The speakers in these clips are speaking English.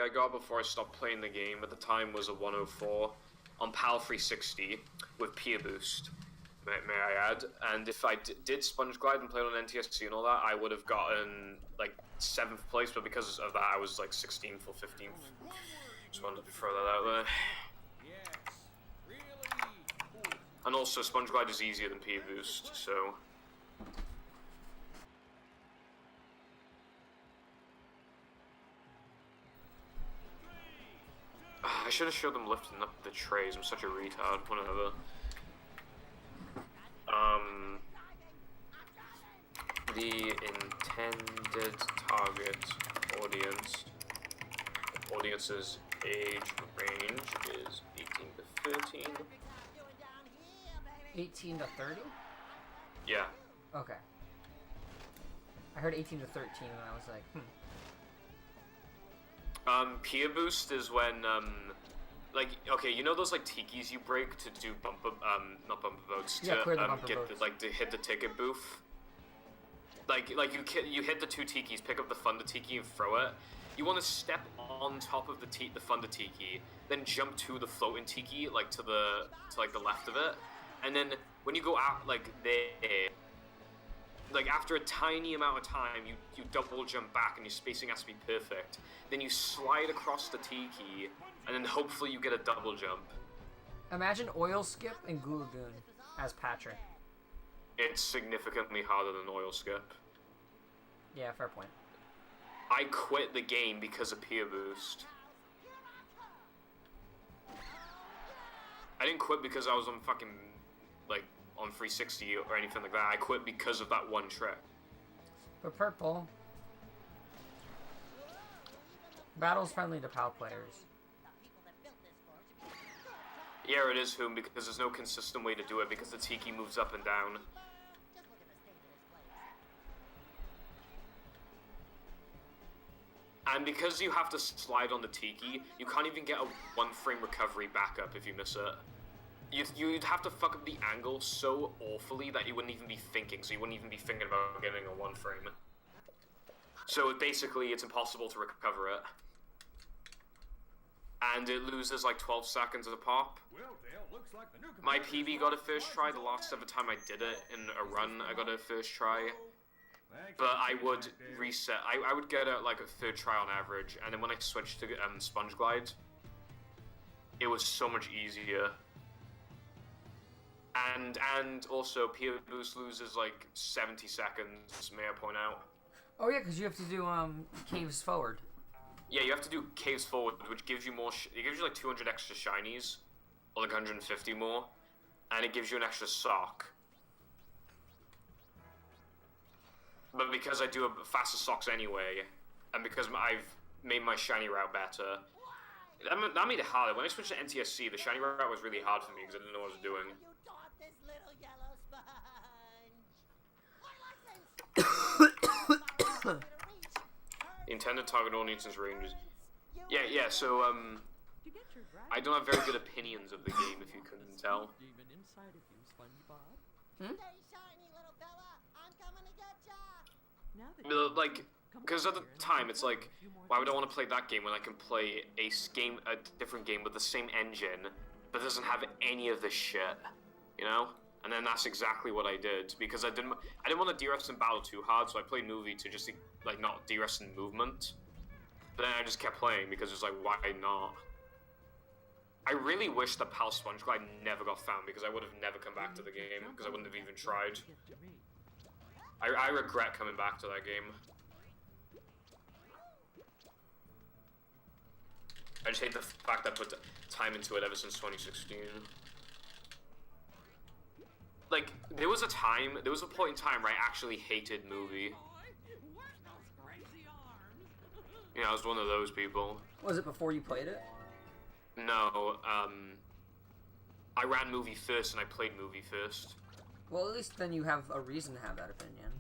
I got before I stopped playing the game at the time was a 104 on PAL 360 with Peer Boost, may I add. And if I did Sponge Glide and played on NTSC and all that, I would have gotten like 7th place, but because of that, I was like 16th or 15th. Just wanted to throw that out there. And also, Sponge Glide is easier than Peer Boost, so. I should have showed them lifting up the trays. I'm such a retard. Whatever. The intended target audience's age range is 18 to 13. 18 to 30? Yeah. Okay. I heard 18 to 13 and I was like, Peer Boost is when, like, okay, you know those, like, tikis you break to do not bumper boats, to, clear the bumper boats. to hit the ticket booth? Like you hit the 2 tikis, pick up the Thunder Tiki and throw it. You want to step on top of the Thunder Tiki, then jump to the floating Tiki, like, to the left of it. And then, when you go out, like, there, like, after a tiny amount of time, you double jump back and your spacing has to be perfect. Then you slide across the Tiki, and then hopefully you get a double jump. imagine Oil Skip and Goo Lagoon as Patrick. It's significantly harder than Oil Skip. Yeah, fair point. I quit the game because of Peer Boost. I didn't quit because I was on fucking, like, on 360 or anything like that. I quit because of that one trick. But purple. Battle's friendly to PAL players. Yeah, it is, Whom, because there's no consistent way to do it because the Tiki moves up and down. And because you have to slide on the Tiki, you can't even get a 1-frame recovery backup if you miss it. You'd have to fuck up the angle so awfully that you wouldn't even be thinking, so you wouldn't even be thinking about getting a 1-frame. So basically, it's impossible to recover it. And it loses like 12 seconds of the pop. My PB got a first try the last ever time I did it in a run. I got a first try. But I would reset. I would get like a 3rd try on average, and then when I switched to Sponge Glide, it was so much easier. And also Peer Boost loses like 70 seconds. May I point out? Oh yeah, because you have to do caves forward. Yeah, you have to do caves forward, which gives you more. It gives you like 200 extra shinies, or like 150 more, and it gives you an extra sock. But because I do faster socks anyway, and because I've made my shiny route better, that made it harder. When I switched to NTSC, the shiny route was really hard for me because I didn't know what I was doing. The intended target audience's ranges. Yeah, so, I don't have very good opinions of the game, if you couldn't tell. Like, because at the time, it's like, why would I want to play that game when I can play a different game with the same engine, but doesn't have any of this shit, you know? And then that's exactly what I did, because I didn't want to de-rest in battle too hard, so I played movie to just, like, not de-rest in movement. But then I just kept playing, because it's like, why not? I really wish that PAL Sponge Glide never got found, because I would have never come back to the game, because I wouldn't have even tried. I regret coming back to that game. I just hate the fact that I put time into it ever since 2016. Like, there was a point in time where I actually hated movie. Yeah, I was one of those people. Was it before you played it? No, I ran movie first and I played movie first. Well, at least then you have a reason to have that opinion.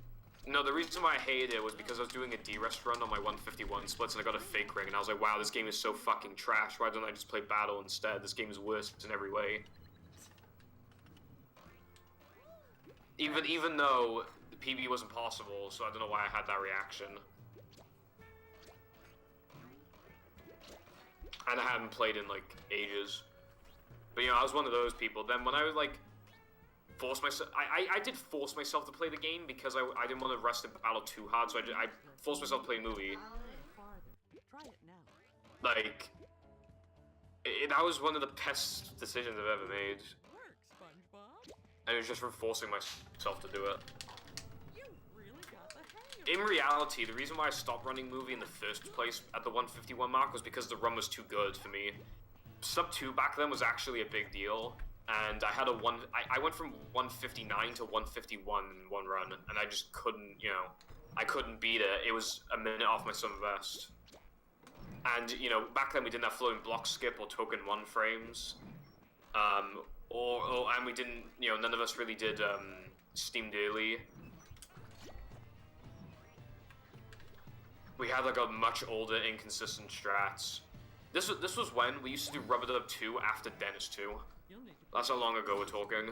No, the reason why I hated it was because I was doing a D-Rest run on my 151 splits and I got a fake ring and I was like, wow, this game is so fucking trash, why don't I just play battle instead? This game is worse in every way. Even though the PB wasn't possible, so I don't know why I had that reaction. and I hadn't played in like ages. But you know, I was one of those people. Then when I was like force myself, I did force myself to play the game because I didn't want to rush the battle too hard, so I forced myself to play a movie. Like, that was one of the best decisions I've ever made. And it was just from forcing myself to do it. In reality, the reason why I stopped running movie in the first place at the 151 mark was because the run was too good for me. Sub 2 back then was actually a big deal, and I had I went from 159 to 151 in one run, and I just couldn't, you know, I couldn't beat it. It was a minute off my summer best. And, you know, back then we didn't have floating block skip or token 1 frames. And we didn't, you know, none of us really did Steam Daily. We had like a much older, inconsistent strats. This was when we used to do Rubber Dub 2 after Dennis 2. That's how long ago we're talking.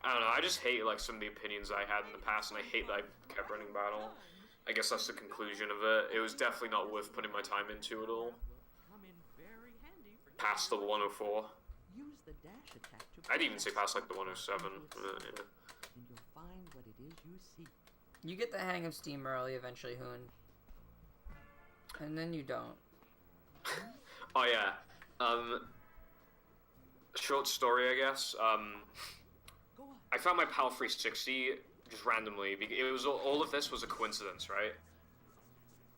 I don't know, I just hate like some of the opinions I had in the past, and I hate that I kept running battle. I guess that's the conclusion of it. It was definitely not worth putting my time into at all. Past the 104. I'd even say past like the 107. Yeah. You get the hang of Steam early eventually, Hoon. And then you don't. Oh yeah. Short story, I guess. I found my PAL 360 just randomly. It was all of this was a coincidence, right?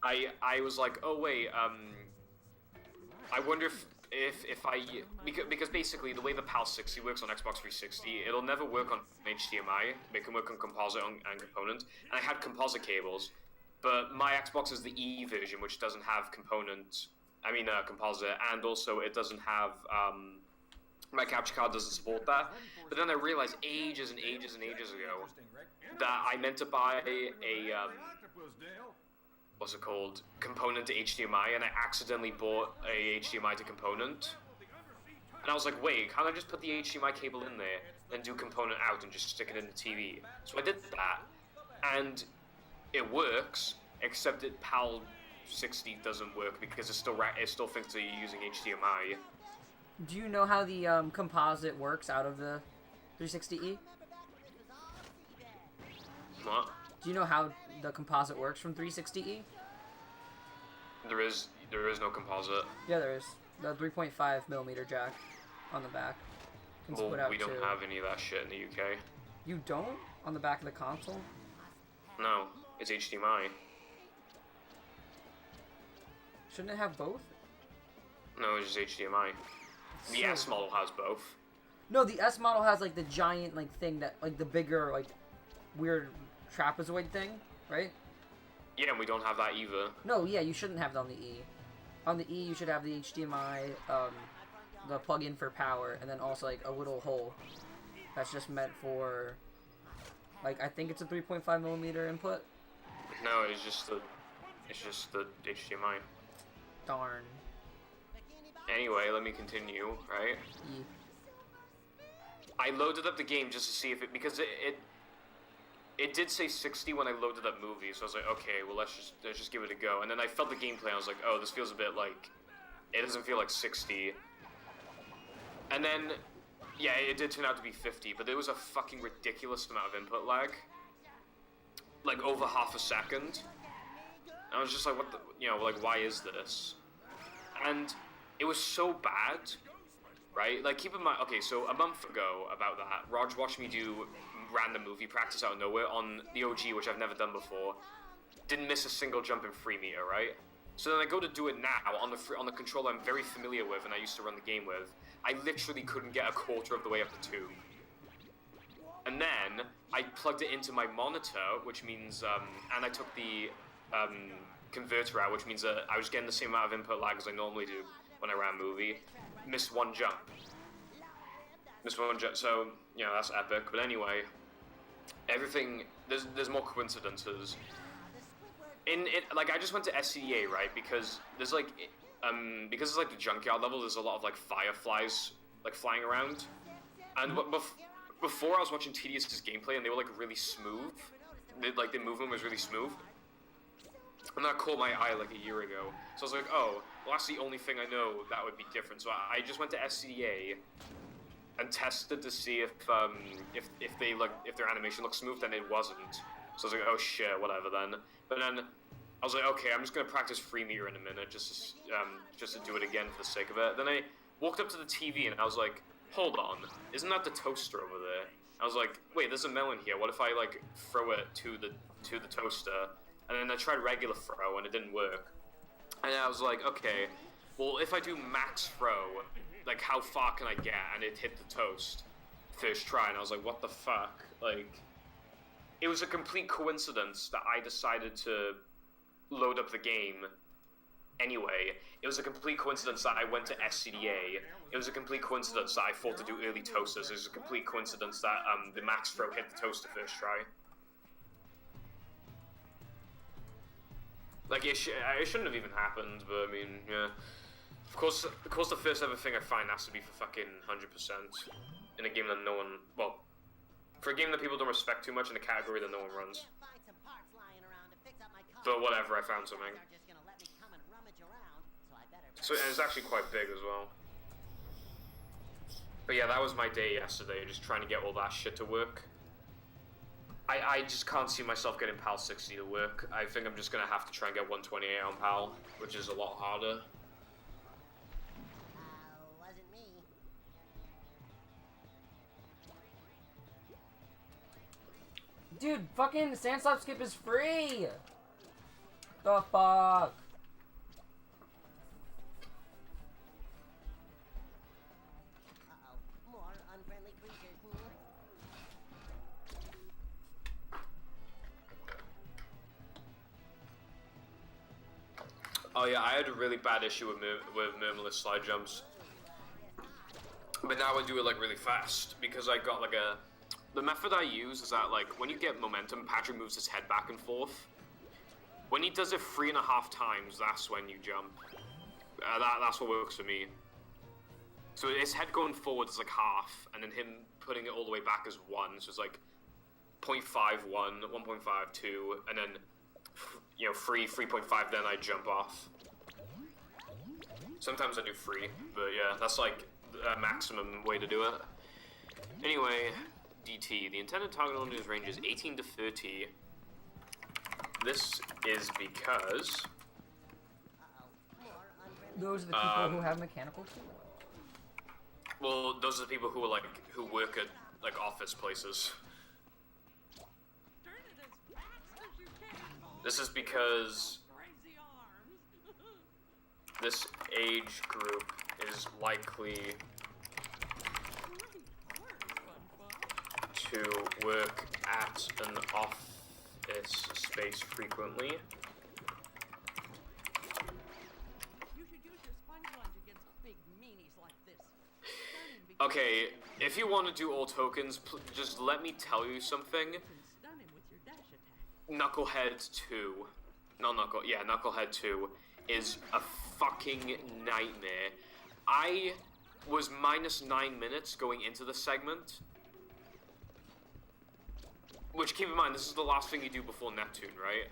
I was like, oh wait, I wonder if I because basically the way the PAL 60 works on Xbox 360, it'll never work on HDMI. It can work on composite and component. And I had composite cables, but my Xbox is the E version, which doesn't have component. I mean composite, and also it doesn't have my capture card doesn't support that. But then I realized ages and ages and ages ago that I meant to buy a what's it called? Component to HDMI, and I accidentally bought a HDMI to component. And I was like, wait, can't I just put the HDMI cable in there and do component out and just stick it in the TV? So I did that, and it works, except that PAL 60 doesn't work because it still thinks that you're using HDMI. Do you know how the composite works out of the 360E? What? Do you know how the composite works from 360E? There is no composite. Yeah, there is. The 3.5mm jack on the back. Can Well, split out we don't too. have any of that shit in the UK. You don't? On the back of the console? No, it's HDMI. Shouldn't it have both? No, it's just HDMI. The S model has both. No, the S model has like the giant like thing that like the bigger like weird trapezoid thing, right? Yeah, and we don't have that either. No, yeah, you shouldn't have it on the E. On the E, you should have the HDMI, the plug-in for power, and then also like a little hole that's just meant for, like, I think it's a 3.5mm input. No, it's just the HDMI. Darn. Anyway, let me continue, right? E. I loaded up the game just to see if it, because it did say 60 when I loaded up movie, so I was like, okay, well let's just give it a go. And then I felt the gameplay and I was like, oh, this feels a bit like, it doesn't feel like 60. And then, yeah, it did turn out to be 50, but there was a fucking ridiculous amount of input lag. Like over half a second. And I was just like, what the, you know, like why is this? And it was so bad, right? Like keep in mind, okay, so a month ago about that, Raj watched me do random movie practice out of nowhere on the OG, which I've never done before. Didn't miss a single jump in 3 meter, right? So then I go to do it now on the controller I'm very familiar with and I used to run the game with. I literally couldn't get a quarter of the way up the tube. And then I plugged it into my monitor, which means, and I took the converter out, which means that I was getting the same amount of input lag as I normally do when I ran movie. Missed one jump. So, you know, that's epic. But anyway, everything, there's more coincidences. like I just went to SCDA, right? Because there's like because it's like the junkyard level, there's a lot of like fireflies like flying around. And before I was watching TDS's gameplay and they were like really smooth. Like the movement was really smooth. And that caught my eye like a year ago. So I was like, oh, well that's the only thing I know that would be different. So I just went to SCDA and tested to see if their animation looked smooth, and it wasn't. So I was like, oh shit, whatever then. But then I was like, okay, I'm just gonna practice free meter in a minute, just to do it again for the sake of it. Then I walked up to the TV and I was like, hold on, isn't that the toaster over there? I was like, wait, there's a melon here. What if I like throw it to the toaster? And then I tried regular throw and it didn't work. And I was like, okay, well if I do max throw, like how far can I get? And it hit the toast first try. And I was like, what the fuck? Like, it was a complete coincidence that I decided to load up the game anyway. It was a complete coincidence that I went to SCDA. It was a complete coincidence that I thought to do early toasters. It was a complete coincidence that the max throw hit the toaster first try. Like, it shouldn't have even happened, but I mean, yeah. Of course the first ever thing I find has to be for fucking 100% in a game that no one, well, for a game that people don't respect too much in a category that no one runs. But whatever, I found something. So it's actually quite big as well. But yeah, that was my day yesterday, just trying to get all that shit to work. I just can't see myself getting PAL 60 to work. I think I'm just gonna have to try and get 128 on PAL, which is a lot harder. Wasn't me. Dude, fucking Sandslap Skip is free! The fuck? More unfriendly creatures. Oh yeah, I had a really bad issue with murmurless slide jumps. But now I do it like really fast, because I got like the method I use is that like, when you get momentum, Patrick moves his head back and forth. When he does it 3.5 times, that's when you jump. That's what works for me. So his head going forward is like half, and then him putting it all the way back is 1, so it's like 0.51, 1.52, and then, you know, 3.5, then I jump off. Sometimes I do 3, but yeah, that's like a maximum way to do it. Anyway, DT, the intended target audience range is 18 to 30. This is because... Those are the people who have mechanical tools? Well, those are the people who are like, who work at like office places. This is because this age group is likely to work at an office space frequently. Okay, if you want to do all tokens, just let me tell you something. Knucklehead 2, Knucklehead 2 is a fucking nightmare. I was minus 9 minutes going into the segment. Which, keep in mind, this is the last thing you do before Neptune, right?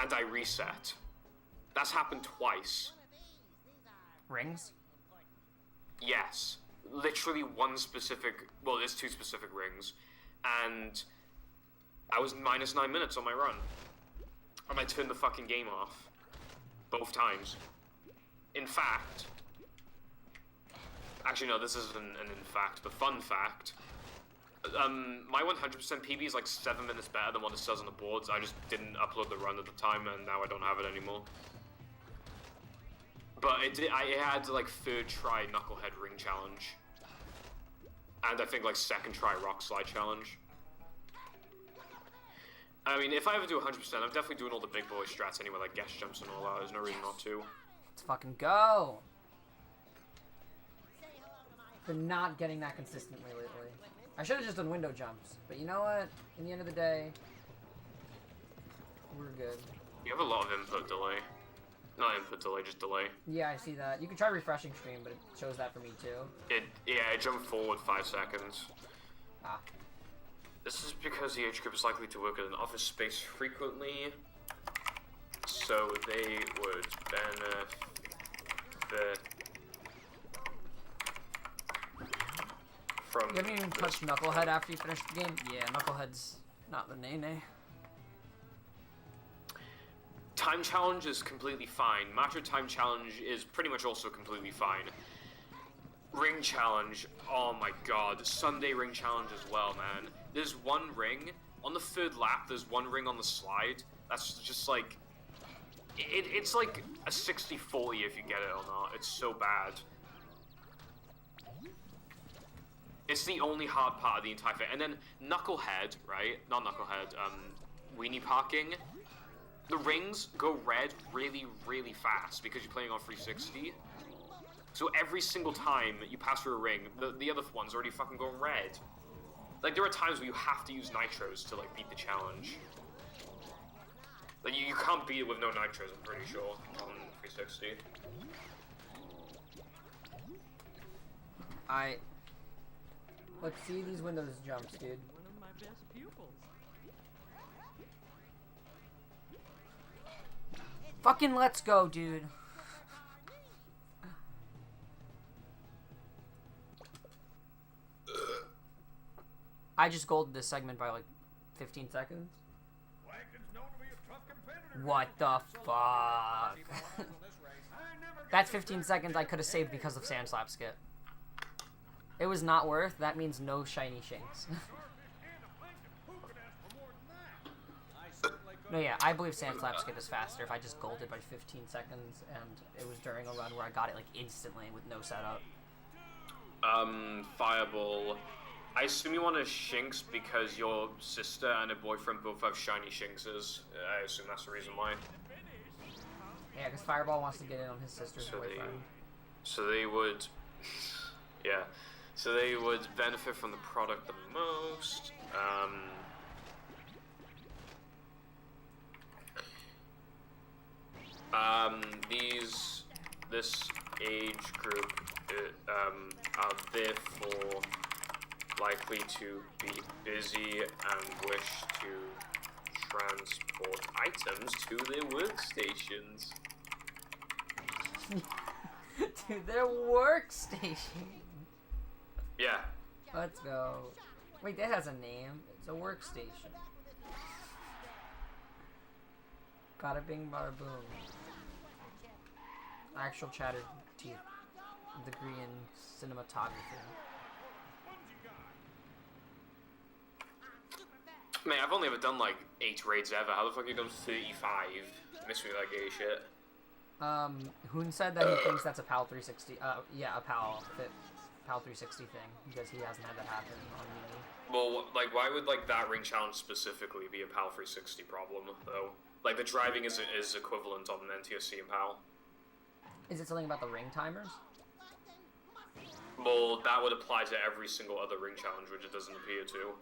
And I reset. That's happened twice. Rings? Yes. Literally one specific, well, there's 2 specific rings. And I was minus 9 minutes on my run. And I turned the fucking game off. Both times. In fact... Actually, no, this isn't an in fact, but fun fact. My 100% PB is like 7 minutes better than what it says on the boards. I just didn't upload the run at the time, and now I don't have it anymore. But I had like 3rd try Knucklehead Ring Challenge. And I think like 2nd try Rock Slide Challenge. I mean, if I ever do 100%, I'm definitely doing all the big boy strats anyway, like guest jumps and all that. There's no reason not to. Let's fucking go! Been not getting that consistently lately. I should have just done window jumps, but you know what? In the end of the day, we're good. You have a lot of input delay. Not input delay, just delay. Yeah, I see that. You can try refreshing screen, but it shows that for me too. It jumped forward 5 seconds. Ah. This is because the age group is likely to work in an office space frequently, so they would benefit from. You haven't even touched Knucklehead after you finish the game? Yeah, Knucklehead's not the nay-nay. Time challenge is completely fine. Macho time challenge is pretty much also completely fine. Ring challenge, oh my god. Sunday ring challenge as well, man. There's one ring, on the 3rd lap, there's one ring on the slide. That's just like, it's like a 60-40 if you get it or not. It's so bad. It's the only hard part of the entire thing. And then Knucklehead, right? Not Knucklehead, Weenie Parking. The rings go red really, really fast because you're playing on 360. So every single time you pass through a ring, the other one's already fucking going red. Like, there are times where you have to use nitros to, like, beat the challenge. Like, you can't beat it with no nitros, I'm pretty sure, on 360. Let's see these Windows jumps, dude. One of my best pupils. Fucking let's go, dude. I just golded this segment by like 15 seconds. What the fuck? That's 15 seconds I could have saved because of Sand Slap Skip. It was not worth. That means no shiny shinks. No, yeah, I believe Sand Slap Skip is faster if I just golded by 15 seconds and it was during a run where I got it like instantly with no setup. Fireball. I assume you want a Shinx because your sister and her boyfriend both have shiny Shinxes. I assume that's the reason why. Yeah, because Fireball wants to get in on his sister's boyfriend. So they would... Yeah. So they would benefit from the product the most. This age group are therefore likely to be busy and wish to transport items to their workstations. To their workstation. Yeah. Let's go. Wait, that has a name. It's a workstation. Bada bing, bada boom. Actual chattered teeth. Degree in cinematography. Man, I've only ever done like 8 raids ever. How the fuck have you done 35? Miss me that gay shit. Hoon said that he thinks that's a PAL 360. Yeah, a PAL 360 thing because he hasn't had that happen on Mini. Well, like, why would like that ring challenge specifically be a PAL 360 problem though? Like, the driving is equivalent on NTSC and PAL. Is it something about the ring timers? Well, that would apply to every single other ring challenge, which it doesn't appear to.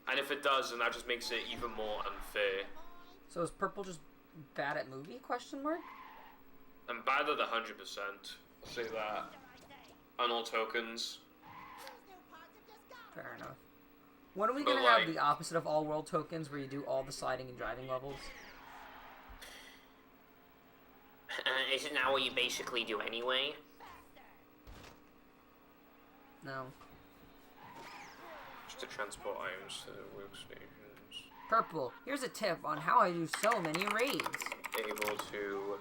And if it does, then that just makes it even more unfair. So is Purple just bad at movie? Question mark. I'm bad at 100%. I'll say that. On all tokens. Fair enough. When are we gonna have the opposite of all world tokens, where you do all the sliding and driving levels? Isn't that what you basically do anyway? No. Just to transport items to the workstations. Purple, here's a tip on how I do so many raids. Able to...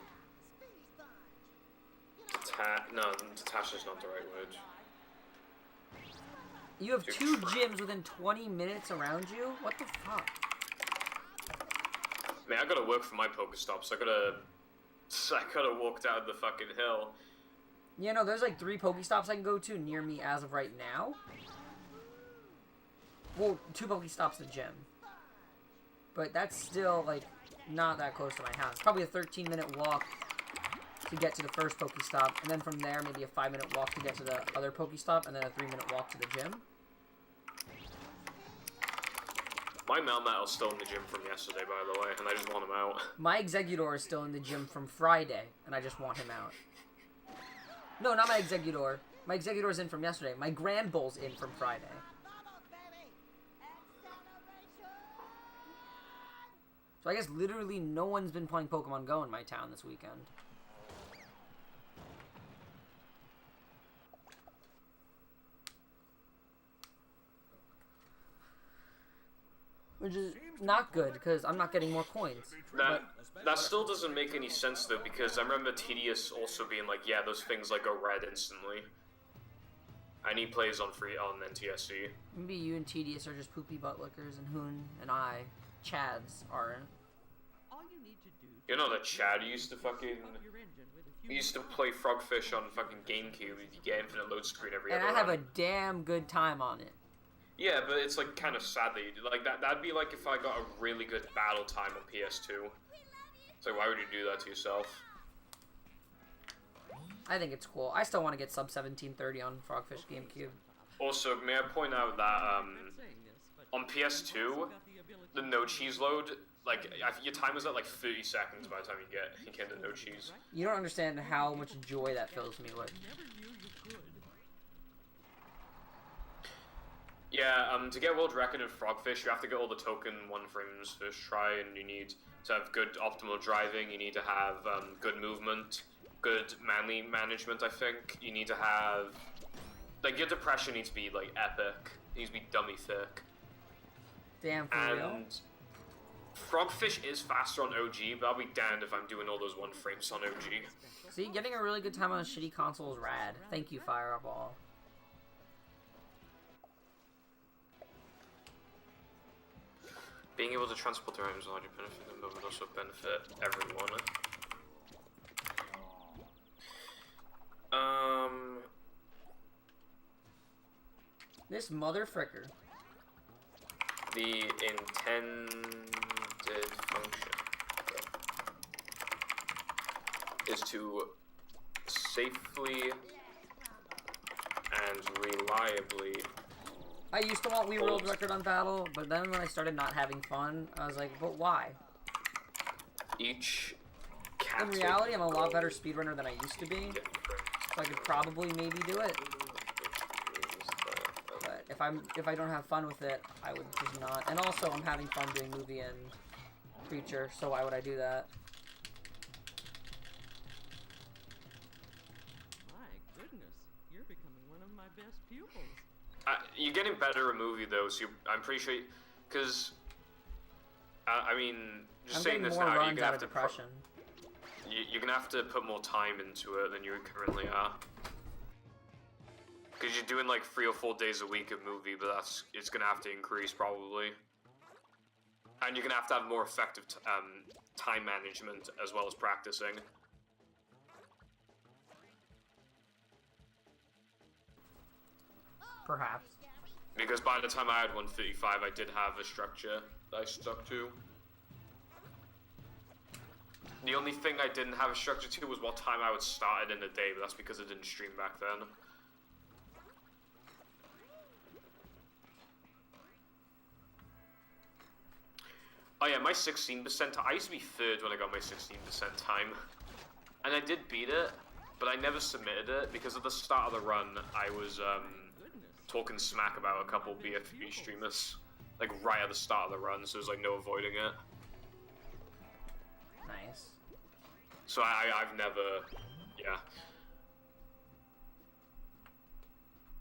detach is not the right word. You have 2 gyms within 20 minutes around you? What the fuck? Man, I gotta work for my Pokestops. I gotta walk down the fucking hill. Yeah, no, there's like 3 Pokestops I can go to near me as of right now. Well, 2 Pokestops to gym. But that's still, like, not that close to my house. Probably a 13-minute walk to get to the first Pokestop, and then from there, maybe a 5-minute walk to get to the other Pokestop, and then a 3-minute walk to the gym. My Melmetal's still in the gym from yesterday, by the way, and I just want him out. My Executor is still in the gym from Friday, and I just want him out. No, not my Executor. My Executor's in from yesterday. My Grand Bull's in from Friday. So I guess literally no one's been playing Pokemon Go in my town this weekend. Which is not good, because I'm not getting more coins. That still doesn't make any sense, though, because I remember Tedious also being like, yeah, those things, like, go red instantly. And he plays on NTSC. Maybe you and Tedious are just poopy butt lickers, and Hoon and I, Chads, aren't. You know that Chad used to fucking... He used to play Frogfish on fucking GameCube. You get infinite load screen every other And I have run. a damn good time on it. Yeah, but it's like kind of sad that you do. Like that'd be like if I got a really good battle time on PS2. It's like, why would you do that to yourself? I think it's cool. I still want to get sub 1730 on Frogfish GameCube. Also, may I point out that on PS2, the no cheese load, like your time is at like 30 seconds by the time you get the no cheese. You don't understand how much joy that fills me with. Yeah, to get world record in Frogfish, you have to get all the token 1 frames first try, and you need to have good optimal driving, you need to have good movement, good manly management, I think. You need to have... Like, your depression needs to be, like, epic. It needs to be dummy thick. Damn, for real? And Frogfish is faster on OG, but I'll be damned if I'm doing all those 1 frames on OG. See, getting a really good time on a shitty console is rad. Thank you, Fireball. Being able to transport their items will not only benefit them, but would also benefit everyone. This mother fricker. The intended function is to safely and reliably... I used to want Wii World Record on Battle, but then when I started not having fun, I was like, but why? Each In reality, I'm a lot better speedrunner than I used to be, so I could probably maybe do it. But if I don't have fun with it, I would just not. And also, I'm having fun doing movie and creature, so why would I do that? My goodness, you're becoming one of my best pupils. You're getting better at movie though, so I'm pretty sure, because I mean, just I'm saying getting this more now, runs out of depression. You're gonna have to put more time into it than you currently are, because you're doing like 3 or 4 days a week of movie, but it's gonna have to increase probably, and you're gonna have to have more effective time management as well as practicing. Perhaps. Because by the time I had 135, I did have a structure that I stuck to. The only thing I didn't have a structure to was what time I would start it in the day, but that's because I didn't stream back then. Oh yeah, my 16%, I used to be 3rd when I got my 16% time. And I did beat it, but I never submitted it because at the start of the run, I was, talking smack about a couple BFB streamers, like right at the start of the run, so there's like no avoiding it. Nice. So I've never, yeah.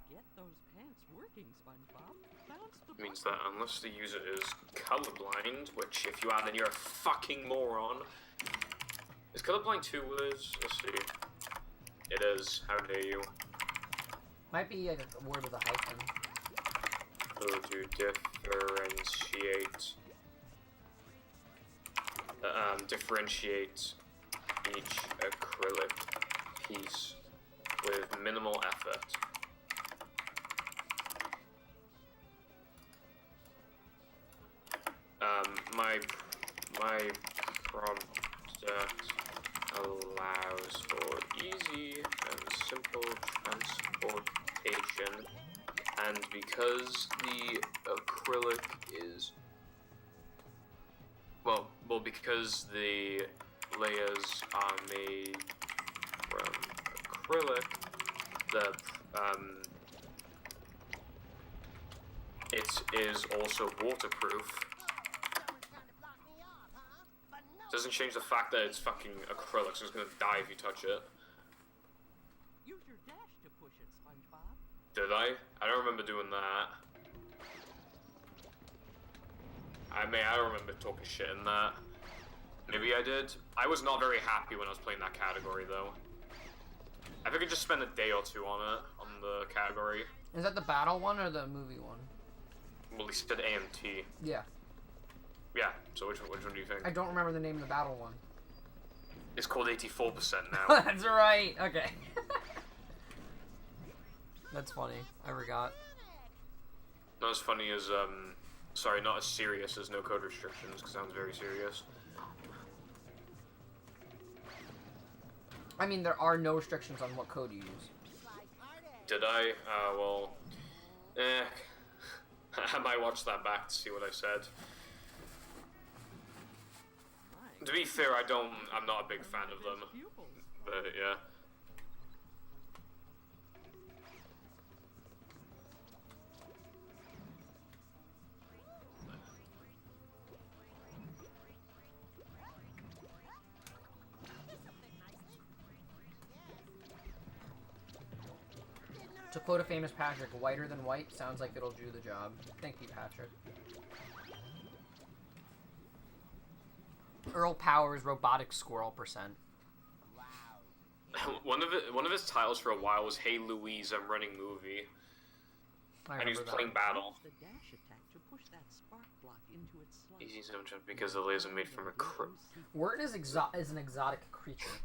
Get those pants working, SpongeBob. Bounce the Means that unless the user is colorblind, which if you are, then you're a fucking moron. Is colorblind 2 words? Let's see. It is. How dare you? Might be a word with a hyphen. Oh, to differentiate. Differentiate each acrylic piece with minimal effort. My product allows for easy and simple transportation, and because the acrylic is well, because the layers are made from acrylic, it is also waterproof. Doesn't change the fact that it's fucking acrylic, so it's gonna die if you touch it. Use your dash to push it, SpongeBob. Did I? I don't remember doing that. I don't remember talking shit in that. Maybe I did. I was not very happy when I was playing that category, though. I think I just spent a day or two on it, on the category. Is that the battle one or the movie one? Well, he said AMT. Yeah. Yeah, so which one do you think? I don't remember the name of the battle one. It's called 84% now. That's right. Okay. That's funny. I forgot. Not as funny as, sorry, not as serious as no code restrictions, because it sounds very serious. I mean, there are no restrictions on what code you use. Did I? Well, I might watch that back to see what I said. To be fair, I'm not a big fan of them. But, yeah. To quote a famous Patrick, whiter than white sounds like it'll do the job. Thank you, Patrick. Earl Powers robotic squirrel %. One of his titles for a while was "Hey Louise, I'm running movie," and he was playing Battle. The dash attack to push that spark block into its slot. Easy zone jump because the laser made from a Word is an exotic creature.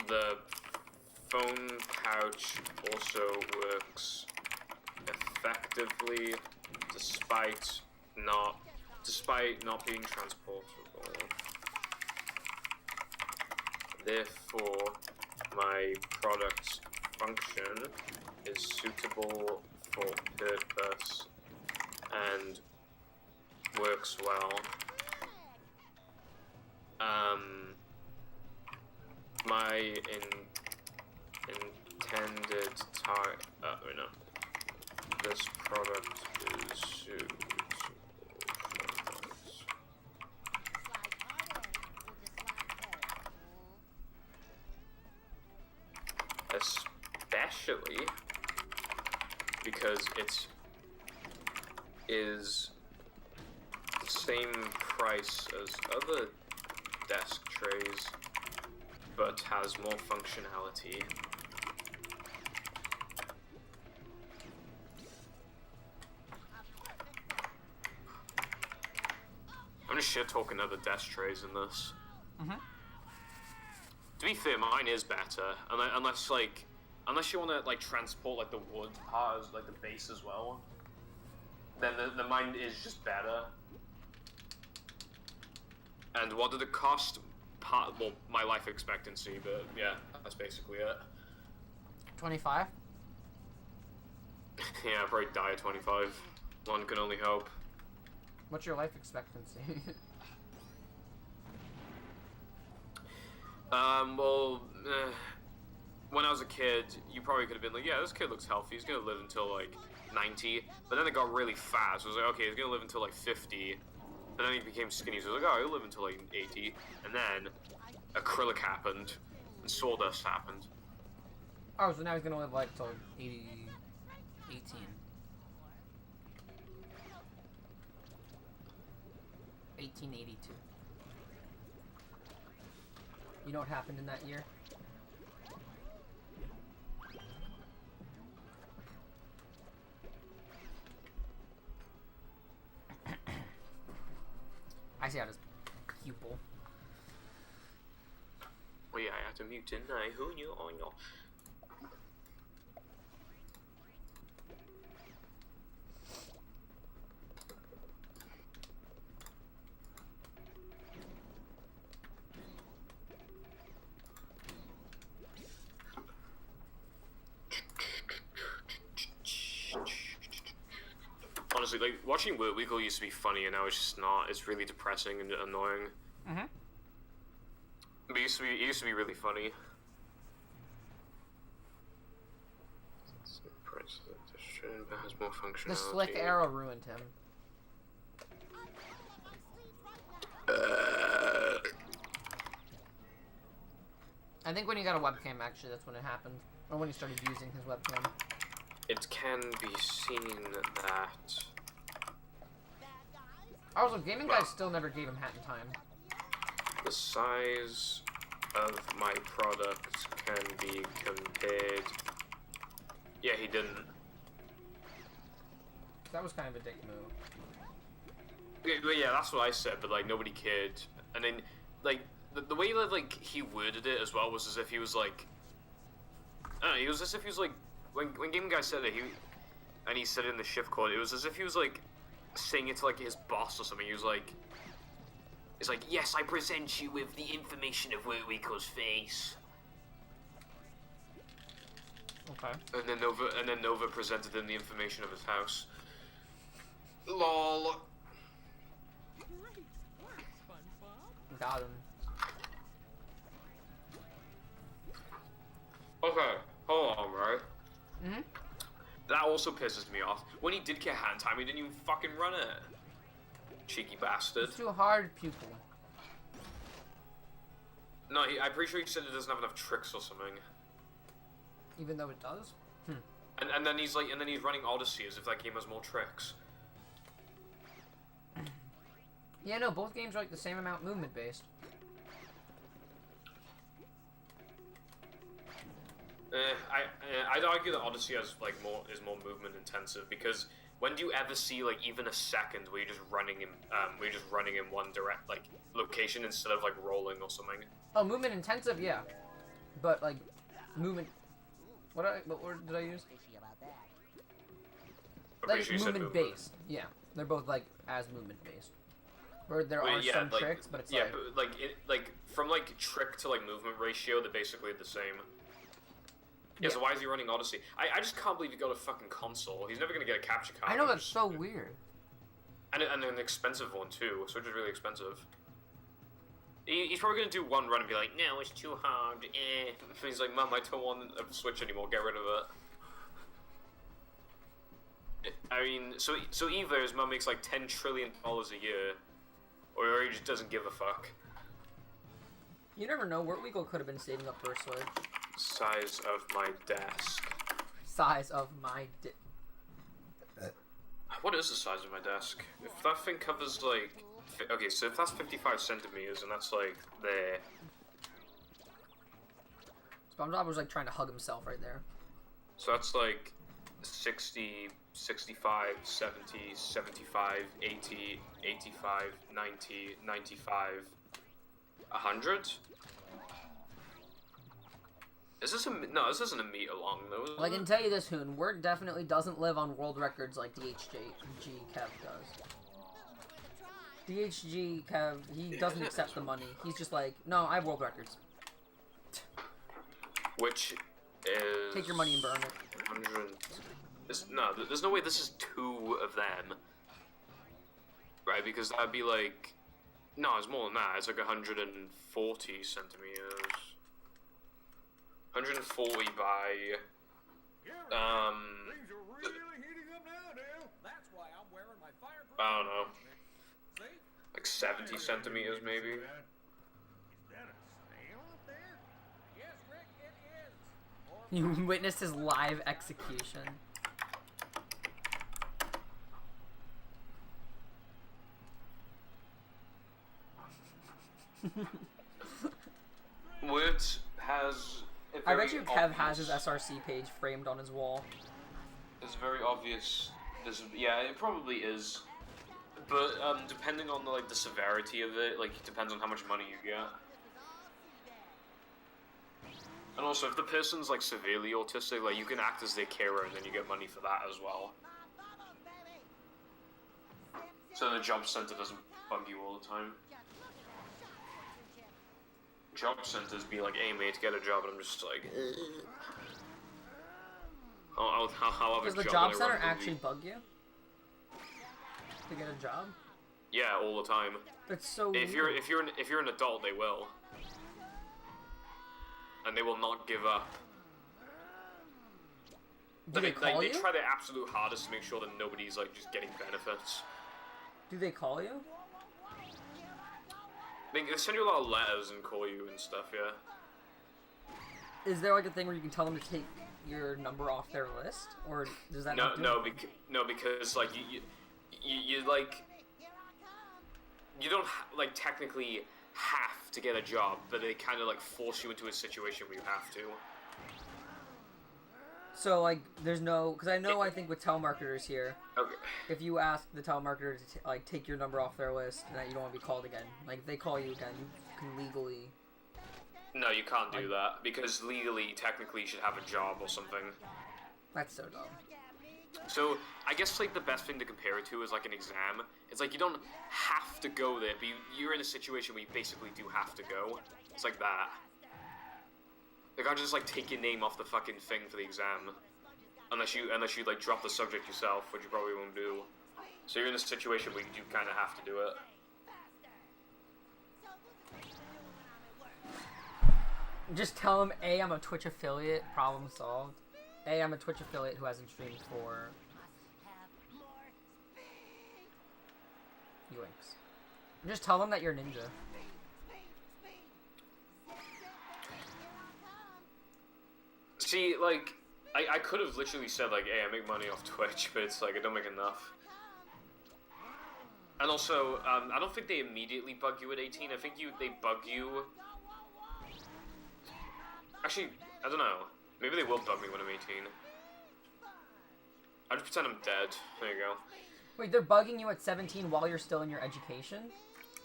The phone pouch also works effectively despite not being transportable. Therefore, my product's function is suitable for purpose and works well. My intended target. Wait, no. This product is suitable for especially because it is the same price as other desk trays, but has more functionality. I'm just shit talking other desk trays in this. To be fair, mine is better, unless you want to like transport like the wood part as like the base as well. Then the mine is just better. And what did it cost? Well, my life expectancy, but yeah, that's basically it. 25? Yeah, I'll probably die at 25. One can only hope. What's your life expectancy? When I was a kid, you probably could have been like, yeah, this kid looks healthy, he's gonna live until like 90, but then it got really fast. It was like, okay, he's gonna live until like 50, but then he became skinny, so it was like, oh, he'll live until like 80, and then acrylic happened, and sawdust happened. Oh, so now he's gonna live like till 18. 1882. You know what happened in that year? I see how this pupil. Well, yeah, I have to mute, didn't I? Who knew? Oh, no. honestly, like, watching Work Weekly used to be funny, and now it's just not. It's really depressing and annoying. Mm-hmm. But it used to be really funny. Has more functionality. The slick arrow ruined him. I think when he got a webcam, actually, that's when it happened. Or when he started using his webcam. It can be seen that... Also, Gaming Guy still never gave him Hat in Time. The size of my product can be compared... Yeah, he didn't. That was kind of a dick move. Yeah, that's what I said, but, like, nobody cared. And then, like, the way that, like, he worded it as well was as if he was, like... I don't know, it was as if he was, like... When Gaming Guy said it, and he said it in the shift code, it was as if he was, like, saying it to, like, his boss or something. He was like... It's like, yes, I present you with the information of Workwiko's face. Okay. And then Nova presented him the information of his house. LOL. Great work, SpongeBob. Got him. Okay, hold on, right? Mm-hmm. That also pisses me off. When he did get hand time, he didn't even fucking run it. Cheeky bastard. It's too hard, pupil. No, I'm pretty sure he said it doesn't have enough tricks or something. Even though it does? And then he's like, and then he's running Odyssey as if that game has more tricks. Yeah, no, both games are like the same amount movement based. I'd argue that Odyssey has like is more movement intensive, because when do you ever see like even a second where you're just running in one direct like location instead of like rolling or something? Oh, movement intensive, yeah. But like movement. What word did I use? Fishy about that. I'm pretty Like sure you said movement based. Yeah, they're both like as movement based. Where there Well, are yeah, some like, tricks, but it's yeah, like but like from like trick to like movement ratio, they're basically the same. Yeah, so why is he running Odyssey? I just can't believe he got a fucking console. He's never gonna get a capture card. I know, that's so weird. And an expensive one too, so it's just really expensive. He's probably gonna do one run and be like, no, it's too hard. And he's like, Mum, I don't want a Switch anymore. Get rid of it. I mean, so either his mum makes like $10 trillion a year, or he just doesn't give a fuck. You never know. Workweekle could have been saving up for a Switch. Size of my desk. Size of my What is the size of my desk? If that thing covers like... Okay, so if that's 55 centimeters, and that's like there... SpongeBob was like trying to hug himself right there. So that's like 60, 65, 70, 75, 80, 85, 90, 95, 100? Is this no, this isn't a meter long though. Well, I can tell you this, Hoon. Wirt definitely doesn't live on world records like DHG Kev does. DHG Kev, he doesn't accept the money. He's just like, no, I have world records. Which is... Take your money and burn it. 100... No, there's no way this is 2 of them. Right, because that'd be like... No, it's more than that. It's like 140 centimeters. 140 by... Things are really heating up now, Dale. That's why I'm wearing my fireproof. I don't know. See? Like 70 centimeters, maybe? Is that a snail up there? Yes, Rick, it is. You witnessed his live execution. Wirt has... I bet you Kev has his SRC page framed on his wall. It's very obvious. Yeah, it probably is. But depending on the severity of it, like, it depends on how much money you get. And also, if the person's like severely autistic, like, you can act as their carer and then you get money for that as well. So the job center doesn't bug you all the time. Job centers be like, hey mate, get a job, and I'm just like, I'll have a Does the job job when I center run actually movie. bug you? to get a job? Yeah, all the time. That's so If weird. you're an adult, they will, and they will not give up. Do they call They you? try their absolute hardest to make sure that nobody's like just getting benefits. Do they call you? They send you a lot of letters and call you and stuff. Yeah. Is there like a thing where you can tell them to take your number off their list, or does that No, not do no, anything? because like you like you don't like technically have to get a job, but they kind of like force you into a situation where you have to. So like, there's no, because I know I think with telemarketers here, Okay. if you ask the telemarketer to like take your number off their list and that you don't want to be called again, like if they call you again, you can legally. No, you can't do that because legally, technically, you should have a job or something. That's so dumb. So I guess like the best thing to compare it to is like an exam. It's like you don't have to go there, but you're in a situation where you basically do have to go. It's like that. They can't just like take your name off the fucking thing for the exam, unless you like drop the subject yourself, which you probably won't do. So you're in a situation where you do kind of have to do it. Just tell them, A, I'm a Twitch affiliate, problem solved. A, I'm a Twitch affiliate who hasn't streamed for Yoinks. Just tell them that you're a ninja. See, like, I could have literally said like, hey, I make money off Twitch, but it's like I don't make enough. And also, I don't think they immediately bug you at 18. I think they bug you. Actually, I don't know. Maybe they will bug me when I'm 18. I'll just pretend I'm dead. There you go. Wait, they're bugging you at 17 while you're still in your education?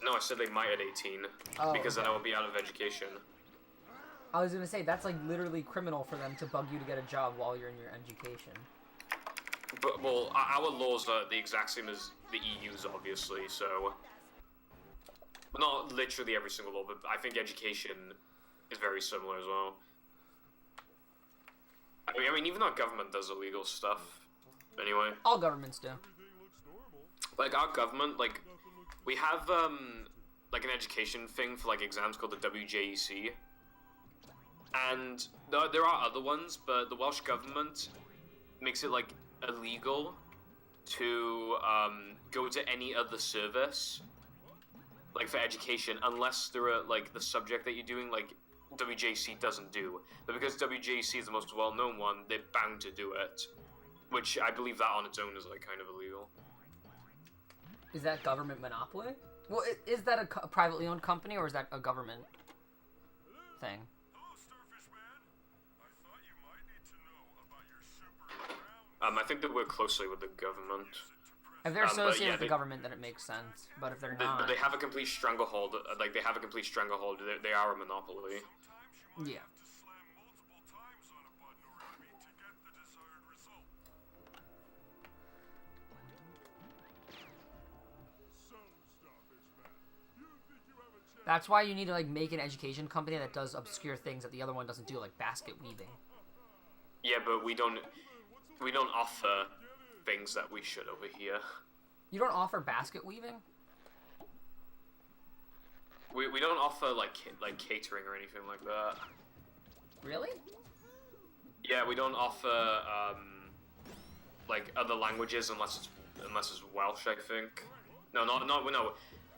No, I said they might at 18. Oh, because then okay. I will be out of education. I was gonna say, that's like literally criminal for them to bug you to get a job while you're in your education. But, well, our laws are the exact same as the EU's, obviously, so... Well, not literally every single law, but I think education is very similar as well. I mean, even our government does illegal stuff, anyway. All governments do. Like, our government, like, we have, like, an education thing for, like, exams called the WJEC. And there are other ones, but the Welsh government makes it, like, illegal to, go to any other service, like, for education, unless there are, like, the subject that you're doing, like, WJC doesn't do. But because WJC is the most well-known one, they're bound to do it. Which, I believe that on its own is, like, kind of illegal. Is that government monopoly? Well, is that a privately owned company, or is that a government thing? Hello, Starfish Man. I thought you might need to know about your super ground. I think they work closely with the government. If they're But associated yeah, with the government, then it makes sense. But if they're not, But they have a complete stranglehold. Like, they have a complete stranglehold. They are a monopoly. Sometimes you might yeah. have to slam multiple times on a button or enemy to get the desired result. So, Starfish Man, you think you have a chance? That's why you need to like make an education company that does obscure things that the other one doesn't do, like basket weaving. Yeah, but we don't offer things that we should over here. You don't offer basket weaving? We don't offer like catering or anything like that. Really? Yeah, we don't offer like other languages unless it's Welsh, I think. No.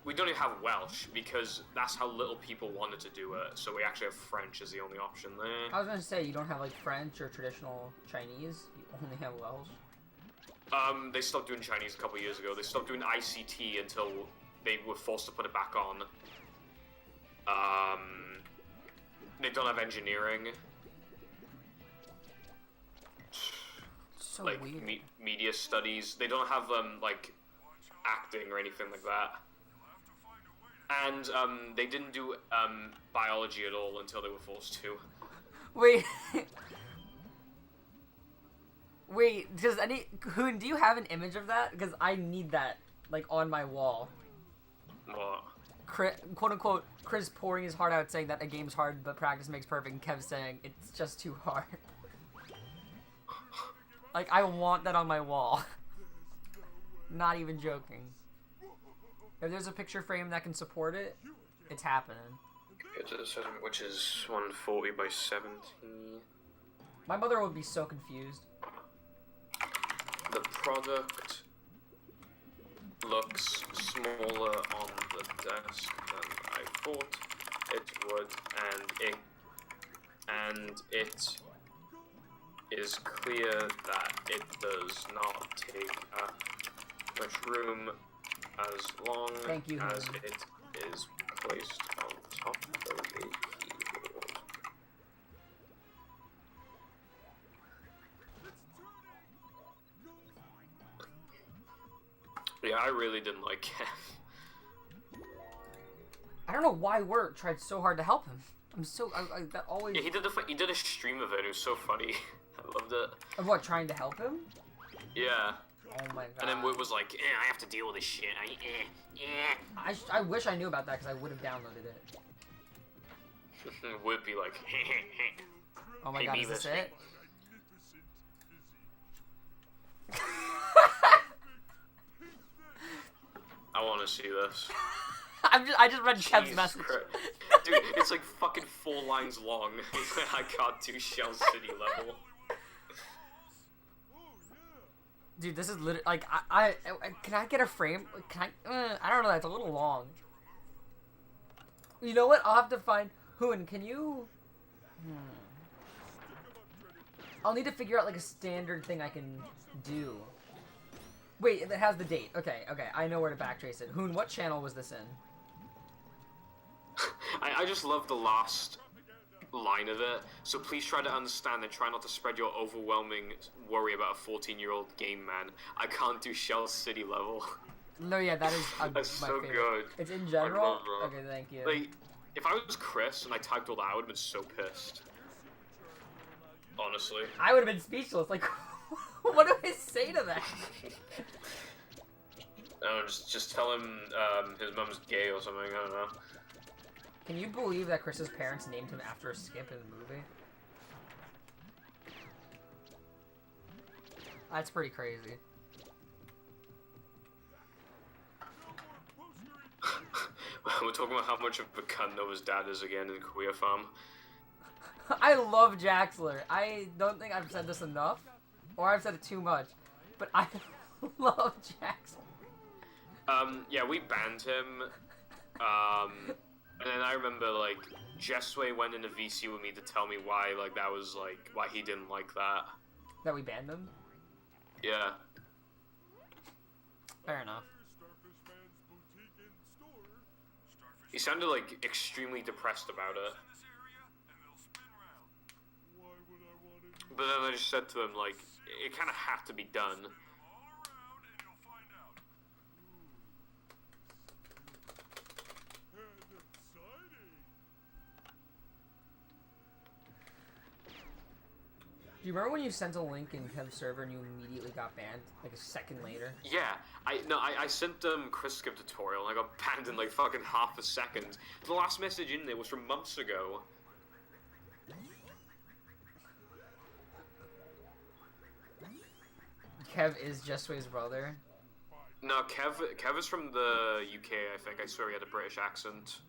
We don't even have Welsh because that's how little people wanted to do it. So we actually have French as the only option there. I was gonna say, you don't have like French or traditional Chinese. You only have Welsh. They stopped doing Chinese a couple years ago. They stopped doing ICT until they were forced to put it back on. They don't have engineering. So Like weird. media studies. They don't have like acting or anything like that. And they didn't do biology at all until they were forced to. Wait. Wait, do you have an image of that? Because I need that, like, on my wall. What? Quote unquote, Chris pouring his heart out saying that a game's hard, but practice makes perfect, and Kev saying it's just too hard. Like, I want that on my wall. Not even joking. If there's a picture frame that can support it, it's happening. Which is 140 by 70. My mother would be so confused. The product looks smaller on the desk than I thought it would, and it is clear that it does not take much room as long Thank you, as Helen. it is placed on top of a keyboard. Yeah, I really didn't like it. I don't know why Wirt tried so hard to help him. I'm so that always. Yeah, he did a stream of it. It was so funny. I loved it. Of what, trying to help him? Yeah. Oh my god. And then Wood was like, I have to deal with this shit. I wish I knew about that because I would have downloaded it. Would be like, Oh my Hey, god, is this Beavis. it? I want to see this. I just read Kev's Jesus message. Christ. Dude, it's like fucking 4 lines long. I can't do Shell City level. Dude, this is literally like I can I get a frame? Can I don't know. That's a little long. You know what? I'll have to find Hoon. Can you? I'll need to figure out like a standard thing I can do. Wait, it has the date. Okay, I know where to backtrace it. Hoon, what channel was this in? I just love the last line of it. So please try to understand and try not to spread your overwhelming worry about a 14-year-old game, man. I can't do Shell City level. No, yeah, that is That's my so favorite. good. It's in I general. love that. Okay, thank you. Like, if I was Chris and I typed all that, I would have been so pissed. Honestly. I would have been speechless. Like, what do I say to that? No, just tell him his mom's gay or something. I don't know. Can you believe that Chris's parents named him after a skip in the movie? That's pretty crazy. We're talking about how much of a cunt Noah's dad is again in Queer Farm. I love Jaxler. I don't think I've said this enough, or I've said it too much, but I love Jaxler. Yeah, we banned him. And then I remember, like, Jessway went into VC with me to tell me why, like, that was, like, why he didn't like that. That we banned him? Yeah. Fair enough. He sounded, like, extremely depressed about it. But then I just said to him, like, it kind of had to be done. Do you remember when you sent a link in Kev's server and you immediately got banned, like a second later? Yeah, I sent them Chris Skip tutorial and I got banned in like fucking half a second. The last message in there was from months ago. Kev is Jessway's brother. No, Kev is from the UK, I think. I swear he had a British accent.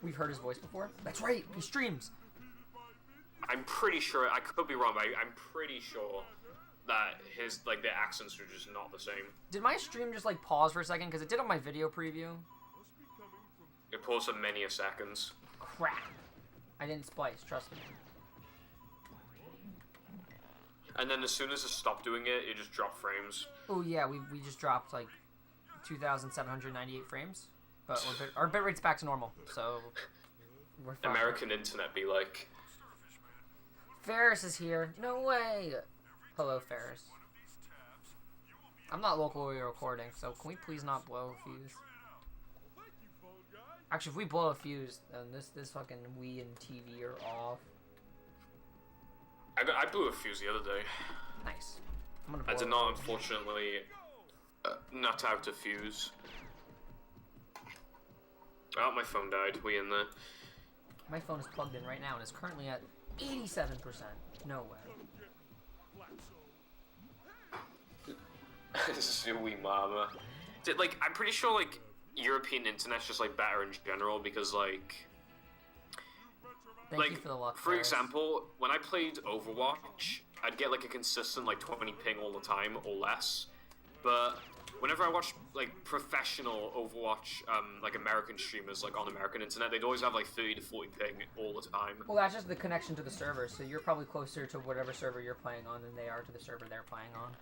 We've heard his voice before. That's right, he streams. I'm pretty sure, I could be wrong, but I'm pretty sure that his, like, their accents are just not the same. Did my stream just like pause for a second? Because it did on my video preview. It paused for many a seconds. Crap. I didn't splice, trust me. And then as soon as it stopped doing it, it just dropped frames. Oh yeah, we just dropped like 2,798 frames. But our bitrate's back to normal, so we're fine. American internet be like... Ferris is here. No way. Hello, Ferris. I'm not locally recording, so can we please not blow a fuse? Actually, if we blow a fuse, then this fucking Wii and TV are off. I blew a fuse the other day. Nice. I'm gonna I blow did it. not, unfortunately, nut out a fuse. Oh, my phone died. We in there. My phone is plugged in right now and is currently at 87%. No way. Zooey Mama. Like, I'm pretty sure, like, European internet's just, like, better in general, because, like... Thank you for the luck. For example, when I played Overwatch, I'd get, like, a consistent, like, 20 ping all the time, or less. But whenever I watch, like, professional Overwatch, like, American streamers, like, on American internet, they'd always have, like, 30 to 40 ping all the time. Well, that's just the connection to the server, so you're probably closer to whatever server you're playing on than they are to the server they're playing on.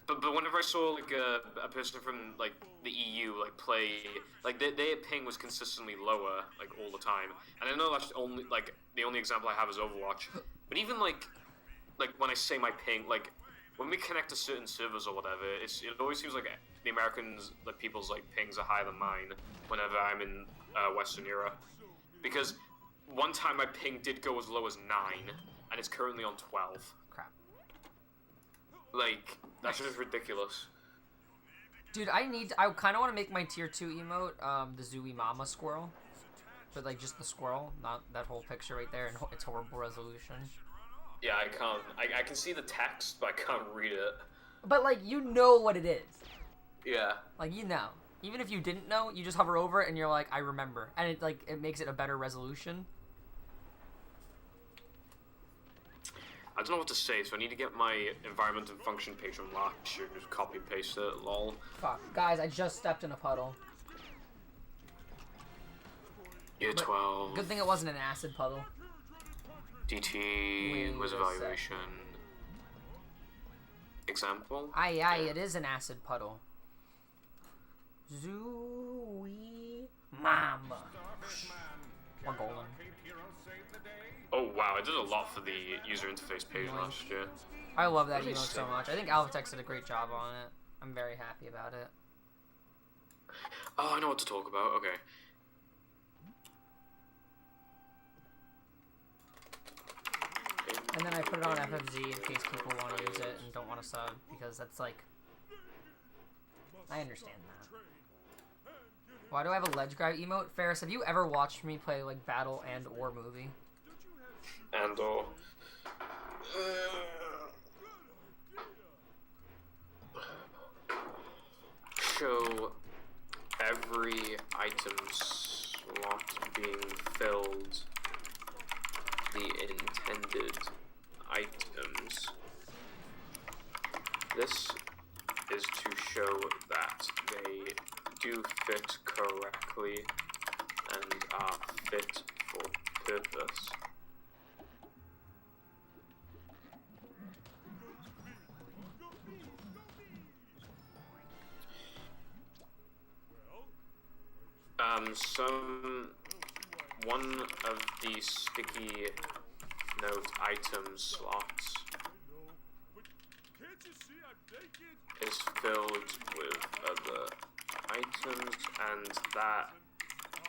But whenever I saw, like, a person from, like, the EU, like, play, like, their ping was consistently lower, like, all the time. And I know that's only, like, the only example I have is Overwatch. But even, like, when I say my ping, like, when we connect to certain servers or whatever, it always seems like the Americans, like, people's, like, pings are higher than mine whenever I'm in Western Europe. Because one time my ping did go as low as 9, and it's currently on 12. Crap. Like, that's just ridiculous. Dude, I kind of want to make my tier 2 emote, the Zooey Mama squirrel. But, like, just the squirrel, not that whole picture right there in its horrible resolution. Yeah, I can't. I can see the text, but I can't read it. But, like, you know what it is. Yeah. Like, you know. Even if you didn't know, you just hover over it and you're like, I remember. And it, like, it makes it a better resolution. I don't know what to say, so I need to get my environment and function page from last year, just copy and paste it, lol. Fuck. Guys, I just stepped in a puddle. Year 12. Good thing it wasn't an acid puddle. DT was Wait a evaluation. Example? Aye, it is an acid puddle. Zooey Mama. Or golden. Oh wow, I did a lot for the user interface page last year. I love that emote so much. I think Alphatex did a great job on it. I'm very happy about it. Oh, I know what to talk about. Okay. And then I put it on FFZ in case people want to use it and don't want to sub, because that's like... I understand that. Why do I have a ledge grab emote? Ferris, have you ever watched me play, like, Battle and or Movie? And or... show every item slot being filled, the intended items. This is to show that they do fit correctly and are fit for purpose. One of the sticky note item slots is filled with other items, and that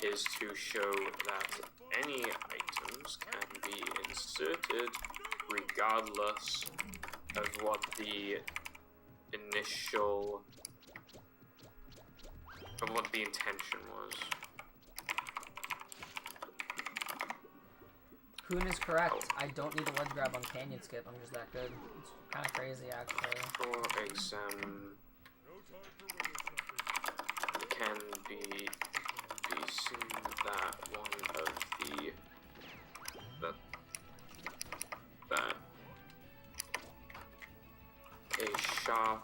is to show that any items can be inserted regardless of what the initial, of what the intention was. Kuhn is correct. I don't need a ledge grab on Canyon Skip. I'm just that good. It's kind of crazy, actually. For exam, can be seen that one of the that a sharp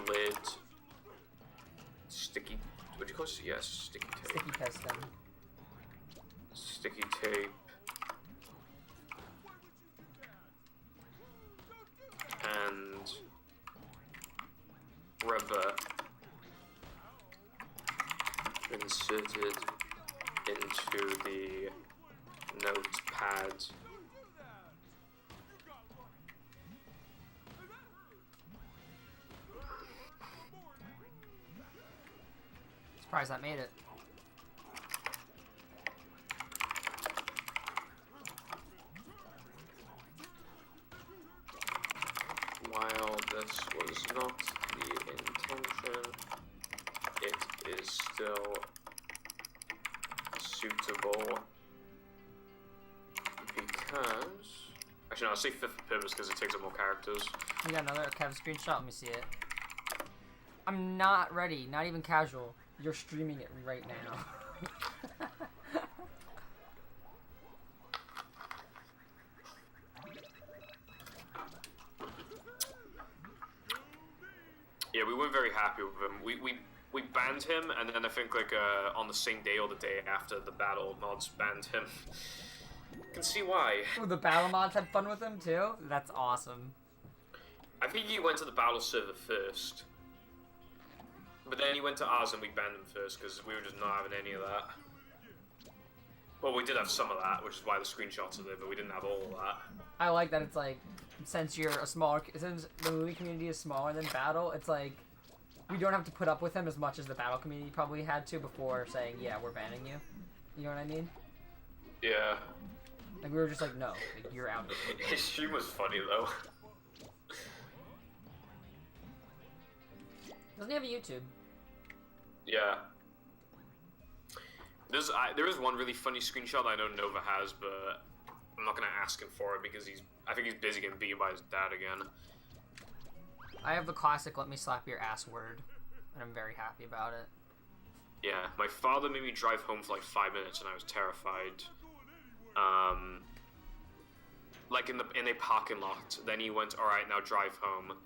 lid, sticky. What do you call it? Yes, sticky tape. Sticky piston. Sticky tape. And rubber inserted into the notepad. Surprised that made it. While this was not the intention, it is still suitable because... Actually, no, I'll say fit for purpose because it takes up more characters. We got another Kev screenshot. Let me see it. I'm not ready. Not even casual. You're streaming it right now. Yeah, we weren't very happy with him. We banned him, and then I think like on the same day or the day after, the battle mods banned him. Can see why. Oh, the battle mods had fun with him too? That's awesome. I think he went to the battle server first. But then he went to ours and we banned him first because we were just not having any of that. Well, we did have some of that, which is why the screenshots are there, but we didn't have all of that. I like that it's like, since you're a smaller, since the movie community is smaller than battle, it's like, we don't have to put up with him as much as the battle community probably had to before saying, yeah, we're banning you. You know what I mean? Yeah. Like, we were just like, no, like, you're out. His stream was funny, though. Doesn't he have a YouTube? Yeah. There is one really funny screenshot I know Nova has, but I'm not gonna ask him for it because I think he's busy getting beaten by his dad again. I have the classic "let me slap your ass" word, and I'm very happy about it. Yeah, my father made me drive home for like 5 minutes, and I was terrified. Like in a parking lot. Then he went, "All right, now drive home."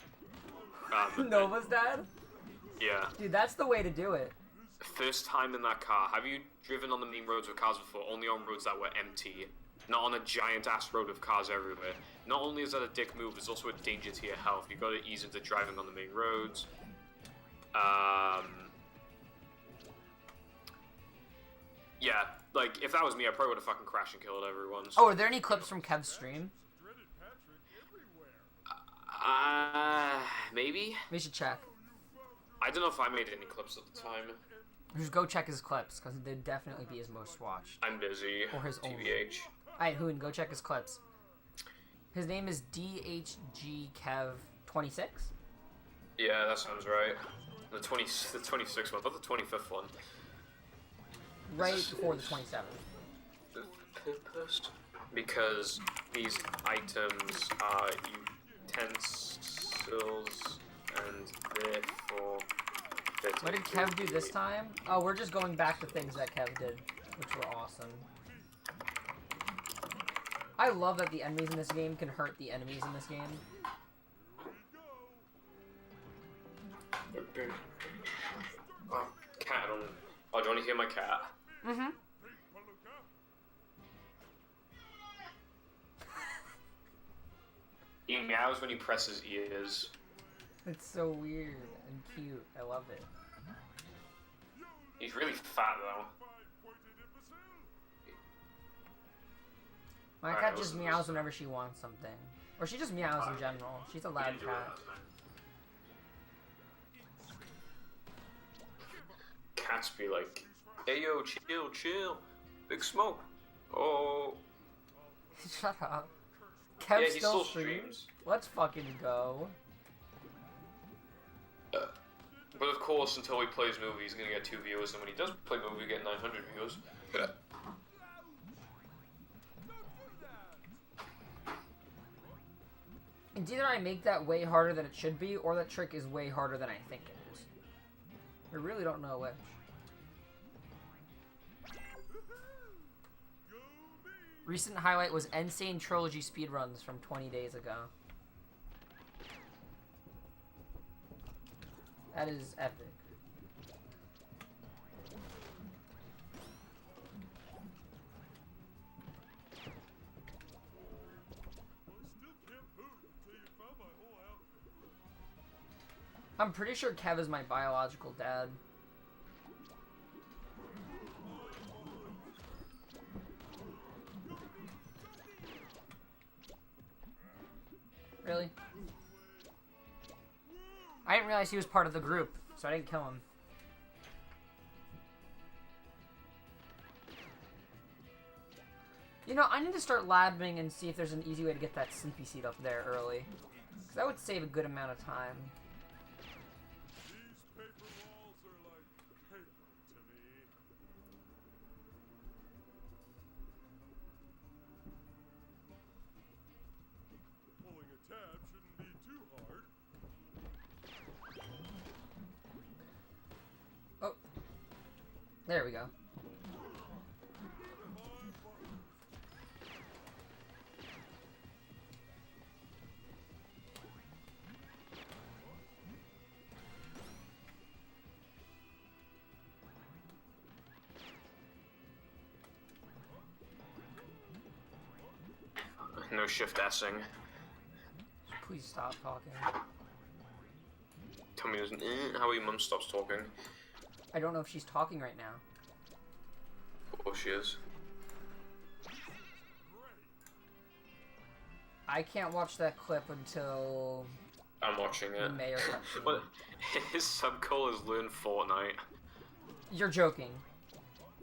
Nova's dad? Yeah. Dude, that's the way to do it. First time in that car. Have you driven on the main roads with cars before? Only on roads that were empty. Not on a giant-ass road with cars everywhere. Not only is that a dick move, it's also a danger to your health. You gotta ease into driving on the main roads. Yeah, like, if that was me, I probably would've fucking crashed and killed everyone. So. Oh, are there any clips from Kev's stream? Maybe? We should check. I don't know if I made any clips at the time. Just go check his clips, because they'd definitely be his most watched. I'm busy. Or his only. TBH. Alright, Hoon, go check his clips. His name is DHGKev26? Yeah, that sounds right. The 26th one, not the 25th one. Right before the 27th. The purpose? Because these items are utensils and therefore... What did Kev do this time? Oh, we're just going back to things that Kev did, which were awesome. I love that the enemies in this game can hurt the enemies in this game. Oh, cat on... Oh, do you want to hear my cat? Mm-hmm. He meows when he presses ears. It's so weird and cute. I love it. He's really fat, though. My cat just meows whenever she wants something. Or she just meows in general. She's a loud cat. Cats be like, hey yo, chill. Big smoke. Oh. Shut up. Kev Yeah, he still still streams? streams. Let's fucking go. But of course, until he plays movie, he's gonna get 2 viewers, and when he does play movie, we get 900 viewers. It's either I make that way harder than it should be, or that trick is way harder than I think it is. I really don't know which. Recent highlight was Insane Trilogy speedruns from 20 days ago. That is epic. I'm pretty sure Kev is my biological dad. Really? I didn't realize he was part of the group, so I didn't kill him. You know, I need to start labbing and see if there's an easy way to get that Simpy seed up there early. Because that would save a good amount of time. There we go. No shift S-ing. Please stop talking. Tell me there's how your mum stops talking. I don't know if she's talking right now. Oh, she is. I can't watch that clip until I'm watching it. the mayor comes in. What? His subcall is learn Fortnite. You're joking.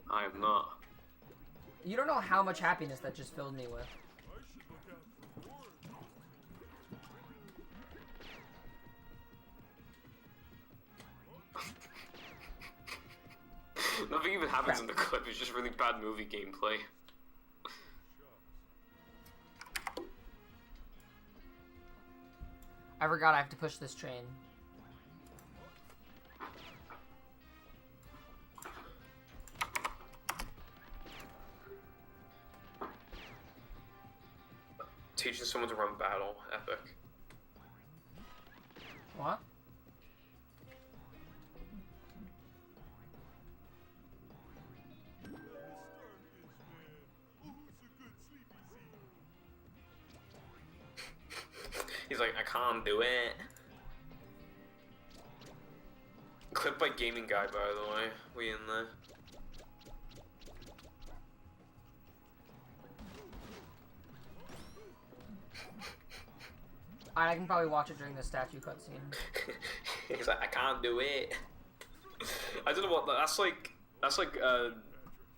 I am not. You don't know how much happiness that just filled me with. Nothing even happens in the clip, it's just really bad movie gameplay. I forgot I have to push this train. Teaching someone to run battle, epic. What? He's like, I can't do it. Clip by Gaming Guy, by the way. We in there. I can probably watch it during the statue cutscene. He's like, I can't do it. I don't know what that's like. That's like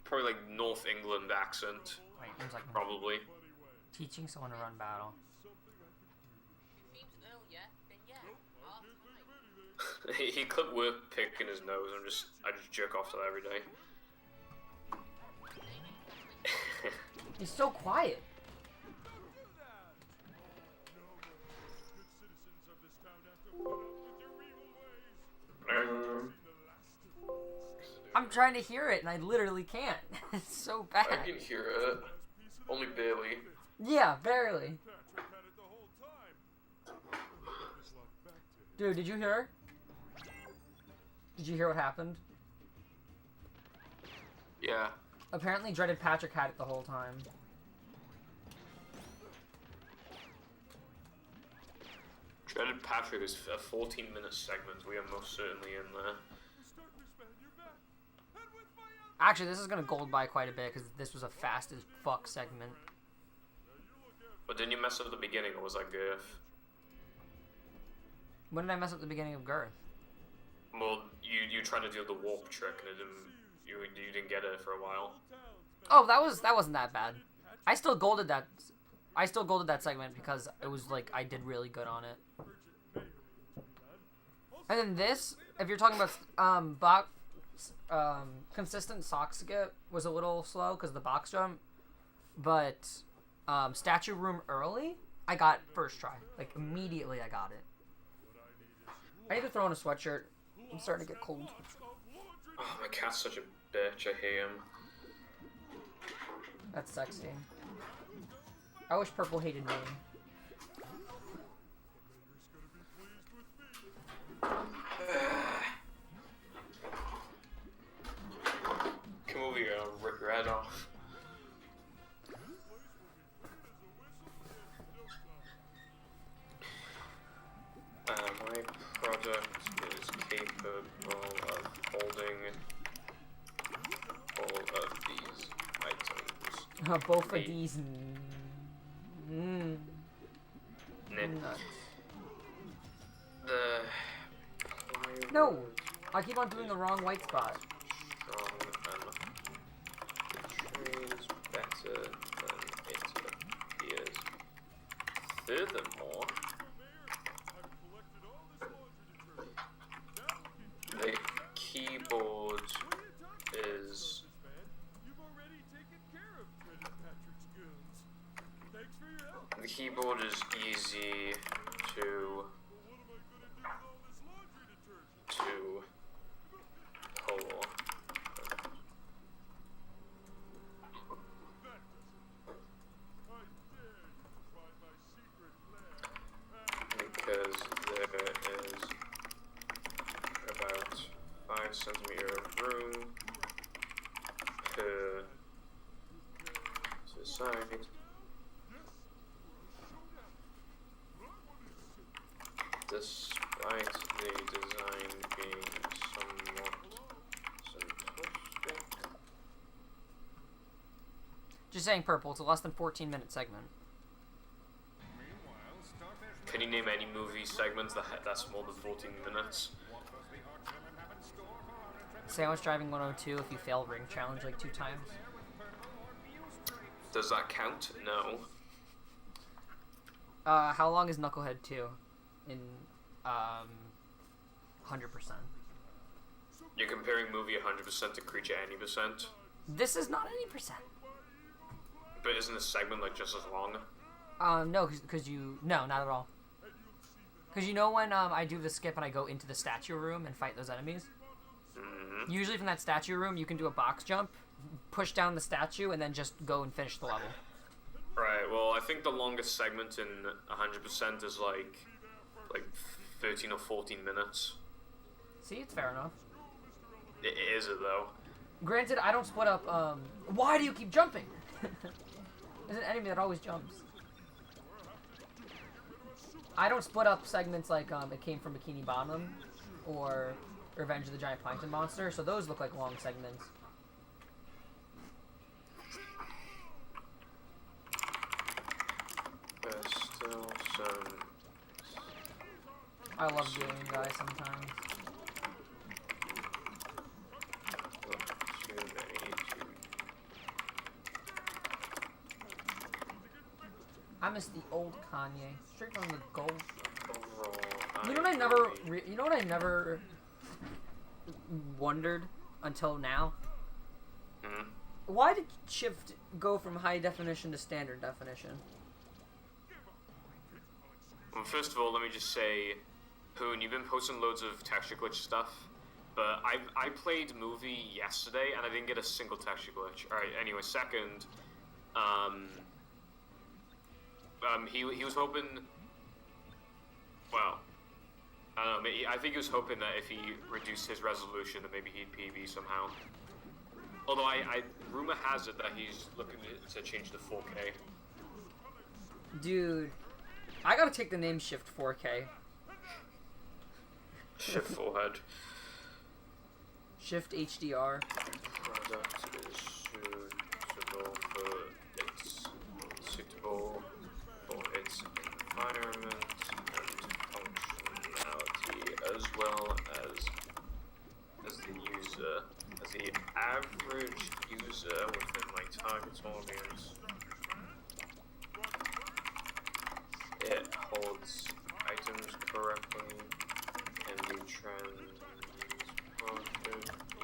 probably like North England accent. Wait, it was like Probably. teaching someone to run battle. He clipped work pick in his nose. I just jerk off to that every day. He's so quiet. I'm trying to hear it and I literally can't. It's so bad. I can hear it. Only barely. Yeah, barely. Dude, did you hear? Did you hear what happened? Yeah. Apparently Dreaded Patrick had it the whole time. Dreaded Patrick is a 14-minute segment. We are most certainly in there. Actually, this is gonna gold by quite a bit because this was a fast as fuck segment. But didn't you mess up at the beginning, or was that Girth? When did I mess up the beginning of Girth? Well, you tried to do the warp trick and it didn't. You didn't get it for a while. Oh, that wasn't that bad. I still golded that segment because it was like I did really good on it. And then this, if you're talking about consistent sock skip was a little slow because of the box jump, but statue room early, I got first try. Like immediately I got it. I need to throw on a sweatshirt. I'm starting to get cold. Oh, my cat's such a bitch. I hate him. That's sexy. I wish Purple hated me. Come over here, I'll rip your head off. My product is capable of holding all of these items. Both of Wait. these. Nip. Nuts. The No! I keep on doing the wrong white spot. strong and portrays better than it appears. Furthermore, the keyboard is easy to pull. centimeter room per side. Despite the design being somewhat simplistic. Just saying, Purple, it's a less than 14-minute segment. Can you name any movie segments that's more than 14 minutes? Sandwich Driving 102 if you fail ring challenge like 2 times. Does that count? No. How long is Knucklehead 2? In 100%. You're comparing movie 100% to Creature 80%? This is not 80%. But isn't this segment like just as long? No, because no, not at all. Because you know when I do the skip and I go into the statue room and fight those enemies? Mm-hmm. Usually from that statue room you can do a box jump, push down the statue, and then just go and finish the level. Right, well I think the longest segment in 100% is like 13 or 14 minutes. See, it's fair enough. Is it though? Granted, I don't split up, why do you keep jumping? There's an enemy that always jumps. I don't split up segments like It Came from Bikini Bottom or Revenge of the Giant Plankton Monster, so those look like long segments. There's still some... I love doing guys sometimes. Not too many to... I miss the old Kanye, straight from the gold. Overall, You know what I never wondered until now? Hmm? Why did Shift go from high definition to standard definition? Well, first of all, let me just say, Poon, you've been posting loads of texture glitch stuff, but I played movie yesterday and I didn't get a single texture glitch. Alright, anyway, second, he was hoping, well, I don't know, I think he was hoping that if he reduced his resolution, that maybe he'd PB somehow. Although rumor has it that he's looking to change to 4K. Dude, I gotta take the name Shift 4K. Shift forehead. Shift HDR. Product is suitable for its environment and functionality, as well as the average user within my target audience. It holds items correctly, can be transported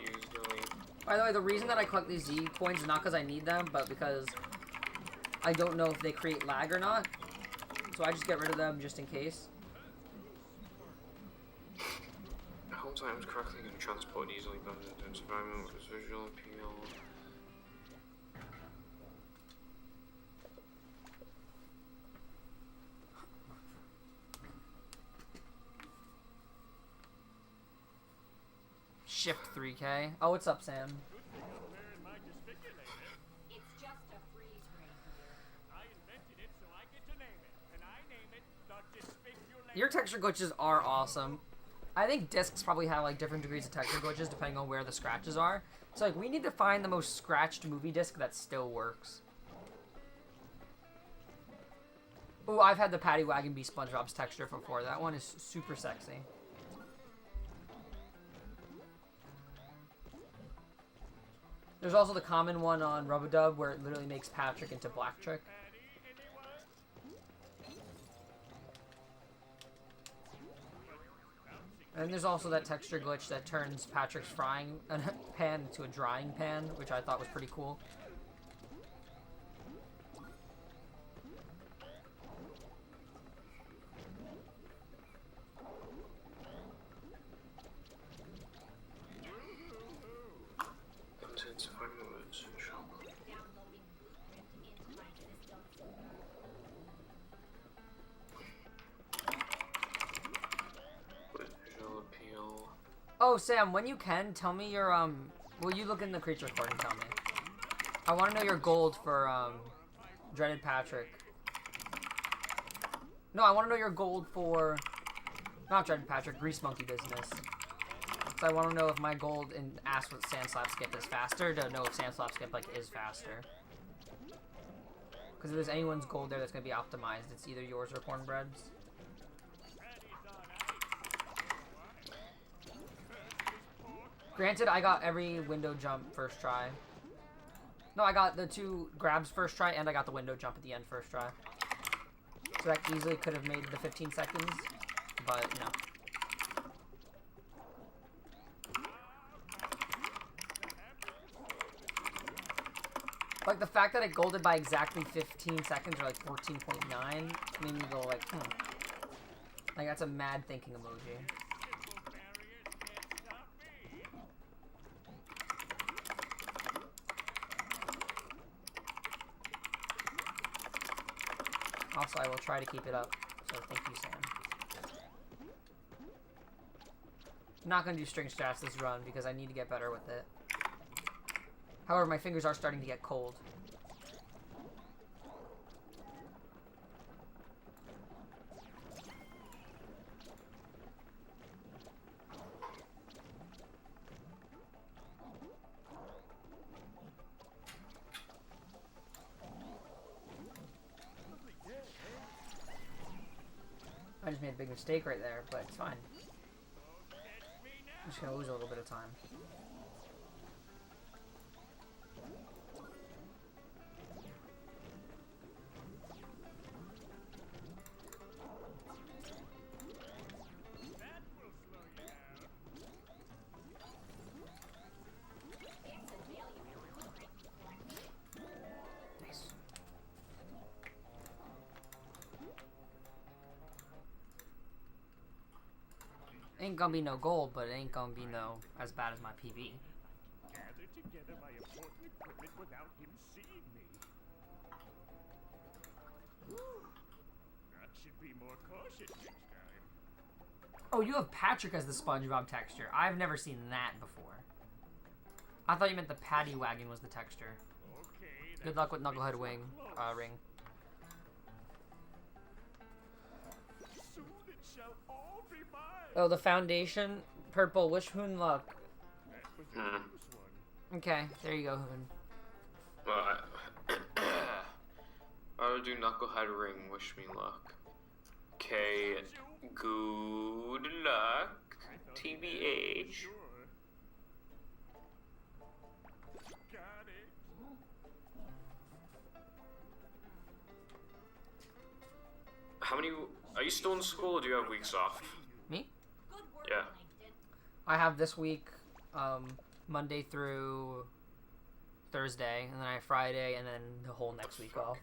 easily. By the way, the reason that I collect these Z coins is not because I need them, but because I don't know if they create lag or not. So I just get rid of them just in case. Holds items correctly, can be transported easily, but its environment with visual appeal. Shift 3K. Oh, what's up, Sam? It's just a freeze frame here. I invented it, so I get to name it. And I name it the Disfigulate. Your texture glitches are awesome. I think discs probably have like different degrees of texture glitches depending on where the scratches are. So like we need to find the most scratched movie disc that still works. Ooh, I've had the Patty Wagon be SpongeBob's texture before. That one is super sexy. There's also the common one on Rub-a-Dub where it literally makes Patrick into Black Trick. And there's also that texture glitch that turns Patrick's frying pan into a drying pan, which I thought was pretty cool. Oh Oh, Sam, when you can, tell me your, will you look in the creature card and tell me? I want to know your gold for, Dreaded Patrick. No, I want to know your gold for, not Dreaded Patrick, Grease Monkey Business. So I want to know if my gold in Ask with Sand Slap Skip is faster, to know if Sand Slap Skip, like, is faster. Because if there's anyone's gold there that's going to be optimized, it's either yours or Cornbread's. Granted, I got every window jump first try. No, I got the 2 grabs first try, and I got the window jump at the end first try. So that easily could have made the 15 seconds, but no. Like, the fact that it golded by exactly 15 seconds, or like 14.9, made me go like, Like, that's a mad thinking emoji. Also, I will try to keep it up, so thank you, Sam. I'm not going to do string stats this run because I need to get better with it. However, my fingers are starting to get cold. I just made a big mistake right there, but it's fine. I'm just gonna lose a little bit of time. Ain't gonna be no gold, but it ain't gonna be no as bad as my PB. Gather together my important equipment without him seeing me. That should be more cautious next time. Oh, you have Patrick as the SpongeBob texture. I've never seen that before. I thought you meant the paddy wagon was the texture. Okay. Good luck with Knucklehead ring. Soon it shall all be mine. Oh, the foundation, purple. Wish Hoon luck. That was a close one. Okay, there you go, Hoon. Well, I would do Knucklehead ring. Wish me luck. Okay. Good luck. TBH. Sure. Got it. How many? Are you still in school, or do you have weeks off? Me? Good work, Yeah. Plankton. I have this week, Monday through Thursday, and then I have Friday, and then the whole next week off.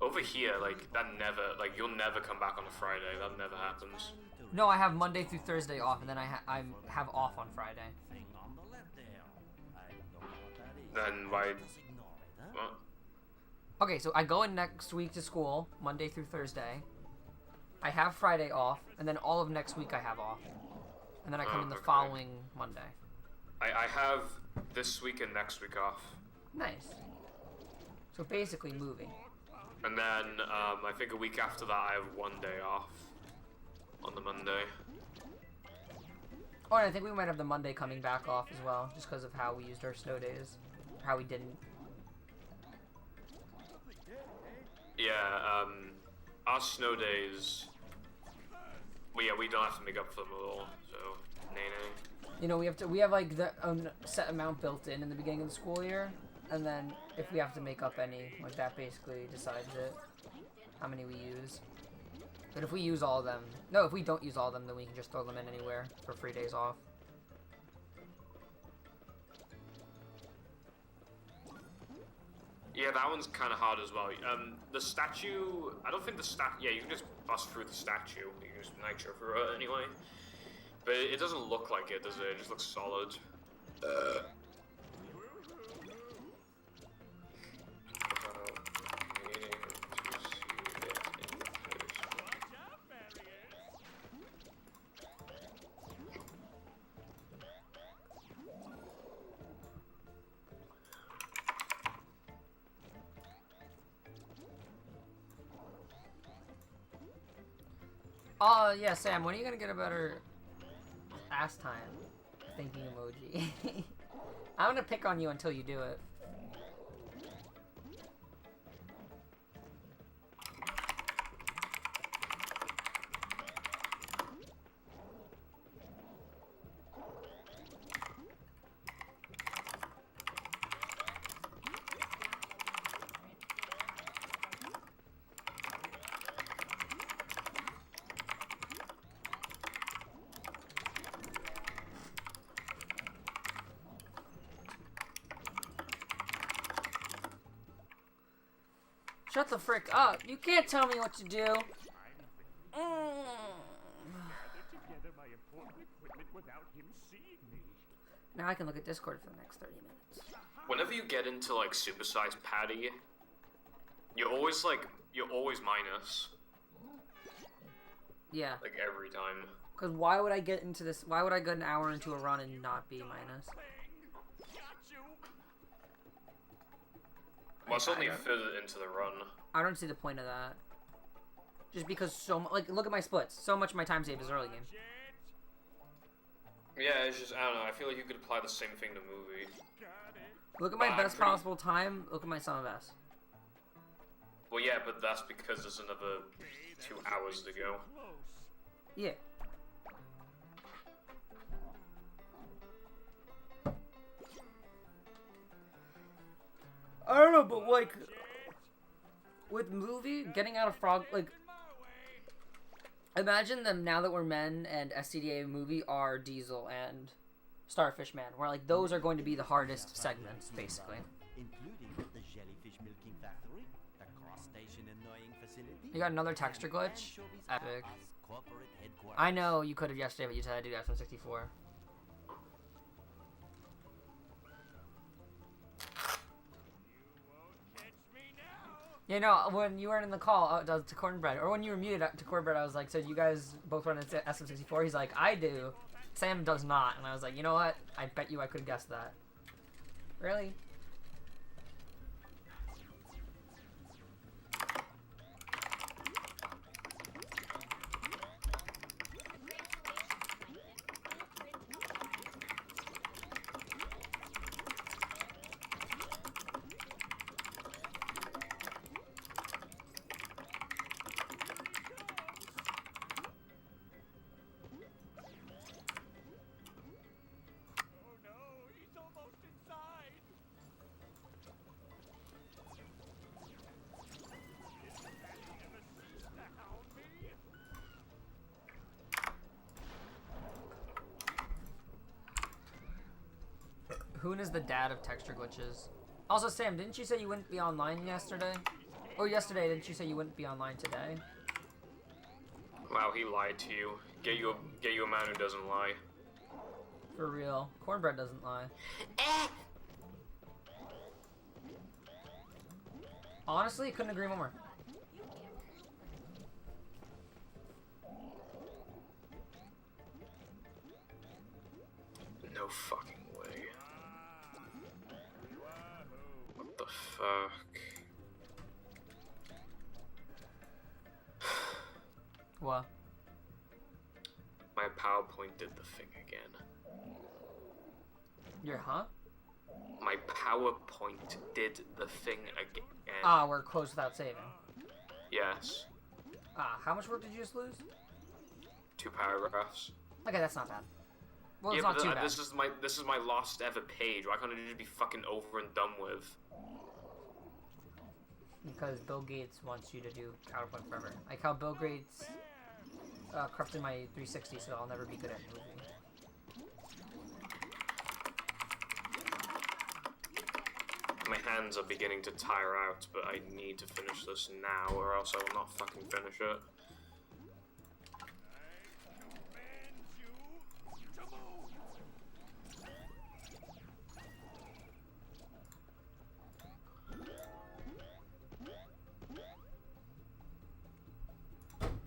Over here, like that never, like you'll never come back on a Friday. That never happens. No, I have Monday through Thursday off, and then I have off on Friday. Then why? What? Okay, so I go in next week to school, Monday through Thursday. I have Friday off, and then all of next week I have off. And then I come in the okay. following Monday. I have this week and next week off, Nice. So basically moving. and then I think a week after that I have one day off on the Monday. Oh, and I think we might have the Monday coming back off as well, just because of how we used our snow days. Or how we didn't. Yeah, our snow days. Well, yeah, we don't have to make up for them at all. So, nay. You know, we have like the set amount built in the beginning of the school year, and then if we have to make up any, like that basically decides it, how many we use. But if we use all of them, no, if we don't use all of them, then we can just throw them in anywhere for free days off. Yeah, that one's kind of hard as well. The statue, I don't think the yeah, you can just bust through the statue. You can just nitro through it anyway. But it doesn't look like it, does it? It just looks solid. Oh, yeah, Sam, when are you gonna get a better ass time thinking emoji? I'm gonna pick on you until you do it. Shut the frick up. You can't tell me what to do. Gather together my important equipment without him seeing me. Now I can look at Discord for the next 30 minutes. Whenever you get into like supersized Patty, you're always minus. Yeah. Like every time. Because why would I get into this? Why would I get an hour into a run and not be minus? Well, it's only further into the run. I don't see the point of that. Just because like, look at my splits. So much of my time saved is early game. Yeah, it's just, I don't know, I feel like you could apply the same thing to movie. Look at my best possible time. Look at my sum of S. Well, yeah, but that's because there's another 2 hours to go. Yeah. I don't know, but like, with movie, getting out of frog, like, imagine them now that we're men and SCDA movie are Diesel and Starfish Man, where like those are going to be the hardest segments, basically. Including the jellyfish milking factory, the crustacean annoying facility. You got another texture glitch? Epic. I know you could have yesterday, but you said I do F-164. You know, when you were in the call to Cornbread, or when you were muted to Cornbread, I was like, so you guys both run into SM64? He's like, I do. Sam does not. And I was like, you know what? I bet you I could have guessed that. Really? Hoon is the dad of texture glitches. Also, Sam, didn't you say you wouldn't be online yesterday? Or yesterday, didn't you say you wouldn't be online today? Wow, he lied to you. Get you a man who doesn't lie. For real. Cornbread doesn't lie. Honestly, couldn't agree more. No fucking way. What the fuck? What? My PowerPoint did the thing again. Your huh? My PowerPoint did the thing again. Ah, we're close without saving. Yes. Ah, how much work did you just lose? 2 paragraphs. Okay, that's not bad. Well, Yeah, it's not but too bad. this is my last ever page. Why can't it just be fucking over and done with? Because Bill Gates wants you to do PowerPoint forever. Like how Bill Gates corrupted my 360, so I'll never be good at moving. My hands are beginning to tire out, but I need to finish this now, or else I will not fucking finish it.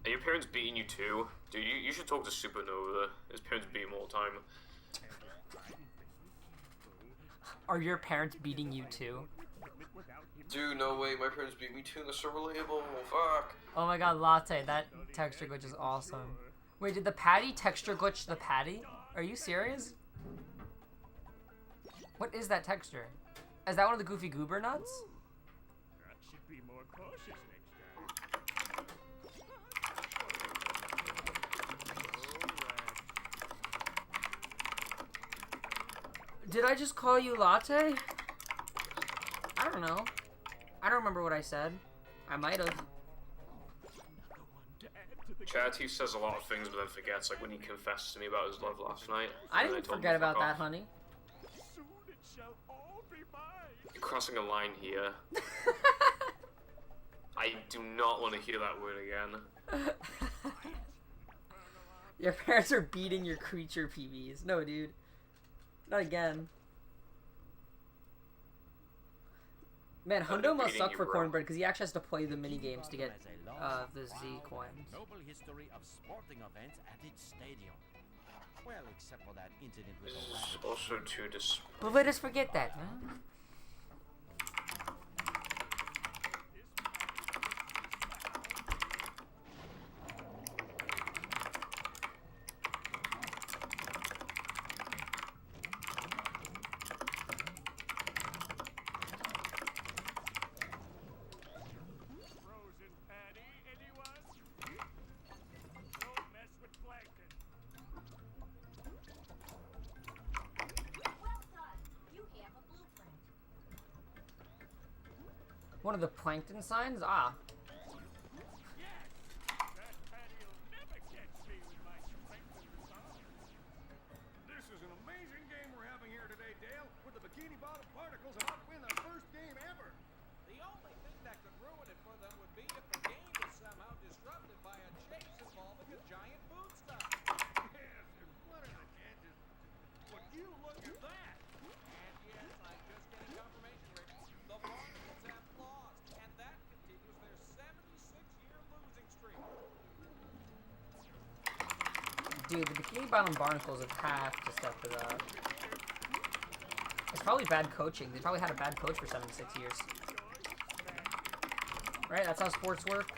Are your parents beating you too? Dude, you should talk to Supernova. His parents beat him all the time. Are your parents beating you too? Dude, no way, my parents beat me too, and they're so relatable. Fuck. Oh my god, Latte, that texture glitch is awesome. Wait, did the patty texture glitch the patty? Are you serious? What is that texture? Is that one of the Goofy Goober nuts? That should be more cautious next time. Did I just call you Latte? I don't know. I don't remember what I said. I might have. Chatty says a lot of things, but then forgets, like when he confessed to me about his love last night. I and didn't told him forget to about fuck that, off. honey. Soon it shall all be mine. You're crossing a line here. I do not want to hear that word again. Your parents are beating your creature PBs. No, dude. Not again. Man, They're Hundo must beating suck you, for bro. Cornbread because he actually has to play the mini games to get the Z coins. Noble history of sporting events at its stadium. Well, except for that incident with This the is rabbit. also to dis. But let us forget that, man. Frozen patty, anyone? Don't mess with plankton. Well done. You have a blueprint. One of the plankton signs? Ah. Yes! That patty'll never catch me with my plankton resolve. This is an amazing game we're having here today, Dale, with the Bikini Bottom Particles about to win their first game ever. The only thing that could ruin it for them would be if the game was somehow disrupted by a chase involving a giant food stuff. Yes, and what are the chances? Would you look at that? And yes, I'm just getting confirmation, Rick. The Barnacles have lost, and that continues their 76-year losing streak. Dude, the Bikini Bottom Barnacles have to step it up. It's probably bad coaching. They probably had a bad coach for 76 years. Right? That's how sports work.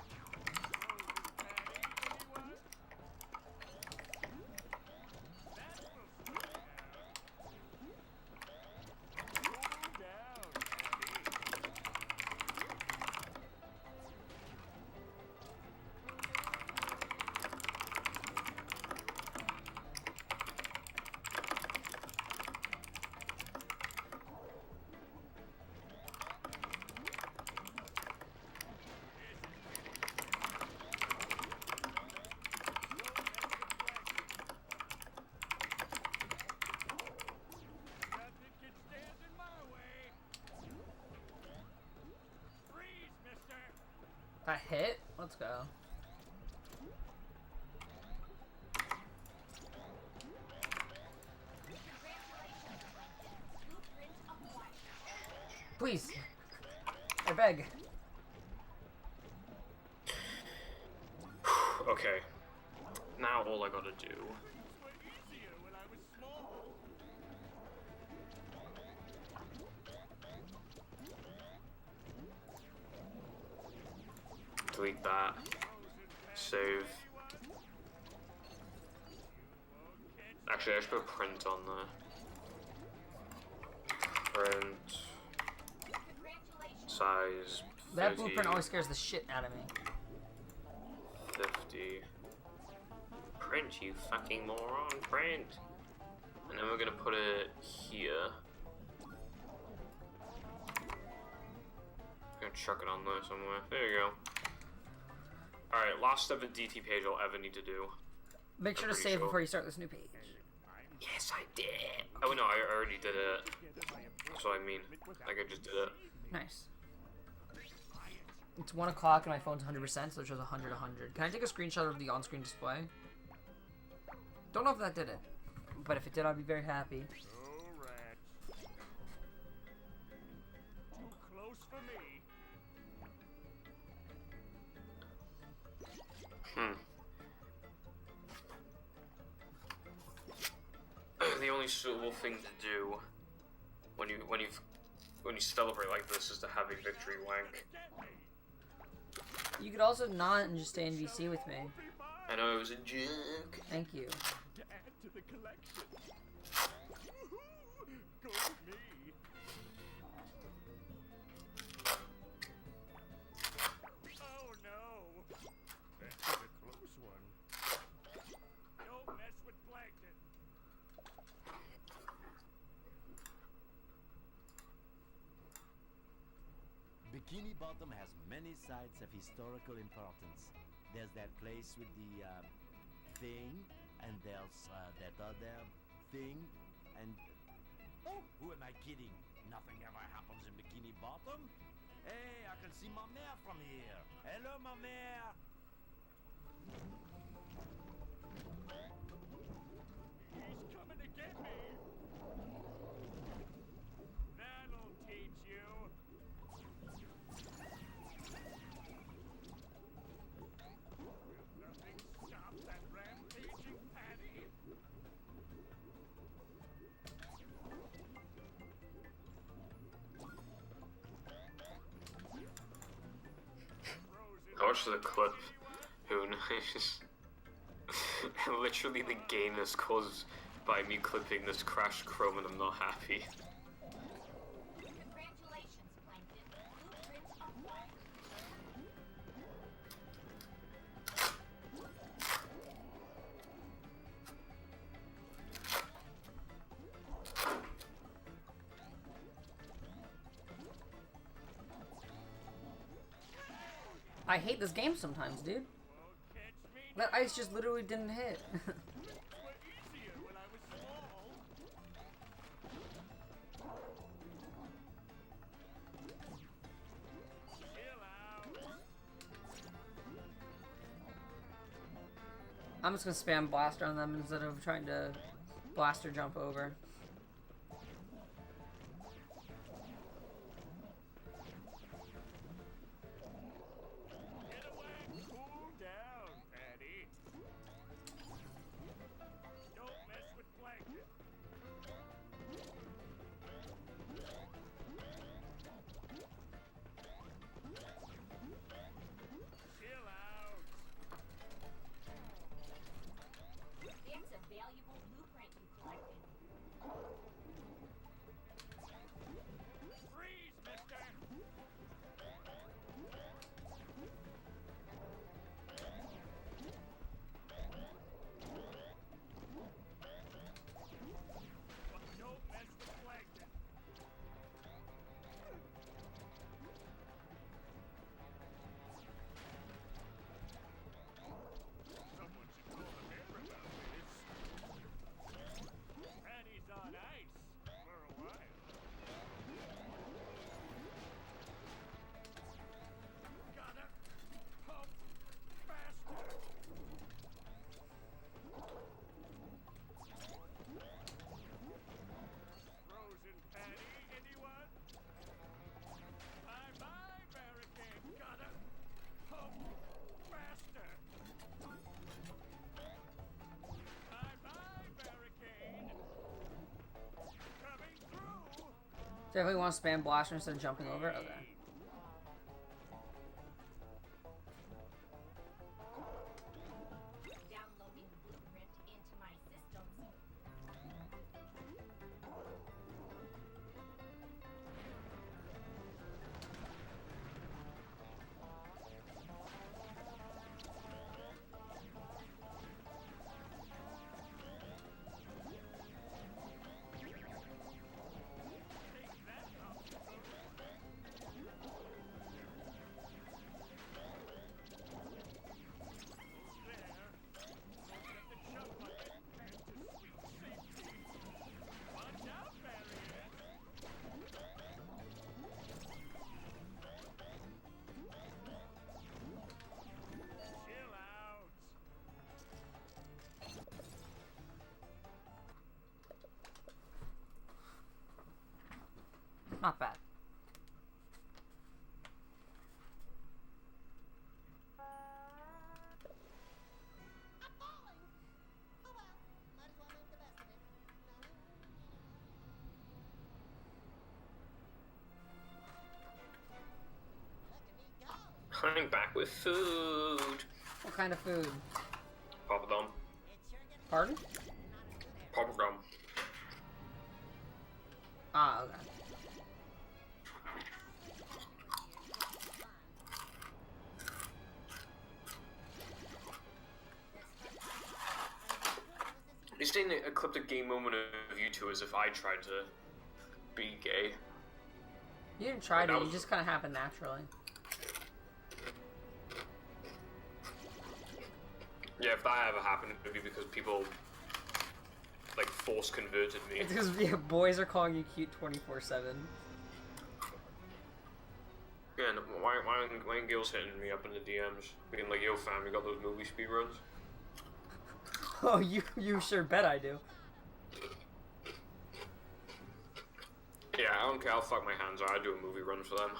Nothing can stand in my way. Freeze, mister. That hit? Let's go. Congratulations, Plankton. Blueprint acquired. Please. I beg. Okay. Now all I gotta do. Things were easier when I was small. Delete that. Save. Actually, I should put print on there. Print. Congratulations. Size. That 30, blueprint always scares the shit out of me. 50. Print, you fucking moron. Print. And then we're gonna put it here. I'm gonna chuck it on there somewhere. There you go. Alright, last ever DT page I'll ever need to do. Make sure to pretty save sure. before you start this new page. Yes, I did. Oh no, I already did it. That's what I mean. Like I just did it. Nice. It's 1 o'clock and my phone's 100%, so it shows 100, 100. Can I take a screenshot of the on-screen display? Don't know if that did it. But if it did, I'd be very happy. Alright. Too close for me. The only suitable thing to do when you've when you celebrate like this is to have a victory wank. You could also not and just stay in VC with me. I know it was a joke. Thank you. To add to the collection. Go with me. Oh no! That was a close one. Don't mess with Plankton. Bikini Bottom has many sites of historical importance. There's that place with the thing, and there's that other thing, and oh, who am I kidding? Nothing ever happens in Bikini Bottom. Hey, I can see my mare from here. Hello, my mare. He's coming to get me. That'll teach you. Nothing stops that rampaging Patty. I watched the clip. Who knows? Literally, the game is caused by me clipping this crashed Chrome, and I'm not happy. Congratulations, Plankton. Blueprint acquired. I hate this game sometimes, dude. Won't catch me. That ice just literally didn't hit. Were easier when I was small. Chill out. I'm just gonna spam blaster on them instead of trying to blaster jump over. Get away. Cool down, Patty. Don't mess with Plankton. Chill out. That's a valuable blueprint you collected. Freeze, mister. Don't mess with Plankton. Someone should call the mayor about this. Patty's on ice for a while. Gotta pump faster. Frozen Patty, anyone? Bye-bye, barricade. Gotta pump faster. Bye-bye, barricade. Coming through. Definitely want to spam blaster instead of jumping over. Okay. Downloading blueprint into my systems. Take that, obstacle. There. Look at the jump button and to sweet safety. Watch out, barrier. Chill out. Not bad. I'm back with food. What kind of food? Papadum. Pardon? Papadum. Ah, okay. You're stating a clipped gay moment of you two as if I tried to be gay. You didn't try That to, was- it just kind of happened naturally. Yeah, if that ever happened, it would be because people, like, force converted me. It's because boys are calling you cute 24/7. Yeah, and why aren't girls hitting me up in the DMs? Being like, yo fam, you got those movie speedruns? Oh, you sure bet I do. Yeah, I don't care how fuck my hands are, I do a movie run for them.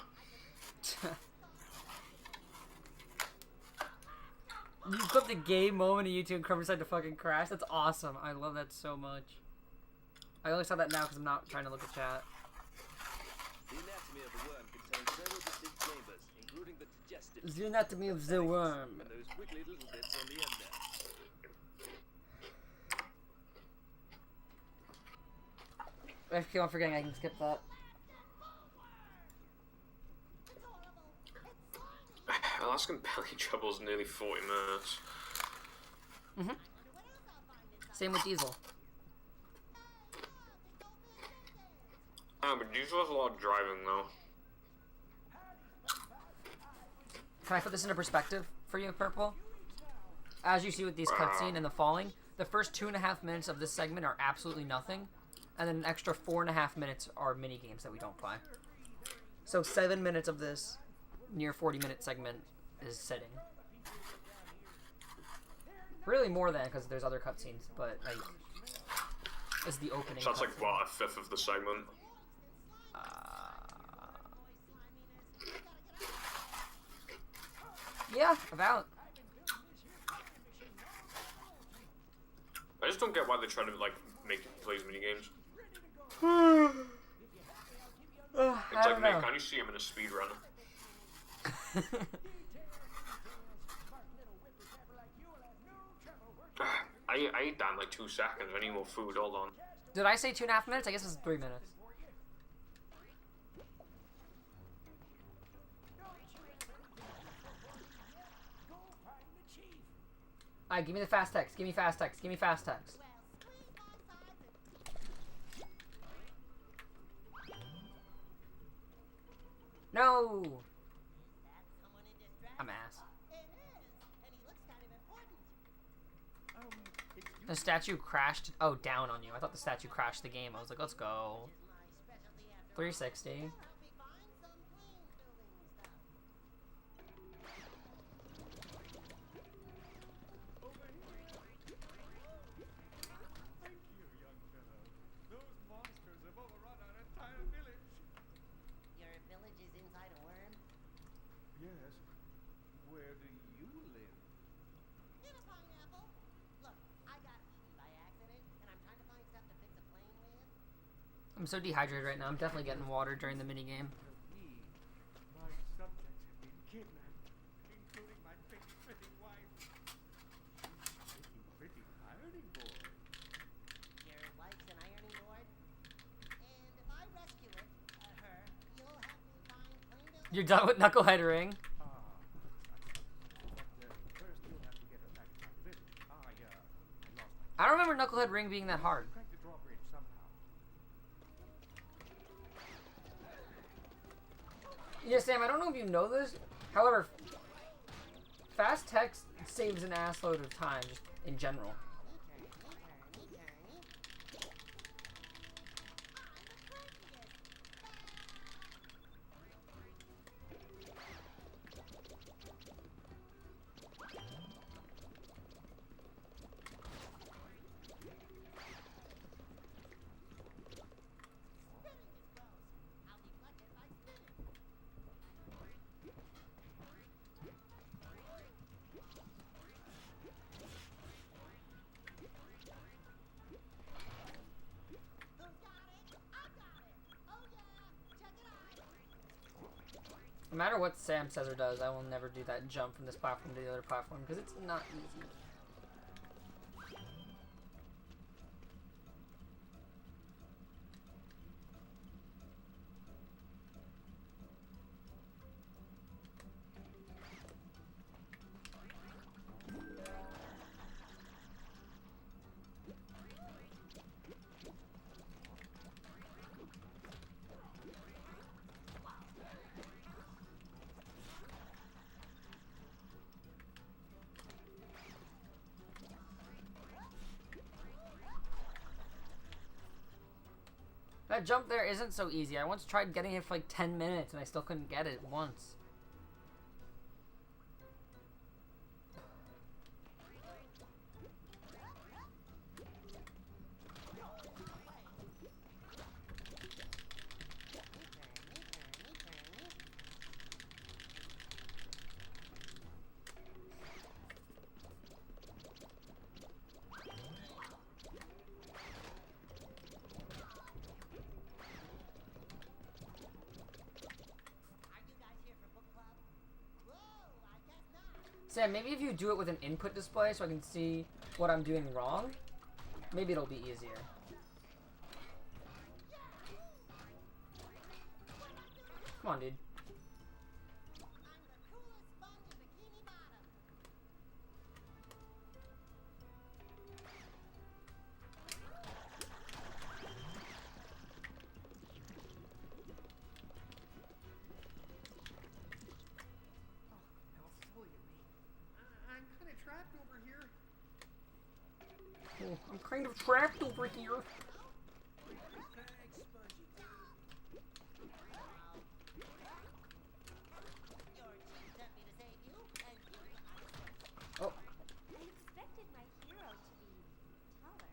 You clipped a gay moment of you two and Krab decided to fucking crash. That's awesome. I love that so much. I only saw that now because I'm not trying to look at chat. The anatomy of the worm contains several distinct chambers, including the digestive The anatomy of the worm. and those wiggly little bits on the end there. I keep on forgetting I can skip that. Alaskan belly trouble's nearly 40 minutes. Same with Diesel. But Diesel has a lot of driving, though. Can I put this into perspective for you, Purple? As you see with these cutscene and the falling, the first 2.5 minutes of this segment are absolutely nothing, and then an extra 4.5 minutes are mini games that we don't play. So 7 minutes of this near 40-minute segment is sitting. Really more than, because there's other cutscenes, but like, it's the opening. So that's like, cutscene. what, a fifth of the segment? Yeah, about. I just don't get why they try to, like, make you play these minigames. It's I like, don't know. Nick, can't you see him in a speedrun? I ate that in like 2 seconds. I need more food. Hold on. Did I say 2.5 minutes? I guess it's 3 minutes. Alright, give me the fast text. Give me fast text. Give me fast text. No! I'm ass. The statue crashed. Oh, down on you. I thought the statue crashed the game. I was like, let's go. 360. Thank you, young fellow. Those monsters have overrun our entire village. Your village is inside a worm? Yes. Where do you live? In a pineapple. Look, I got eaten by accident, and I'm trying to find stuff to fix a plane with. I'm so dehydrated right now. I'm definitely getting water during the minigame. My subjects have been kidnapped, including my big pretty wife. She's making pretty ironing board. Your wife's an ironing board? And if I rescue it, her, you'll help me find plain building. You're done with Knucklehead Ring? But first you'll have to get her back to my village. I lost my I don't remember Knucklehead Ring being that hard. crack the drawbridge somehow. Yeah, Sam, I don't know if you know this. However, fast text saves an assload of time just in general. No matter what Sam says or does, I will never do that jump from this platform to the other platform because it's not easy. That jump there isn't so easy. I once tried getting it for like 10 minutes and I still couldn't get it once. Sam, maybe if you do it with an input display so I can see what I'm doing wrong, maybe it'll be easier. Come on, dude. Oh, I'm kind of trapped over here. Oh. I expected my hero to be taller.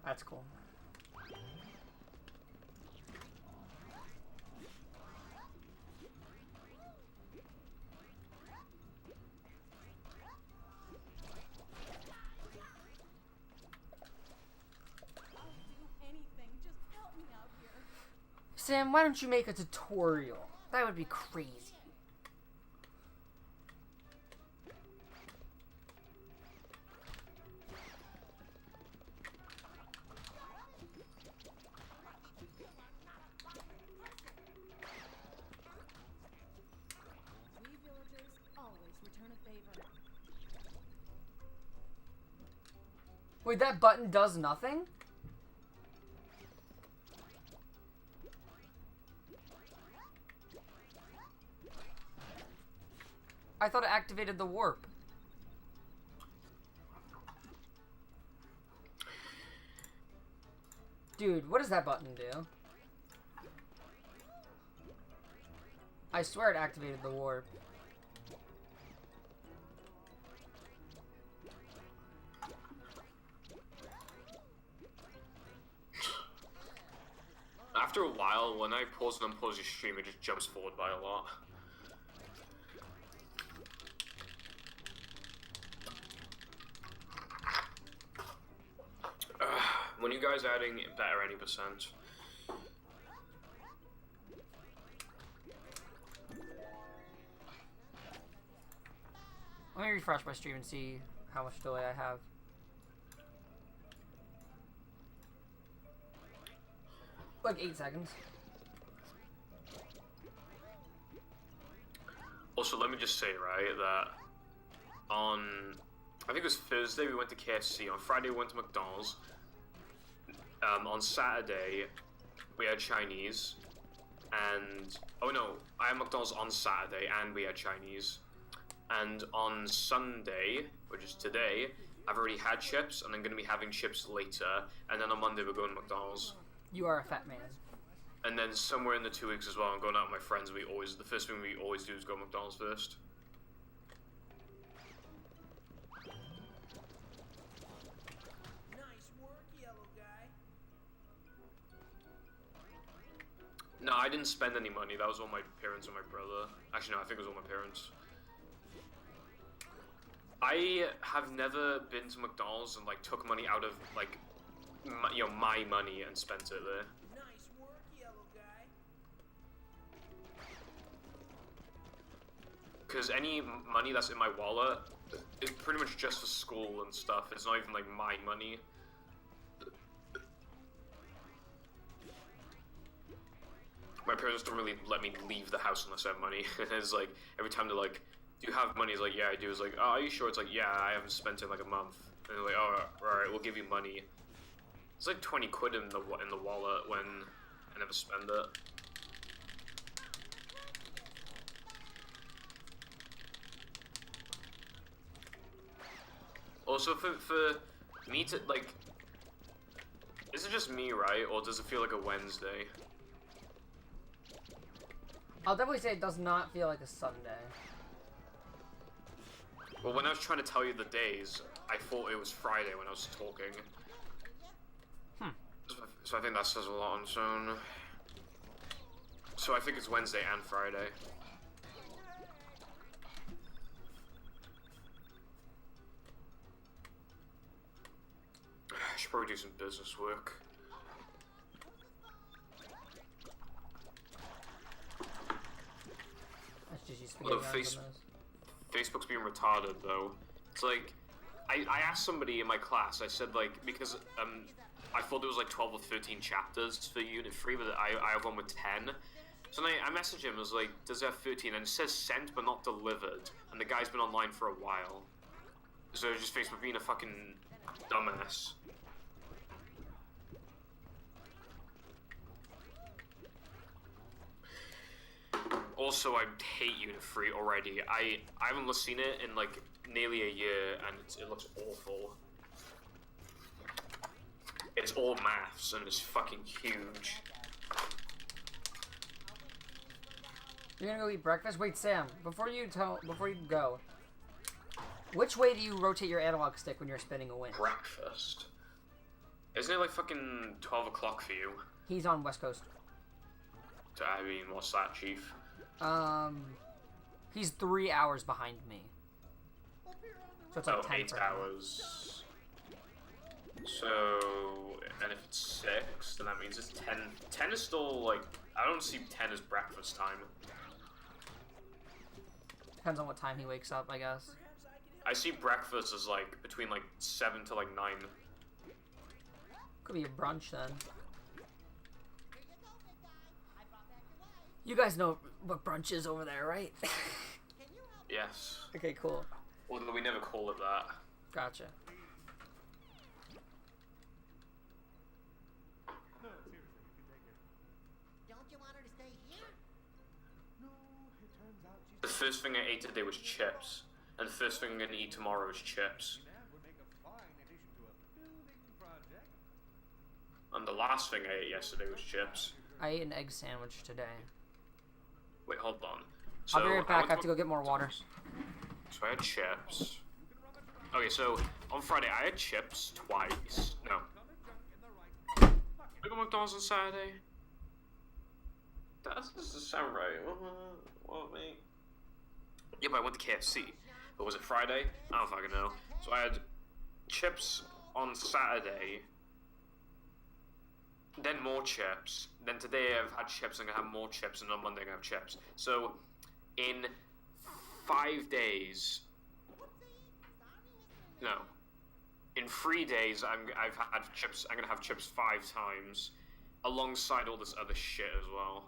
That's cool. Sam, why don't you make a tutorial? That would be crazy. We villagers always return a favor. Wait, that button does nothing? I thought it activated the warp. Dude, what does that button do? I swear it activated the warp. After a while, when I pause and unpause your stream, it just jumps forward by a lot. When you guys adding better any percent? Let me refresh my stream and see how much delay I have. Like 8 seconds. Also, let me just say, right, that on, I think it was Thursday, we went to KFC. On Friday, we went to McDonald's. On Saturday, we had Chinese. And, oh no, I had McDonald's on Saturday, and we had Chinese. And on Sunday, which is today, I've already had chips, and I'm going to be having chips later. And then on Monday, we're going to McDonald's. You are a fat man. And then somewhere in the 2 weeks as well, I'm going out with my friends. The first thing we always do is go to McDonald's first. Nice work, yellow guy. No, I didn't spend any money. That was all my parents and my brother. Actually, no, I think it was all my parents. I have never been to McDonald's and like took money out of like, my money and spent it there. Nice work, yellow guy. Because any money that's in my wallet is pretty much just for school and stuff. It's not even like my money. My parents don't really let me leave the house unless I have money. It's like, every time they're like, do you have money? It's like, yeah, I do. It's like, oh, are you sure? It's like, yeah, I haven't spent it in like a month. And they're like, oh, alright, we'll give you money. It's like 20 quid in the wallet when I never spend it. Also, for me to, like, is it just me, right? Or does it feel like a Wednesday? I'll definitely say it does not feel like a Sunday. Well, when I was trying to tell you the days, I thought it was Friday when I was talking. So I think that says a lot on its own. So I think it's Wednesday and Friday. I should probably do some business work. That's just you Although spaghetti on Facebook's being retarded though. It's like, I asked somebody in my class, I said like, because I thought there was like 12 or 13 chapters for Unit 3, but I have one with 10. So then I messaged him, I was like, does it have 13? And it says sent but not delivered. And the guy's been online for a while. So it's just Facebook being a fucking dumbass. Also, I hate Unit 3 already. I haven't seen it in like nearly a year, and it looks awful. It's all maths, and it's fucking huge. You're gonna go eat breakfast? Wait, Sam, before you go, which way do you rotate your analog stick when you're spinning a winch? Breakfast? Isn't it like fucking 12 o'clock for you? He's on West Coast. I mean, what's that, Chief? He's 3 hours behind me. So it's like 10 8 for him. hours. So, and if it's 6, then that means it's 10. 10 is still like, I don't see 10 as breakfast time. Depends on what time he wakes up, I guess. I see breakfast as like between like 7 to like 9. Could be a brunch then. You guys know what brunch is over there, right? Yes. Okay, cool. Although we never call it that. Gotcha. No, seriously, you can take it. Don't you want her to stay here? No, it turns out she's... The first thing I ate today was chips. And the first thing I'm gonna eat tomorrow is chips. That would make a fine addition to a building project. And the last thing I ate yesterday was chips. I ate an egg sandwich today. Wait, hold on. So, I'll be right back. I have to go get more water. So I had chips. Okay, so on Friday I had chips twice. No. I go to McDonald's on Saturday. That doesn't sound right. What, mate? Yeah, but I went to KFC. But was it Friday? I don't fucking know. So I had chips on Saturday. Then more chips. Then today I've had chips. I'm gonna have more chips, and on Monday I'm gonna have chips. So, in 5 days, no, in 3 days I've had chips. I'm gonna have chips 5 times, alongside all this other shit as well.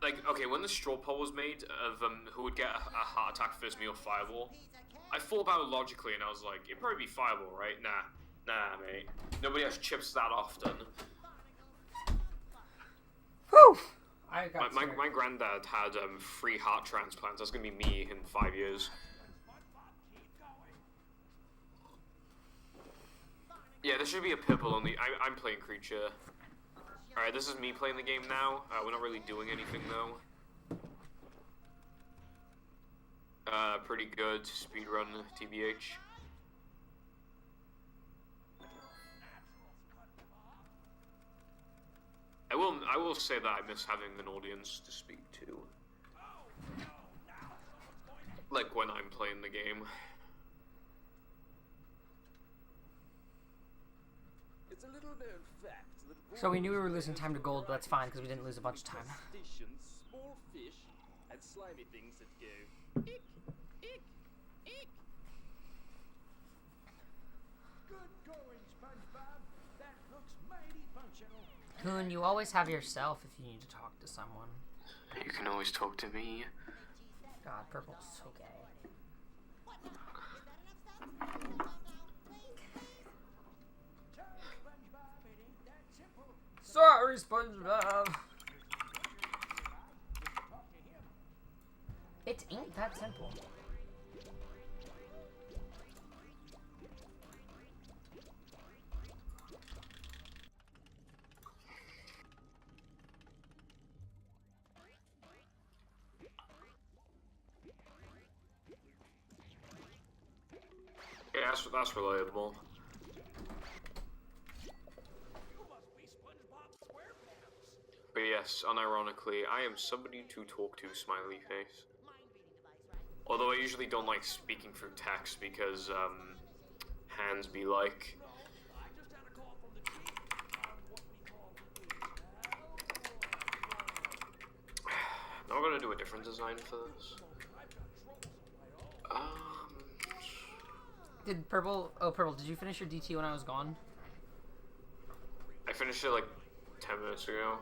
Like, okay, when the straw poll was made of who would get a heart attack first meal Fireball, I thought about it logically, and I was like, it'd probably be Fireball, right? Nah, mate. Nobody has chips that often. Whew! My granddad had 3 heart transplants. That's gonna be me in 5 years. Yeah, there should be a purple only. I'm playing creature. Alright, this is me playing the game now. We're not really doing anything though. Pretty good speedrun, TBH. I will say that I miss having an audience to speak to. Like when I'm playing the game. It's a little known fact that So we knew we were losing time to gold, but that's fine because we didn't lose a bunch of time. crustaceans, small fish, and slimy things that go ick, ick, ick. Good going, SpongeBob. That looks mighty functional. Coon, you always have yourself if you need to talk to someone. You can always talk to me. God, Purple's so gay. Sorry, SpongeBob. It ain't that simple. Yeah, that's reliable. But yes, unironically, I am somebody to talk to, smiley face. Although I usually don't like speaking through text because, hands be like... Now we're gonna do a different design for this. Did Purple... Oh, Purple, did you finish your DT when I was gone? I finished it like 10 minutes ago.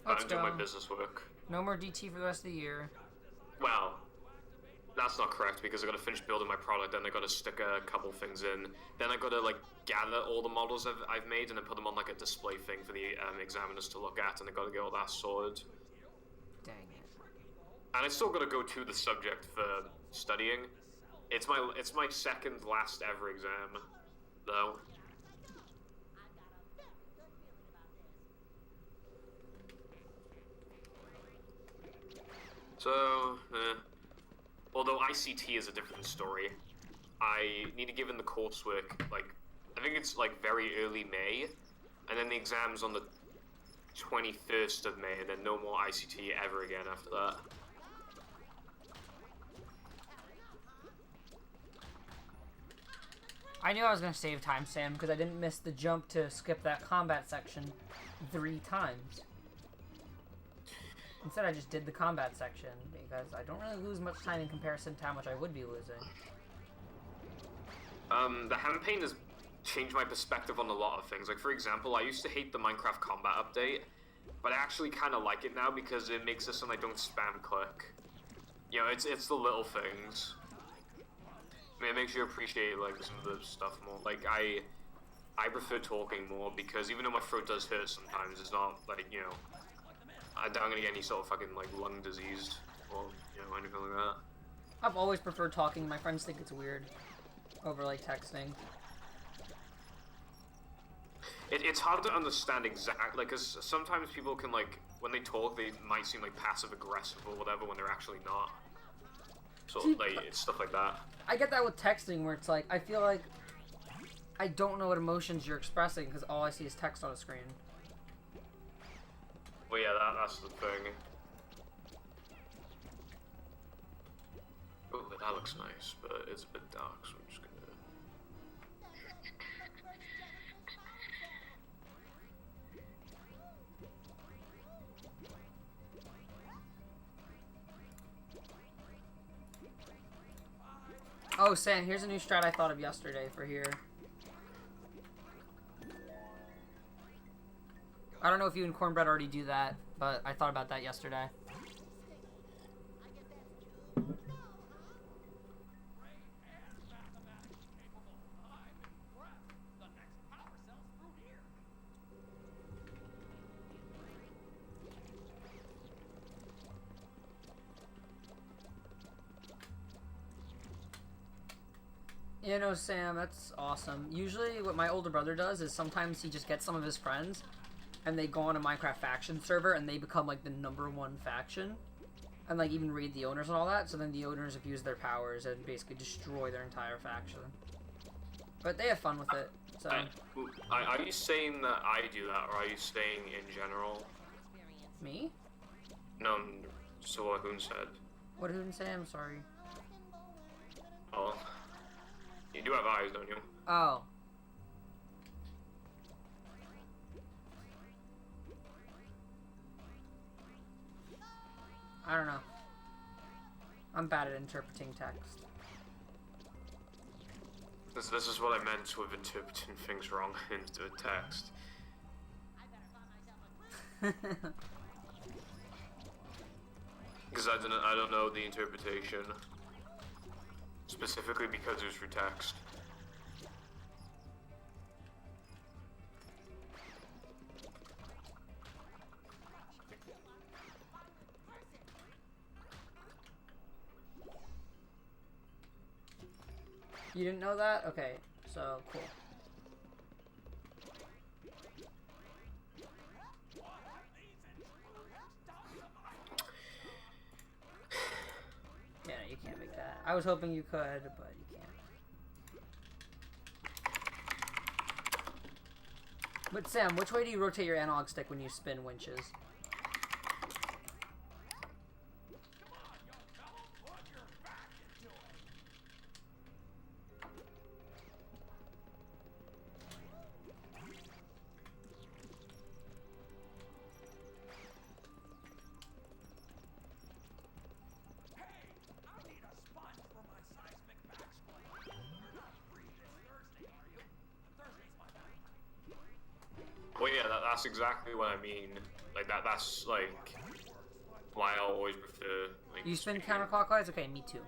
Let's I'm doing my go. business work. No more DT for the rest of the year. Well, that's not correct because I gotta finish building my product, then I gotta stick a couple things in. Then I gotta like gather all the models I've made and then put them on like a display thing for the examiners to look at, and I gotta get all that sorted. Dang it. And I still gotta go to the subject for studying. It's my second last ever exam, though. So, although ICT is a different story, I need to give in the coursework, like, I think it's like very early May, and then the exam's on the 21st of May, and then no more ICT ever again after that. I knew I was going to save time, Sam, because I didn't miss the jump to skip that combat section 3 times. Instead, I just did the combat section, because I don't really lose much time in comparison to how much I would be losing. The campaign has changed my perspective on a lot of things. Like, for example, I used to hate the Minecraft combat update, but I actually kind of like it now because it makes it so I don't spam click. You know, it's the little things. I mean, it makes you appreciate, like, some of the stuff more. Like, I prefer talking more because even though my throat does hurt sometimes, it's not, like, you know, I don't gonna get any sort of fucking, like, lung disease or, you know, anything like that. I've always preferred talking. My friends think it's weird over, like, texting. It's hard to understand exactly, like, because sometimes people can, like, when they talk, they might seem, like, passive-aggressive or whatever when they're actually not. So, like, it's stuff like that. I get that with texting, where it's like, I feel like I don't know what emotions you're expressing because all I see is text on a screen. Well, yeah, that's the thing. Oh, that looks nice, but it's a bit dark, so I'm just gonna... Oh, Sam, here's a new strat I thought of yesterday for here. I don't know if you and Cornbread already do that, but I thought about that yesterday. You know, Sam, that's awesome. Usually what my older brother does is sometimes he just gets some of his friends and they go on a Minecraft faction server and they become like the #1 faction and like even raid the owners and all that, so then the owners abuse their powers and basically destroy their entire faction. But they have fun with it, so... Are you saying that I do that, or are you saying in general? Me? No, so what Hoon said. What did he say? I'm sorry. Oh. You do have eyes, don't you? Oh. I don't know. I'm bad at interpreting text. This is what I meant with interpreting things wrong into text. Because I don't know the interpretation. Specifically because it was through text. You didn't know that? Okay, so cool. Yeah, no, you can't make that. I was hoping you could, but you can't. But Sam, which way do you rotate your analog stick when you spin winches? Well, yeah, that's exactly what I mean. Like that's like why I always prefer. Like, You spin counterclockwise? Okay, me too.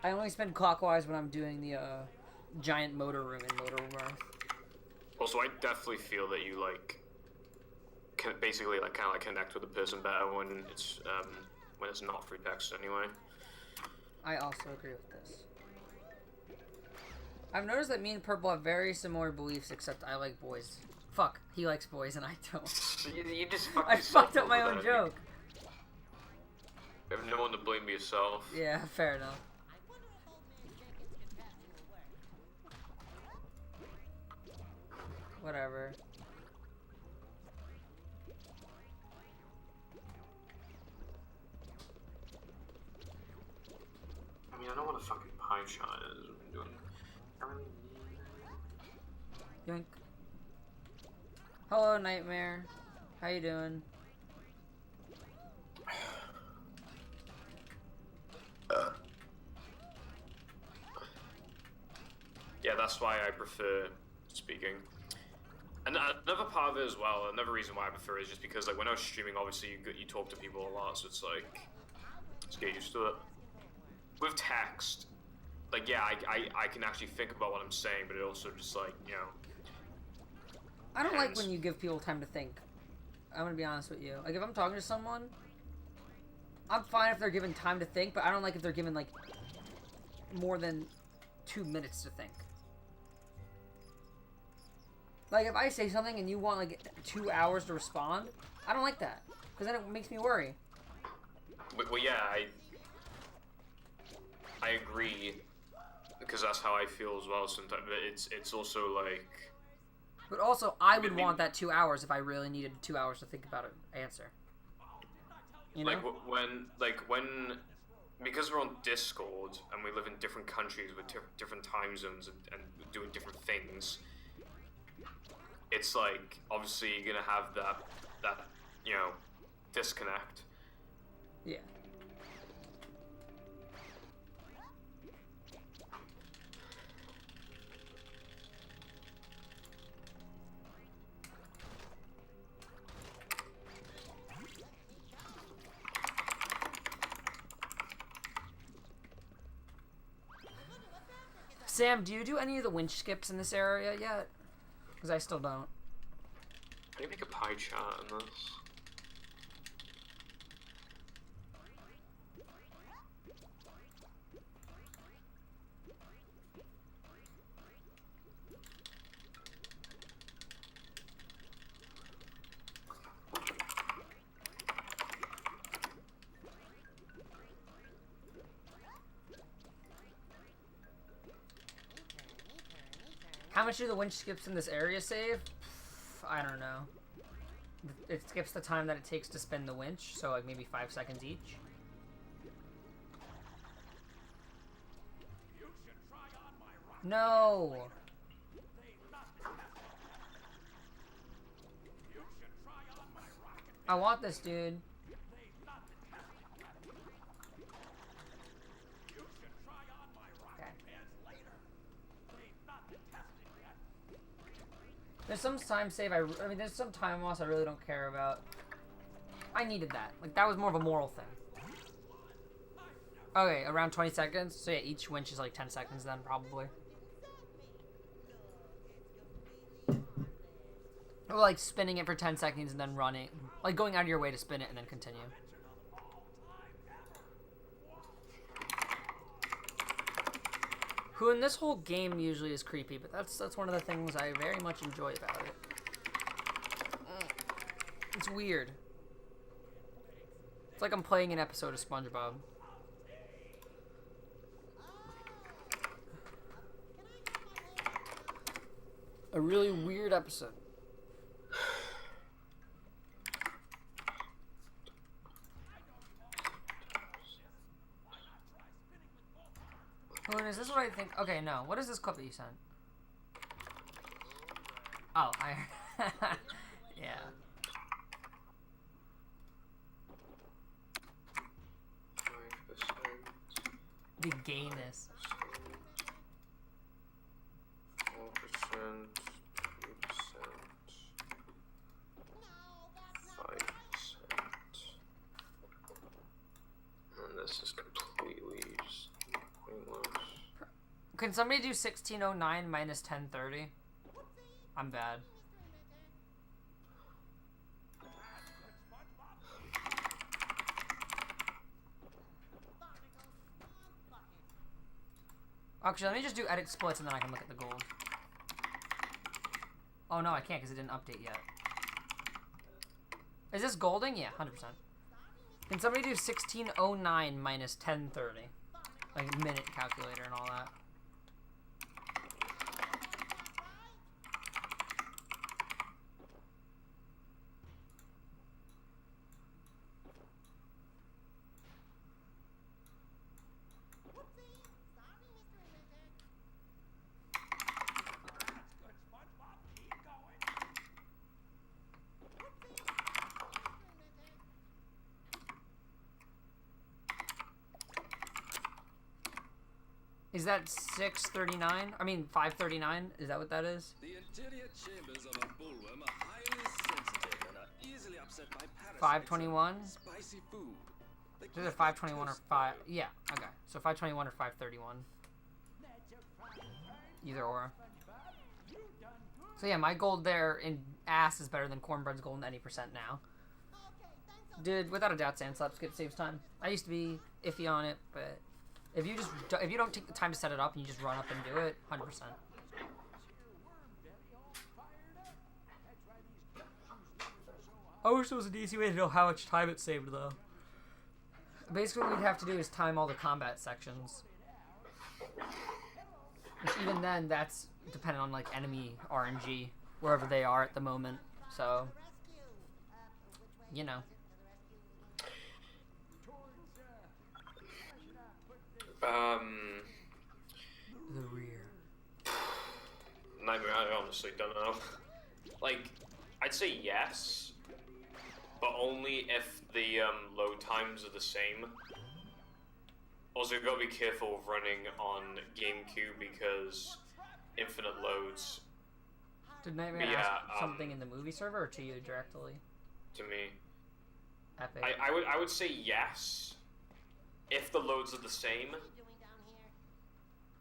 I only spin clockwise when I'm doing the giant motor room in Motor Room Earth. Also, I definitely feel that you like can basically like kind of like connect with the person better when it's not through text anyway. I also agree with this. I've noticed that me and Purple have very similar beliefs, except I like boys. Fuck, he likes boys and I don't. You just fucked I yourself fucked up my over own that. joke. You have no one to blame but yourself. Yeah, fair enough. Whatever. I mean, I don't want to fucking pie chart it. I'm doing. Yoink. Hello, Nightmare. How you doing? Yeah, that's why I prefer speaking. And another part of it as well, another reason why I prefer it is just because, like, when I was streaming, obviously you talk to people a lot, so it's like, just get used to it. With text, like, yeah, I can actually think about what I'm saying, but it also just, like, you know. I don't like when you give people time to think. I'm gonna be honest with you. Like, if I'm talking to someone, I'm fine if they're given time to think, but I don't like if they're given, like, more than 2 minutes to think. Like, if I say something and you want, like, 2 hours to respond, I don't like that. Because then it makes me worry. Well, yeah, I agree, because that's how I feel as well sometimes, but it's also, like... But also, I would want that 2 hours if I really needed 2 hours to think about an answer. You know? Like, when... Because we're on Discord, and we live in different countries with different time zones and doing different things... It's like, obviously you're gonna have that, you know, disconnect. Yeah. Sam, do you do any of the winch skips in this area yet? Because I still don't. How do you make a pie chart in this? How much do the winch skips in this area save? I don't know. it skips the time that it takes to spin the winch, so like maybe 5 seconds each. No! I want this, dude. Okay. There's some time save I mean, there's some time loss I really don't care about. I needed that. Like, that was more of a moral thing. Okay, around 20 seconds. So yeah, each winch is like 10 seconds then, probably. Or like spinning it for 10 seconds and then running. Like going out of your way to spin it and then continue. Who in this whole game usually is creepy, but that's one of the things I very much enjoy about it. It's weird. It's like I'm playing an episode of SpongeBob. A really weird episode. Hoon, is this what I think? Okay, no. What is this clip that you sent? Oh, I... yeah. The gayness. 4%, 2%, 5%. And this is completely just pointless. Can somebody do 1609 minus 1030? I'm bad. Actually, let me just do edit splits and then I can look at the gold. Oh no, I can't because it didn't update yet. Is this golding? Yeah, 100%. Can somebody do 1609 minus 1030? Like minute calculator and all that. Is that 639? I mean 539? Is that what that is? The interior chambers of a bullworm are highly sensitive and are easily upset by parasites. 521? Spicy food. Is it 521 or 5? Yeah, okay. So 521 or 531. Either or. So yeah, my gold there in ass is better than Cornbread's gold in any percent now. Dude, without a doubt, Sandslap skip saves time. I used to be iffy on it, but if you don't take the time to set it up and you just run up and do it, 100%. I wish there was an easy way to know how much time it saved, though. Basically, what we'd have to do is time all the combat sections. Which even then, that's dependent on, like, enemy RNG, wherever they are at the moment. So, you know. The rear. Nightmare, I honestly don't know. Like, I'd say yes, but only if the load times are the same. Also, you've got to be careful of running on GameCube because infinite loads. Did Nightmare ask something in the movie server or to you directly? To me. Epic. I would say yes, if the loads are the same.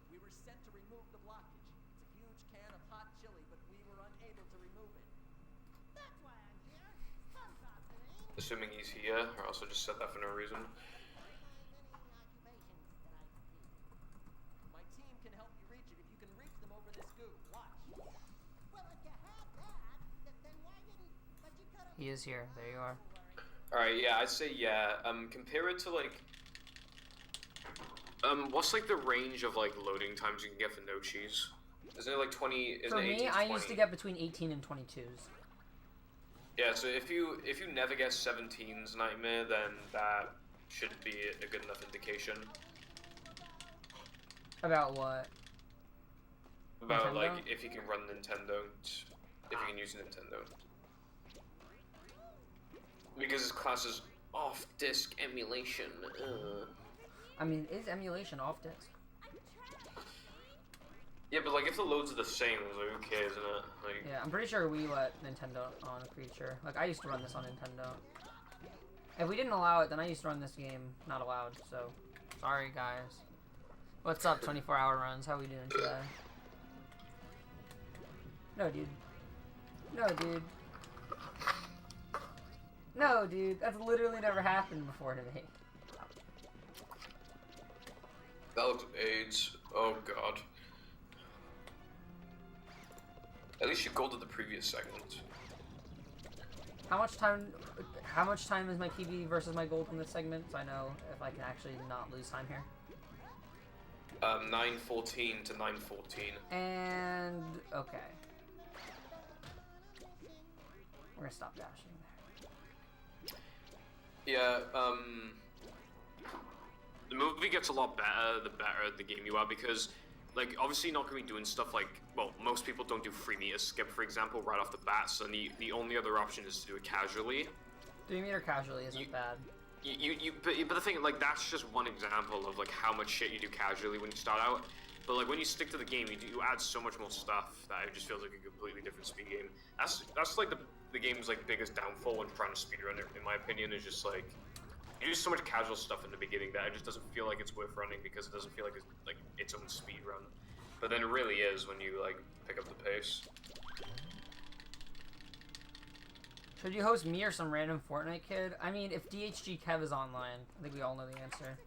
We were sent to remove the blockage. It's a huge can of hot chili, but we were unable to remove it. That's why I'm here. SpongeBob's the name. Assuming he's here, or also just said that for no reason. My team can help you reach it if you can reach them over this goo. Watch. Well, if you had that, then why didn't... But you could have... He is here. There you are. Alright, yeah, I'd say yeah. Compare it to, like... what's, like, the range of, like, loading times you can get for no cheese? Isn't it, like, 20... Isn't For it 18 me, to I 20? used to get between 18 and 22s. Yeah, so if you never get 17's nightmare, then that should be a good enough indication. About what? About Nintendo? like if you can run Nintendo, if you can use Nintendo. Because it's classed as off-disk emulation. I mean, is emulation off disk? Yeah, but like if the loads are the same, it's like who cares, isn't it? Like, Yeah, I'm pretty sure we let Nintendo on a creature. Like, I used to run this on Nintendo. If we didn't allow it, then I used to run this game not allowed, so sorry guys. What's up, 24-hour runs? How we doing today? No, dude. No, dude. No, dude. That's literally never happened before to me. that looks AIDS. Oh god. At least you golded the previous segment. How much time is my PB versus my gold in this segment? So I know if I can actually not lose time here. 9:14 to 9:14. And okay. We're gonna stop dashing there. Yeah, the movie gets a lot better the better the game you are, because, like, obviously you're not gonna be doing stuff like, well, most people don't do 3 meter skip, for example, right off the bat, so the only other option is to do it casually. 3 meter casually isn't bad. But the thing, like, that's just one example of, like, how much shit you do casually when you start out. But, like, when you stick to the game, you add so much more stuff that it just feels like a completely different speed game. That's like, the game's, like, biggest downfall when trying to speedrun it, in my opinion, is just, like, you do so much casual stuff in the beginning that it just doesn't feel like it's worth running, because it doesn't feel like its own speed run. But then it really is when you, like, pick up the pace. Should you host me or some random Fortnite kid? I mean, if DHG Kev is online, I think we all know the answer.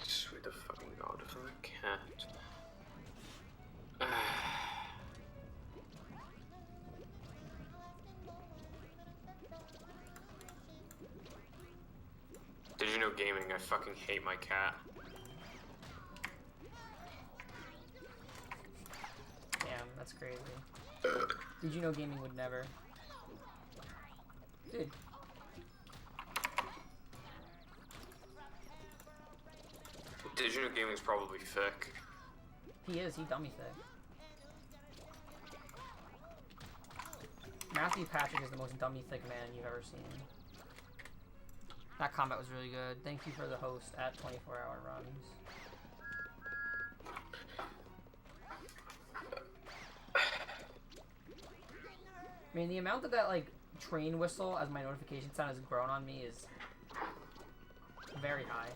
Sweet the fucking god for a cat. Did you know gaming? I fucking hate my cat. Damn, that's crazy. Did you know gaming would never? Dude. Did you know gaming's probably thick? He is, he dummy thick. Matthew Patrick is the most dummy thick man you've ever seen. That combat was really good. Thank you for the host at 24-hour runs. I mean, the amount that like train whistle as my notification sound has grown on me is very high.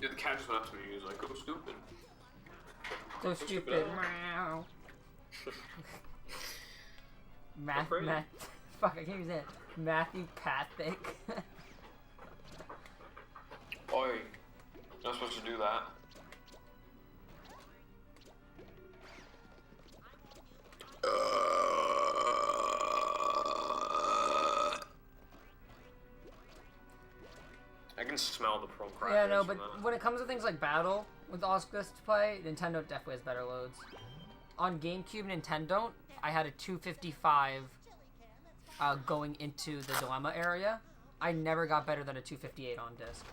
Dude, the cat just went up to me and he was like, "Go stupid." So stupid. Meow. Fuck, I can't even say it. Matthew Pathick. Oi, you're not supposed to do that. I can smell the prawn crackers. Yeah, no, from but that. when it comes to things like battle with Oscars to play, Nintendo definitely has better loads. On GameCube Nintendo, I had a 255 going into the dilemma area. I never got better than a 258 on disc.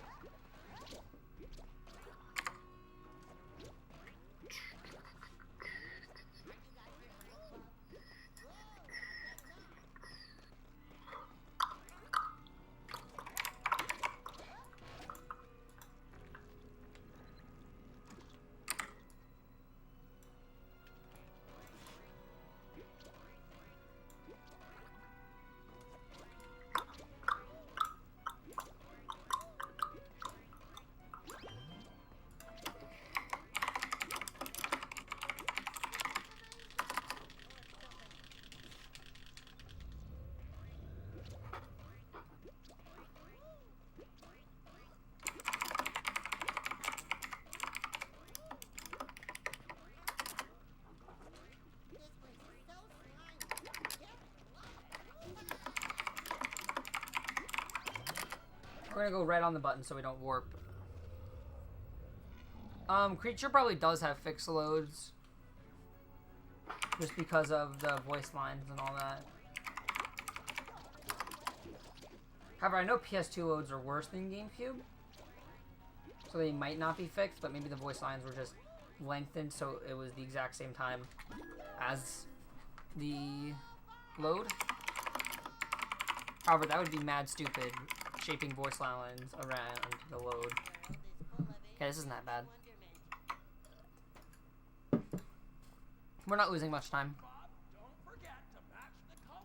We're gonna go right on the button so we don't warp. Creature probably does have fixed loads. Just because of the voice lines and all that. However, I know PS2 loads are worse than GameCube. So they might not be fixed, but maybe the voice lines were just lengthened so it was the exact same time as the load. However, that would be mad stupid, shaping voice lines around the load. Okay, this isn't that bad. We're not losing much time. Don't forget to match the colors.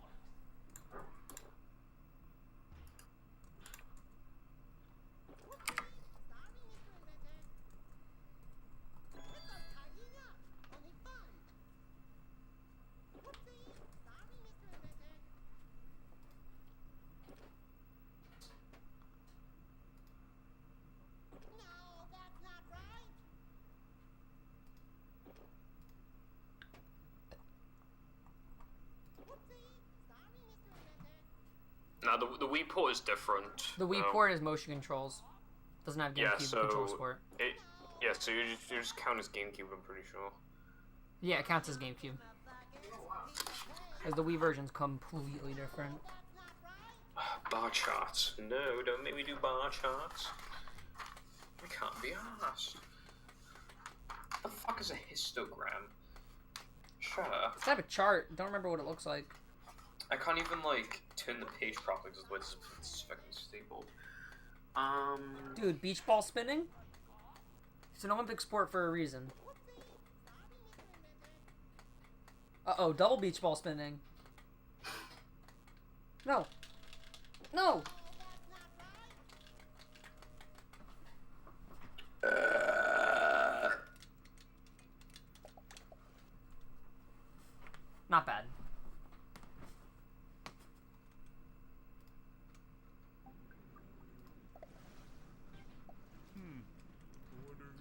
Now the Wii port is different. The Wii port is motion controls. Doesn't have GameCube control support. So you just count as GameCube, I'm pretty sure. Yeah, it counts as GameCube. Because the Wii version's completely different. Bar charts. No, don't make me do bar charts. I can't be arsed. What the fuck is a histogram? Sure. It's type of chart. Don't remember what it looks like. I can't even, like, turn the page properly because the way it's fucking stapled. Dude, beach ball spinning? It's an Olympic sport for a reason. Uh-oh, double beach ball spinning. No. No! Not bad.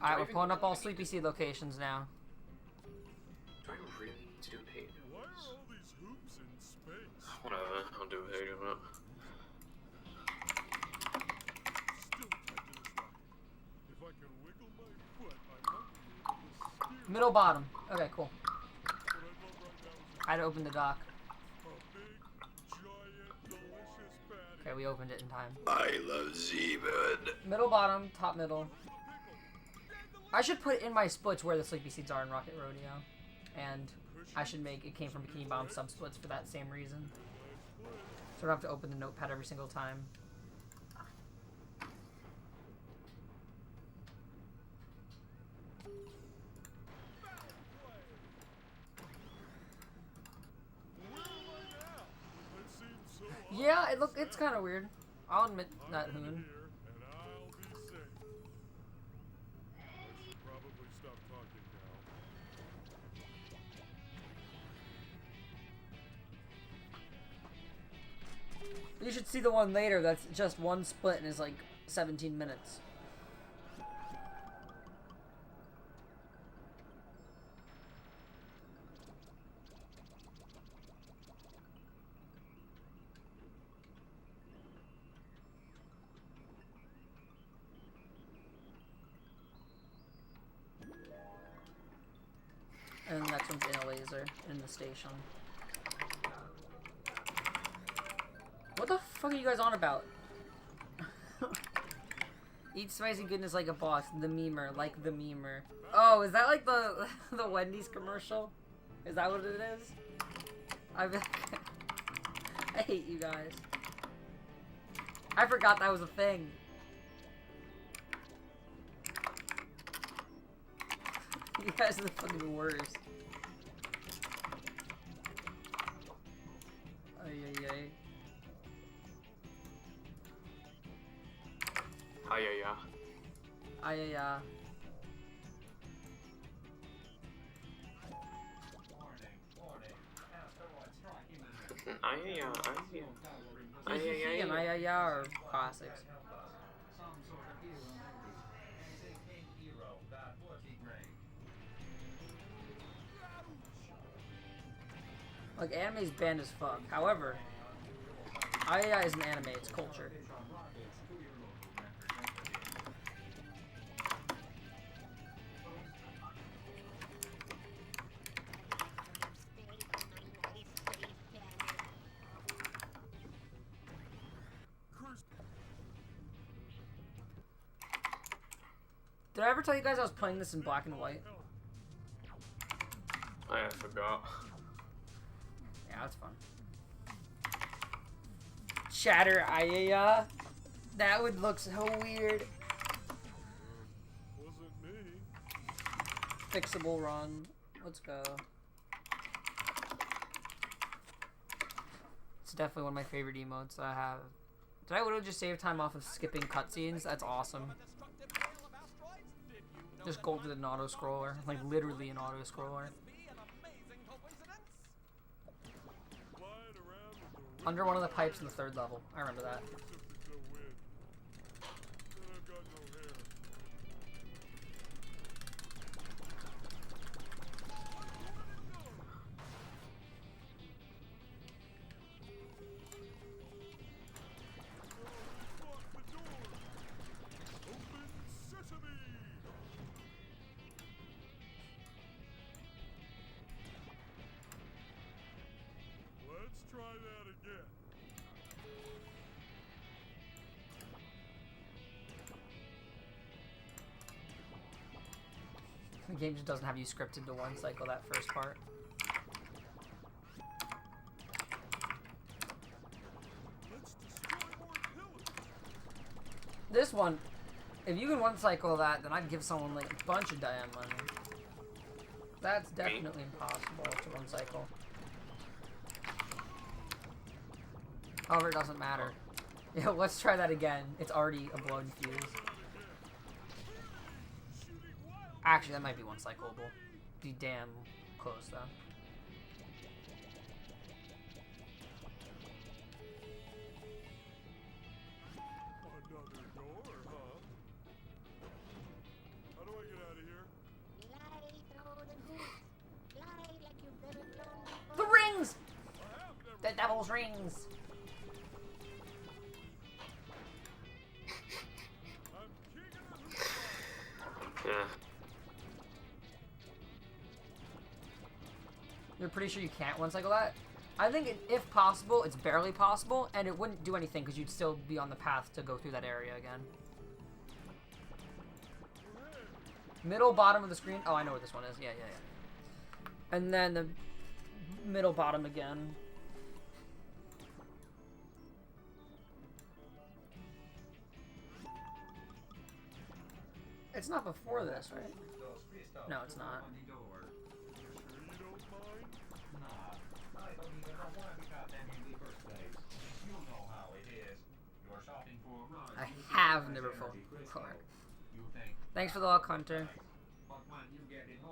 Alright, we're pulling up all Sleepy Seed locations now. Do I really need to do a page of Why are this? all these hoops in space? Whatever, I'll do a page of it. Still tight to this rocket. If I can wiggle my foot, I might be able to steer. Middle bottom. Okay, cool. What I'd love right now is I had to open the dock. a big, giant, delicious patty. Okay, we opened it in time. I love Z-Man. Middle bottom, top middle. I should put in my splits where the Sleepy Seeds are in Rocket Rodeo. And I should make it came from Bikini Bomb sub-splits for that same reason. So I don't have to open the notepad every single time. Yeah, it's kind of weird. I'll admit that, Hoon. And I'll be safe. I should probably stop talking now. You should see the one later that's just one split and is like 17 minutes. And the next one's in a laser in the station. What the fuck are you guys on about? Eat spicy goodness like a boss. The memer, like the memer. Oh, is that like the the Wendy's commercial? Is that what it is? I hate you guys. I forgot that was a thing. You guys are the fucking worst. Ay, ay, ay. Ay, ay, ay. Ay, ay, ay. Ay, ay, ay. Ay, ay, ay. And ay, ay, ay are classics. Like, anime's banned as fuck. However, ai is an anime, it's culture. Did I ever tell you guys I was playing this in black and white? I forgot. Yeah, that's fun. Shatter Ayaya. That would look so weird. Wasn't me. Fixable run. Let's go. It's definitely one of my favorite emotes I have. Did I literally just save time off of skipping cutscenes? That's awesome. Just go through the auto-scroller. Like, literally an auto-scroller. Under one of the pipes in the 3rd level. I remember that. Let's try that again. The game just doesn't have you scripted to one cycle that first part. Let's destroy more pillars. This one, if you can one cycle that, then I'd give someone like a bunch of damn money. That's definitely impossible to one cycle. However, it doesn't matter. Yeah, let's try that again. It's already a blown fuse. Actually, that might be one cycleable. Be damn close though. Another door, huh? How do I get out of here? The rings! The devil's rings! Yeah. You're pretty sure you can't one cycle that? I think if possible, it's barely possible, and it wouldn't do anything because you'd still be on the path to go through that area again. Middle bottom of the screen. Oh, I know where this one is. Yeah. And then the middle bottom again. It's not before this, right? No, it's not. I have never fallen apart. Thanks for the luck, Hunter.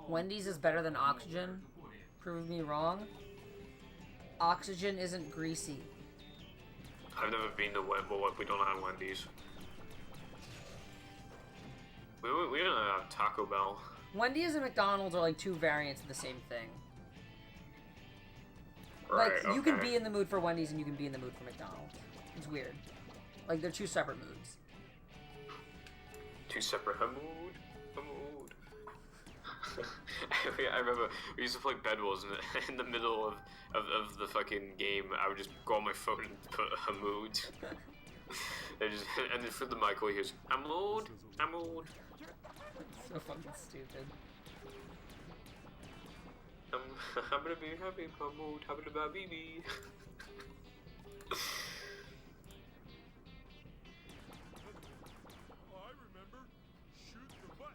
Wendy's is better than Oxygen. Prove me wrong. Oxygen isn't greasy. I've never been to we don't have Wendy's. We don't have Taco Bell. Wendy's and McDonald's are like two variants of the same thing. Right, Like, you can be in the mood for Wendy's and you can be in the mood for McDonald's. It's weird. Like, they're two separate moods. Two separate mood. I remember we used to play Bed Wars in the middle of the fucking game. I would just go on my phone and put a mood. And then from the mic, he goes, "A mood." So fucking stupid. I'm gonna be happy, Mahmood. I'm gonna be baby. I remember. Shoot the button.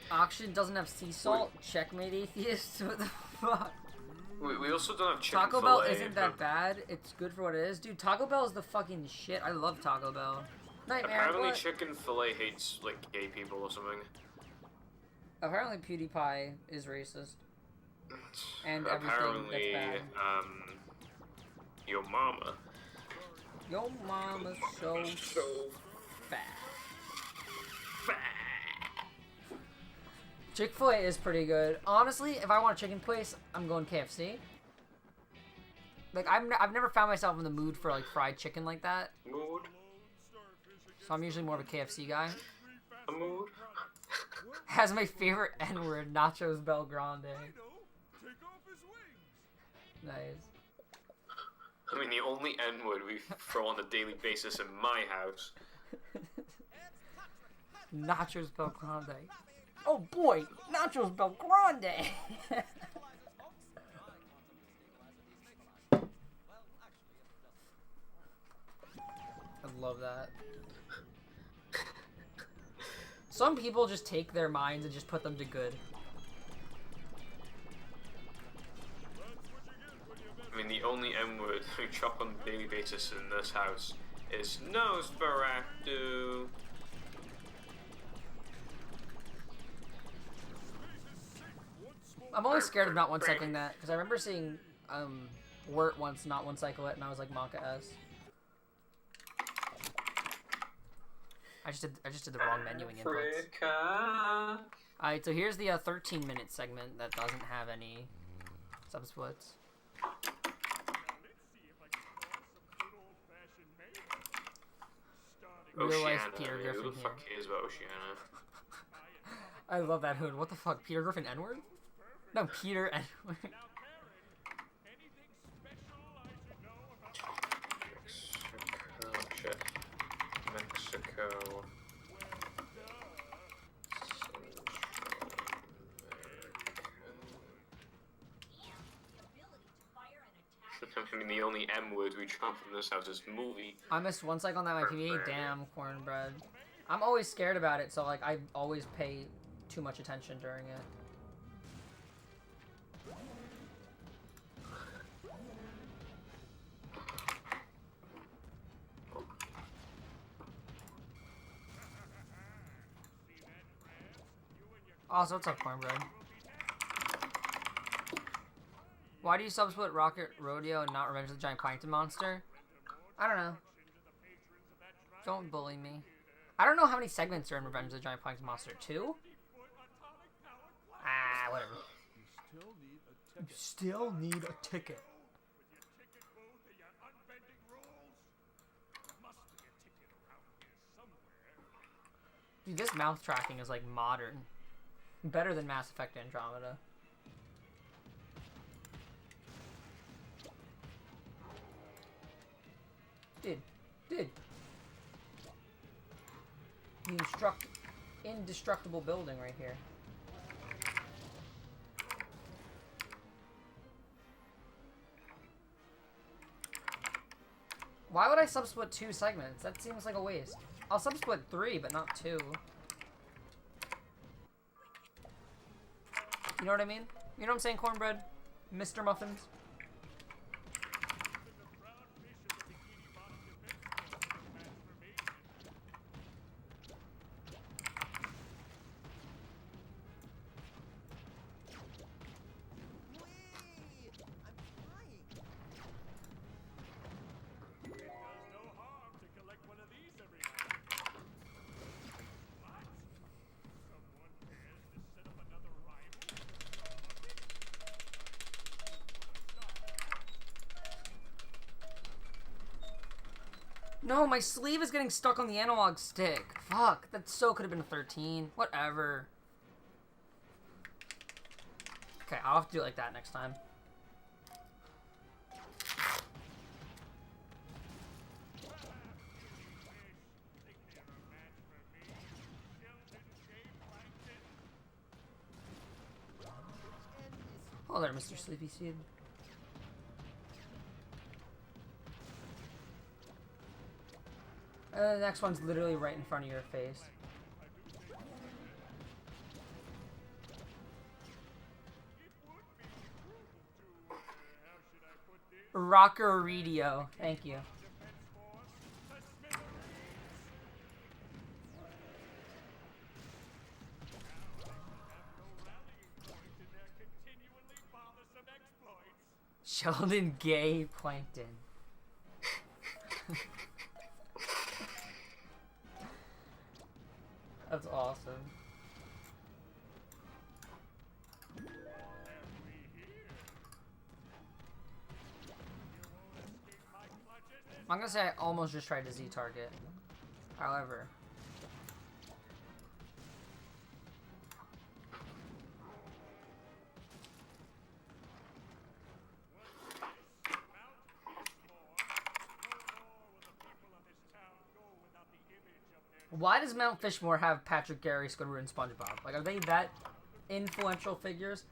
Oxygen doesn't have sea salt? Checkmate, atheist? What the fuck? We also don't have chicken Taco Bell fillet, isn't that bad. It's good for what it is. Dude, Taco Bell is the fucking shit. I love Taco Bell. Nightmare, apparently what? chicken fillet hates, like, gay people or something. Apparently PewDiePie is racist. And everything Apparently, that's bad. your mama. Your mama's so fat. Chick-fil-A is pretty good. Honestly, if I want a chicken place, I'm going KFC. Like, I've never found myself in the mood for, like, fried chicken like that. Mood. So I'm usually more of a KFC guy. A mood. Has my favorite N-word, Nachos Bel Grande. Take off his wings. Nice. I mean, the only N word we throw on a daily basis in my house. Nachos Belgrande. Oh boy, Nachos Belgrande. I love that. Some people just take their minds and just put them to good. I mean, the only N word we chop on a daily basis in this house is Nosferatu. I'm always scared of not one-cycling that, because I remember seeing Wirt once not one-cycle it, and I was like, Monka S. I just did the wrong menuing inputs. Alright, so here's the 13-minute segment that doesn't have any subsplits. Realize Peter Griffin who the fuck here. cares about Oceana? I love that hood. What the fuck? Peter Griffin N-word? No, Peter N-word. Mexico. I mean, the only M word we chop from this house is movie. I missed one cycle on that TV. Damn, cornbread. I'm always scared about it, so like I always pay too much attention during it. Also, what's up, cornbread? Why do you subsplit Rocket Rodeo and not Revenge of the Giant Plankton Monster? I don't know. Don't bully me. I don't know how many segments are in Revenge of the Giant Plankton Monster. 2? Ah, whatever. You still need a ticket. Dude, this mouth tracking is like modern. Better than Mass Effect Andromeda. Did. The indestructible building right here. Why would I subsplit 2 segments? That seems like a waste. I'll subsplit 3, but not 2. You know what I mean? You know what I'm saying, cornbread? Mr. Muffins? No, my sleeve is getting stuck on the analog stick. Fuck, that so could have been a 13. Whatever. Okay, I'll have to do it like that next time. Oh, there, Mr. Sleepy Seed. The next one's literally right in front of your face. Rocker Radio. Thank you. Sheldon Gay Plankton. That's awesome. I'm gonna say I almost just tried to Z-target. However. Why does Mount Fishmore have Patrick, Gary, Squidward, and SpongeBob? Like, are they that influential figures?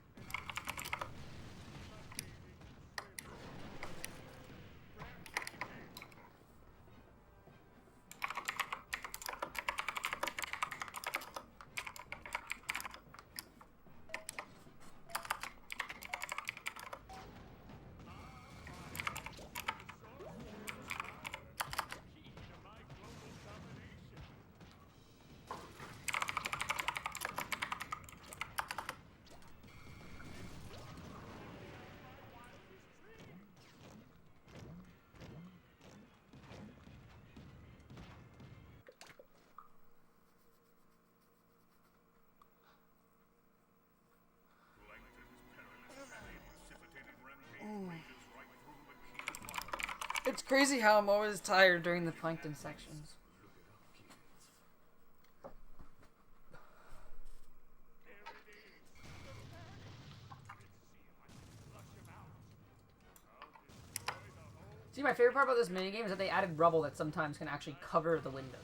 It's crazy how I'm always tired during the plankton sections. See, my favorite part about this minigame is that they added rubble that sometimes can actually cover the windows.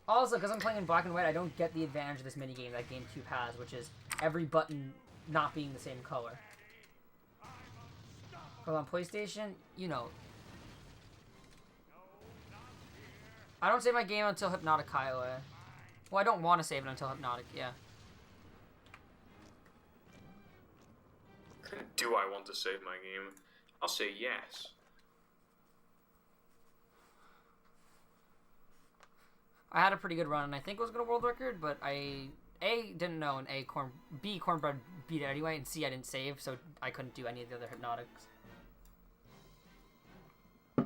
Also, because I'm playing in black and white, I don't get the advantage of this minigame that GameCube has, which is every button not being the same color. Because on PlayStation, you know. I don't save my game until Hypnotic Highway. Well, I don't want to save it until Hypnotic, yeah. Do I want to save my game? I'll say yes. I had a pretty good run, and I think it was going to world record, but I... A, didn't know, and B, Cornbread beat it anyway, and C, I didn't save, so I couldn't do any of the other Hypnotics. Ah,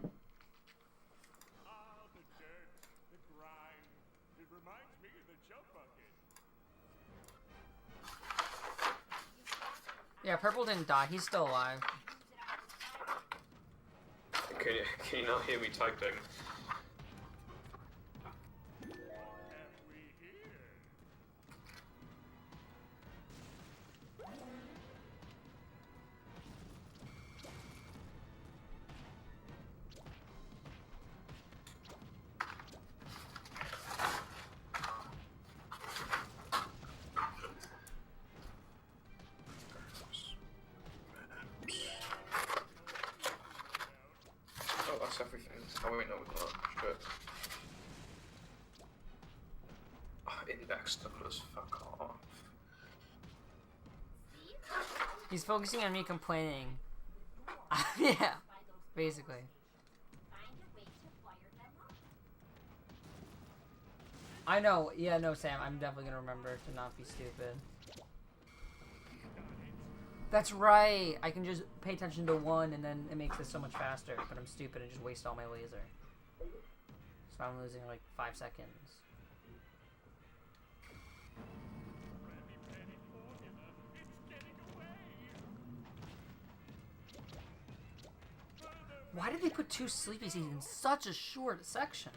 the dirt, the grime. It reminds me of the jump bucket. Yeah, Purple didn't die. He's still alive. Can you not hear me typing? Everything. Oh wait, no, we're not. Shit. Oh, index numbers, fuck off. He's focusing on me complaining. Yeah, basically. I know, yeah, no, Sam, I'm definitely gonna remember to not be stupid. That's right! I can just pay attention to one and then it makes this so much faster, but I'm stupid and just waste all my laser. So I'm losing like 5 seconds. Why did they put 2 sleepy seeds in such a short section?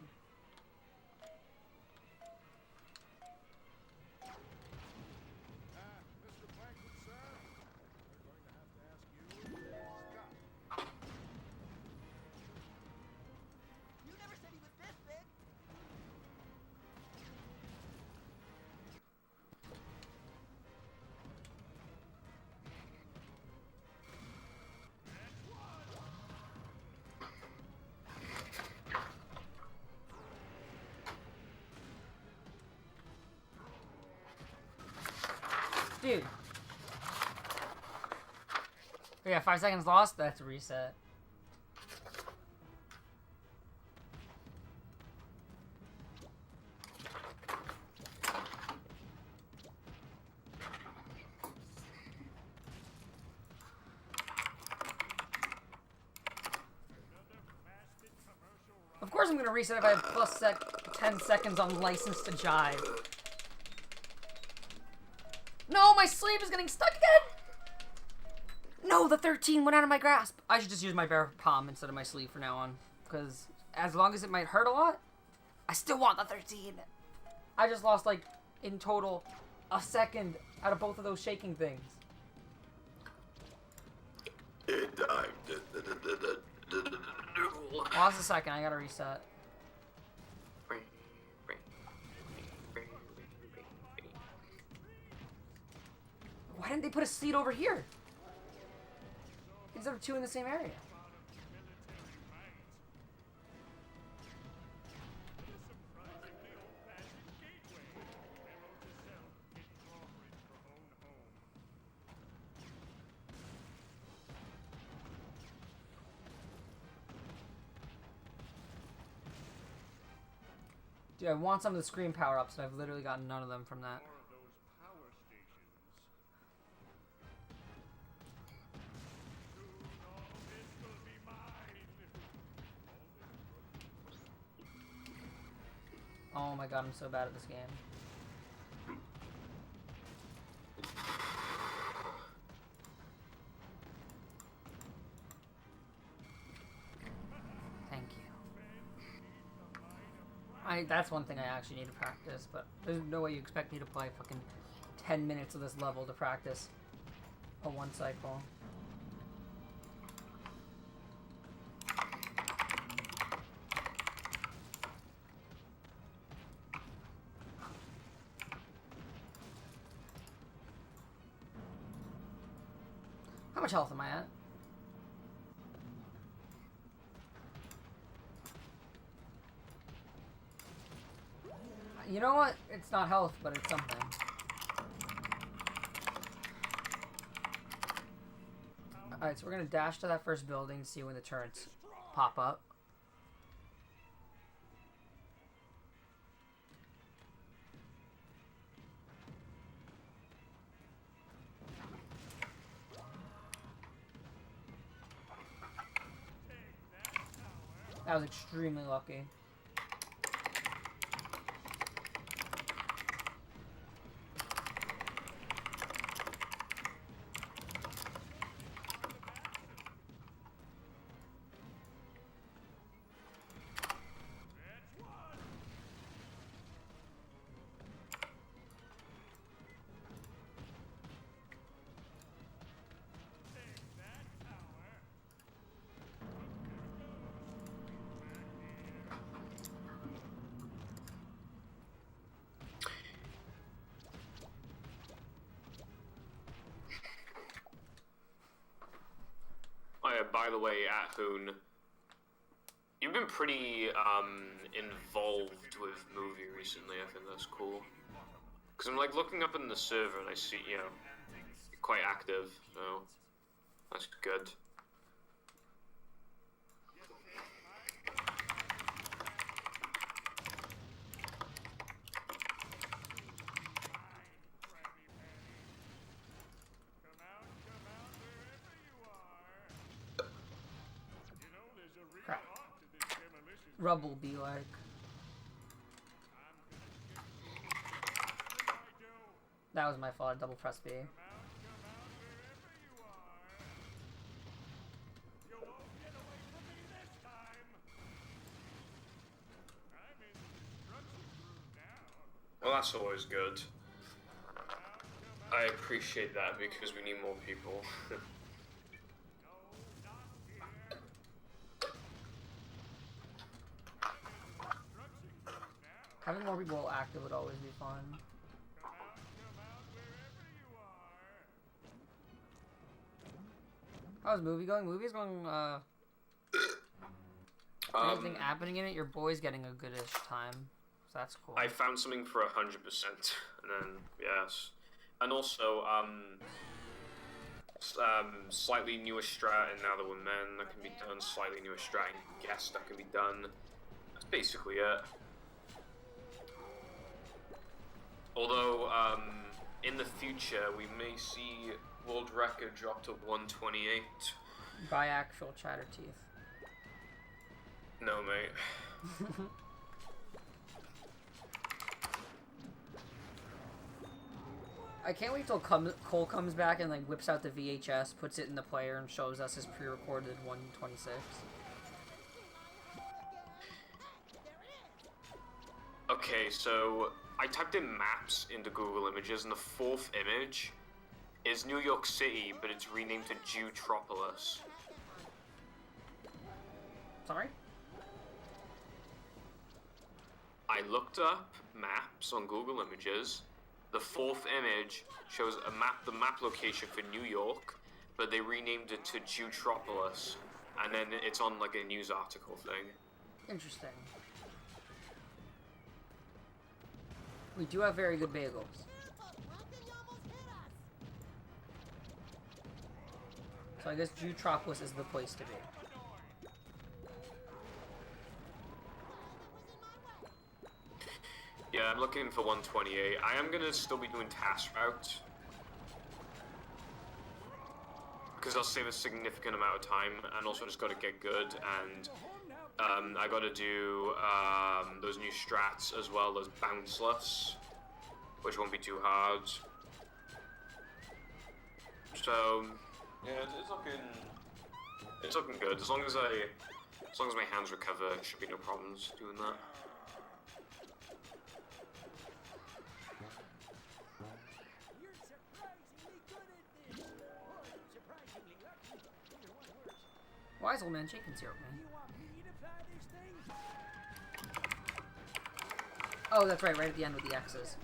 Dude. Oh yeah, 5 seconds lost, that's a reset. Of course I'm gonna reset if I have plus 10 seconds on License to Jive. No, my sleeve is getting stuck again! No, the 13 went out of my grasp. I should just use my bare palm instead of my sleeve from now on. Because as long as it might hurt a lot, I still want the 13. I just lost, like, in total, a second out of both of those shaking things. noodle. Pause a second, I gotta reset. Why didn't they put a seat over here? Instead of two in the same area. Dude, I want some of the screen power-ups, and I've literally gotten none of them from that. Oh my god, I'm so bad at this game. Thank you. That's one thing I actually need to practice, but there's no way you expect me to play fucking 10 minutes of this level to practice a one cycle. How much health am I at? You know what? It's not health, but it's something. Alright, so we're gonna dash to that first building to see when the turrets pop up. That was extremely lucky. Oh yeah, by the way, Athoon, you've been pretty involved with movie recently. I think that's cool. Cause I'm like looking up in the server and I see, you know, you're quite active, so that's good. Crap. Rubble be like. That was my fault. I double pressed B. Well, that's always good. I appreciate that because we need more people. Having more people active would always be fun. How's movie going? Movie's going, anything happening in it? Your boy's getting a goodish time. So that's cool. I found something for 100%, and then, yes. And also, slightly newer strat in Now That We're Men that can be done, slightly newer strat in Guest that can be done. That's basically it. Although, in the future, we may see world record drop to 128. By actual chatter teeth. No, mate. I can't wait till Cole comes back and like whips out the VHS, puts it in the player, and shows us his pre-recorded 126. Okay, so I typed in maps into Google Images, and the fourth image is New York City, but it's renamed to Jewtropolis. Sorry? I looked up maps on Google Images. The fourth image shows the map location for New York, but they renamed it to Jutropolis, and then it's on like a news article thing. Interesting. We do have very good bagels. So I guess Jutropolis is the place to be. Yeah, I'm looking for 128. I am gonna still be doing task routes, because I'll save a significant amount of time, and also just gotta get good, and I gotta do those new strats as well as bounceless, which won't be too hard. So yeah, it's looking good. As long as my hands recover, there should be no problems doing that. Why is old man chicken syrup, man? Oh, that's right at the end with the X's.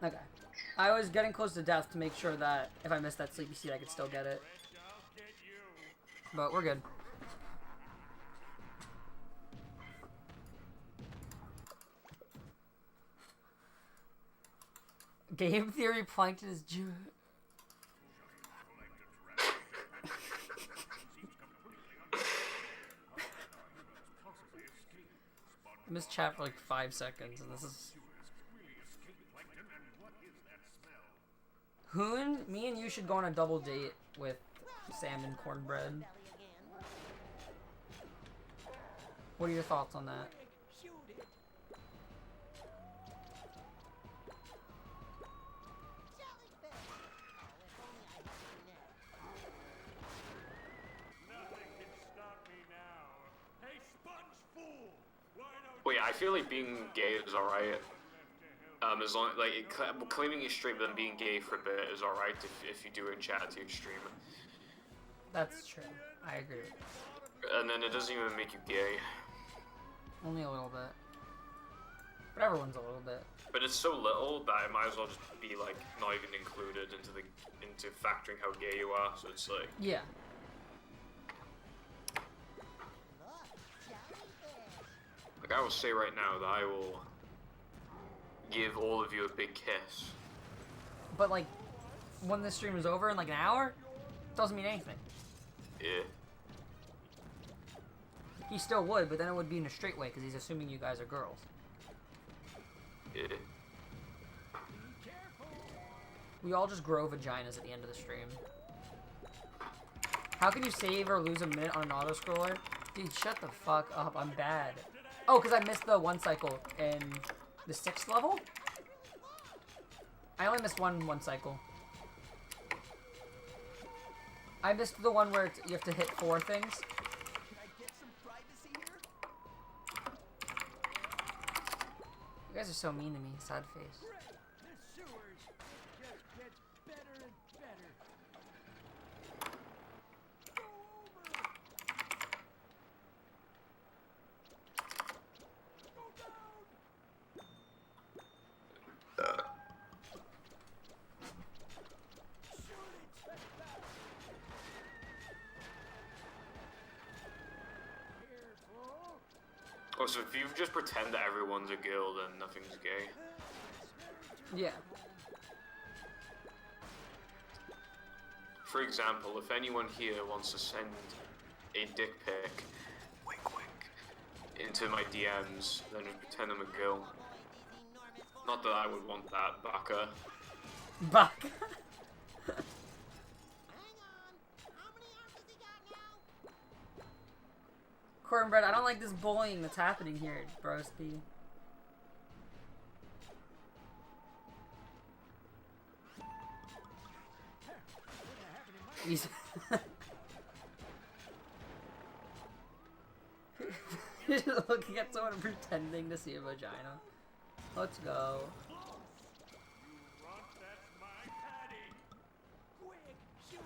Okay. I was getting close to death to make sure that if I missed that sleepy seed, I could still get it. But we're good. Game theory plankton is I missed chat for like 5 seconds, and this is... Hoon, me and you should go on a double date with Sam and Cornbread. What are your thoughts on that? Wait, I feel like being gay is alright. As long claiming you're straight but then being gay for a bit is alright if you do it in chat to your stream. That's true. I agree with that. And then it doesn't even make you gay. Only a little bit. But everyone's a little bit. But it's so little that it might as well just be like not even included into factoring how gay you are. So it's like yeah. Like I will say right now that I will give all of you a big kiss. But like, when this stream is over in like an hour, doesn't mean anything. Yeah. He still would, but then it would be in a straight way because he's assuming you guys are girls. Yeah. We all just grow vaginas at the end of the stream. How can you save or lose a minute on an auto-scroller? Dude, shut the fuck up. I'm bad. Oh, because I missed the one cycle in the 6th level? I only missed one cycle. I missed the one where you have to hit 4 things. You guys are so mean to me, sad face. Oh, so if you just pretend that everyone's a girl, then nothing's gay. Yeah. For example, if anyone here wants to send a dick pic, wink wink, into my DMs, then just pretend I'm a girl. Not that I would want that, Baka. Baka? Cornbread, I don't like this bullying that's happening here, broski. He's He's just looking at someone pretending to see a vagina. Let's go. You runt, that's my patty. Quick, shoot.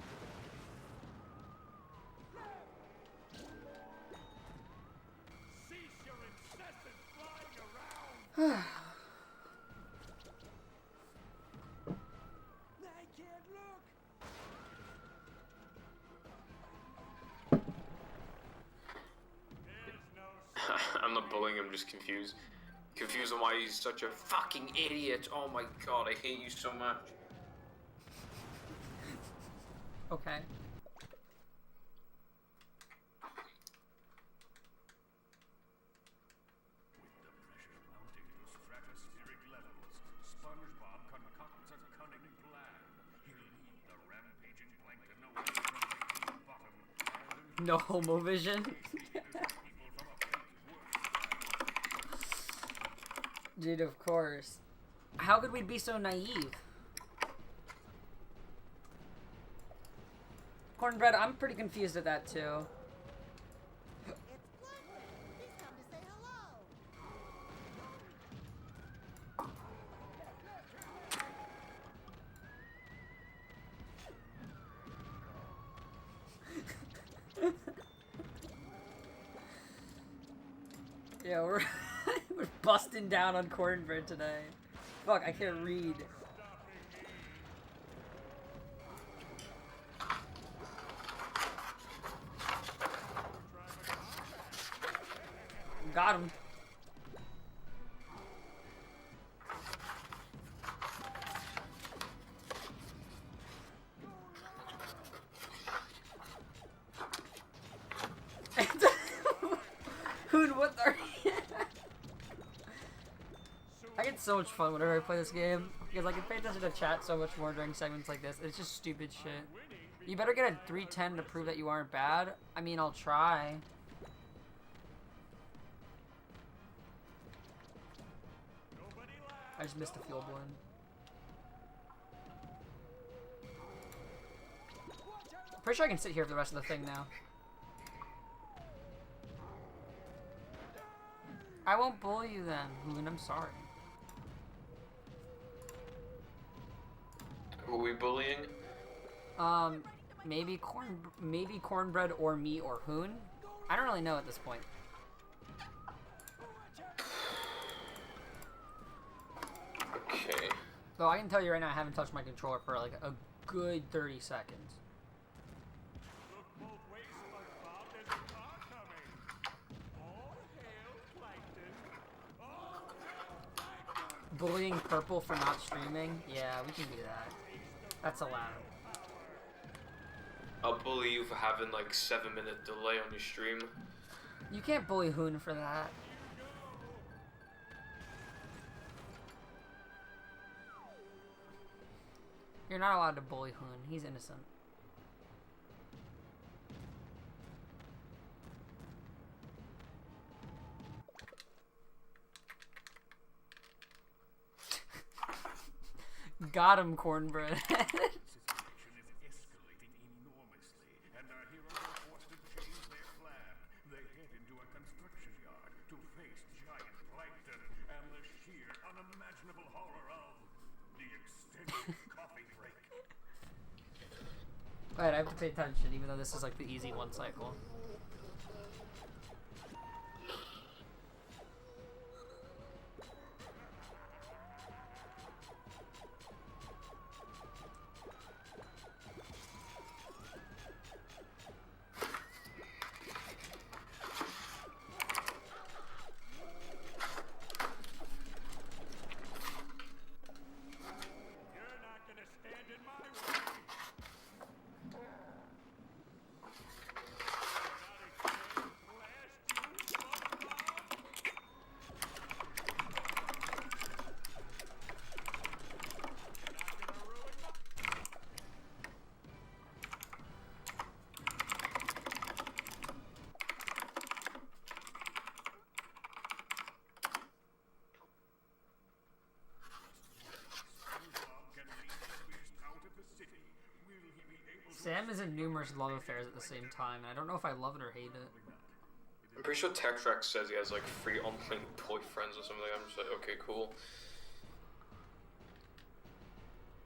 Cease your incessant flying around. I can't look. There's no I'm not bullying, I'm just confused. Confused on why he's such a fucking idiot. Oh my god, I hate you so much. Okay. With the pressure mounting to stratospheric levels, SpongeBob concocts a cunning plan. He'll lead the rampaging plankton away from the bikini bottom and No homo vision. people from a fate worse. Dude, of course. How could we be so naive? Cornbread, I'm pretty confused at that too. It's Fluffy. He's come to say hello. Yeah, we're we're busting down on Cornbread today. Fuck, I can't read. Got him. Hoon, what are you? I get so much fun whenever I play this game because I can pay attention to chat so much more during segments like this. It's just stupid shit. You better get a 310 to prove that you aren't bad. I mean, I'll try. I just missed a field one. Pretty sure I can sit here for the rest of the thing now. I won't bully you then, Hoon. I'm sorry. Who are we bullying? Maybe Cornbread or me or Hoon. I don't really know at this point. Okay. Though I can tell you right now, I haven't touched my controller for like a good 30 seconds. Look both ways, SpongeBob. There's a car coming. All hail Plankton. All hail Plankton. Bullying Purple for not streaming? Yeah, we can do that. That's allowed. I'll bully you for having like 7-minute delay on your stream. You can't bully Hoon for that. You're not allowed to bully Hoon. He's innocent. Got him, Cornbread. The situation is escalating enormously, and our heroes are forced to change their plan. They head into a construction yard to face giant plankton and the sheer, unimaginable horror of the extended coffee break. Alright, I have to pay attention, even though this is like the easy one cycle. You're not gonna stand in my way. Sam is in numerous love affairs at the same time, and I don't know if I love it or hate it. I'm pretty sure Tetrax says he has like 3 online boyfriends or something. I'm just like, okay, cool.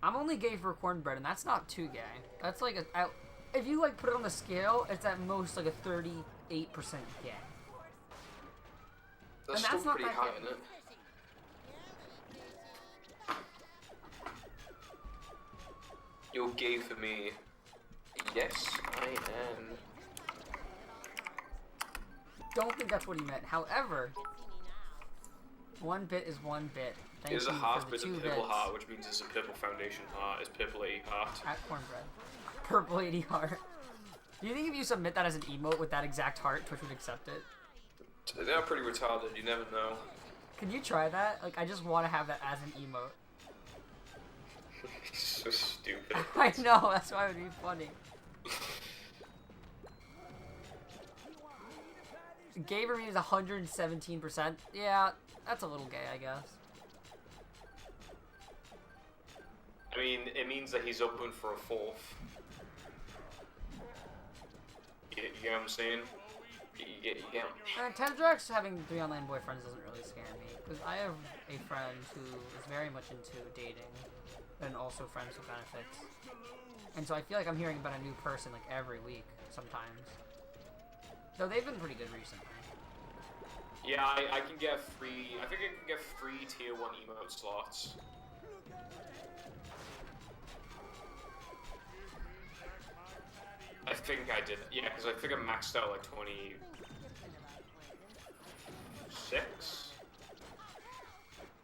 I'm only gay for cornbread, and that's not too gay. That's like if you like put it on the scale, it's at most like a 38% gay. That's And still not pretty that high, gay. isn't it? You're gay for me. Yes, I am. Don't think that's what he meant. However, 1 bit is 1 bit. Thank It's a you half for the bit 2 of purple bits. heart, which means it's a purple foundation heart. It's purple 80 heart. At cornbread. Purple 80 heart. Do you think if you submit that as an emote with that exact heart, Twitch would accept it? They're pretty retarded, you never know. Can you try that? Like, I just want to have that as an emote. So stupid. I know, that's why it would be funny. Gay for me is 117%. Yeah, that's a little gay, I guess. I mean, it means that he's open for a 4th. You get what I'm saying? You get Tendrax having 3 online boyfriends doesn't really scare me, because I have a friend who is very much into dating, and also friends with benefits. And so I feel like I'm hearing about a new person like every week, sometimes. Though they've been pretty good recently. Yeah, I can get free. I think I can get free tier 1 emote slots. I think I did. Yeah, because I think I maxed out like 26.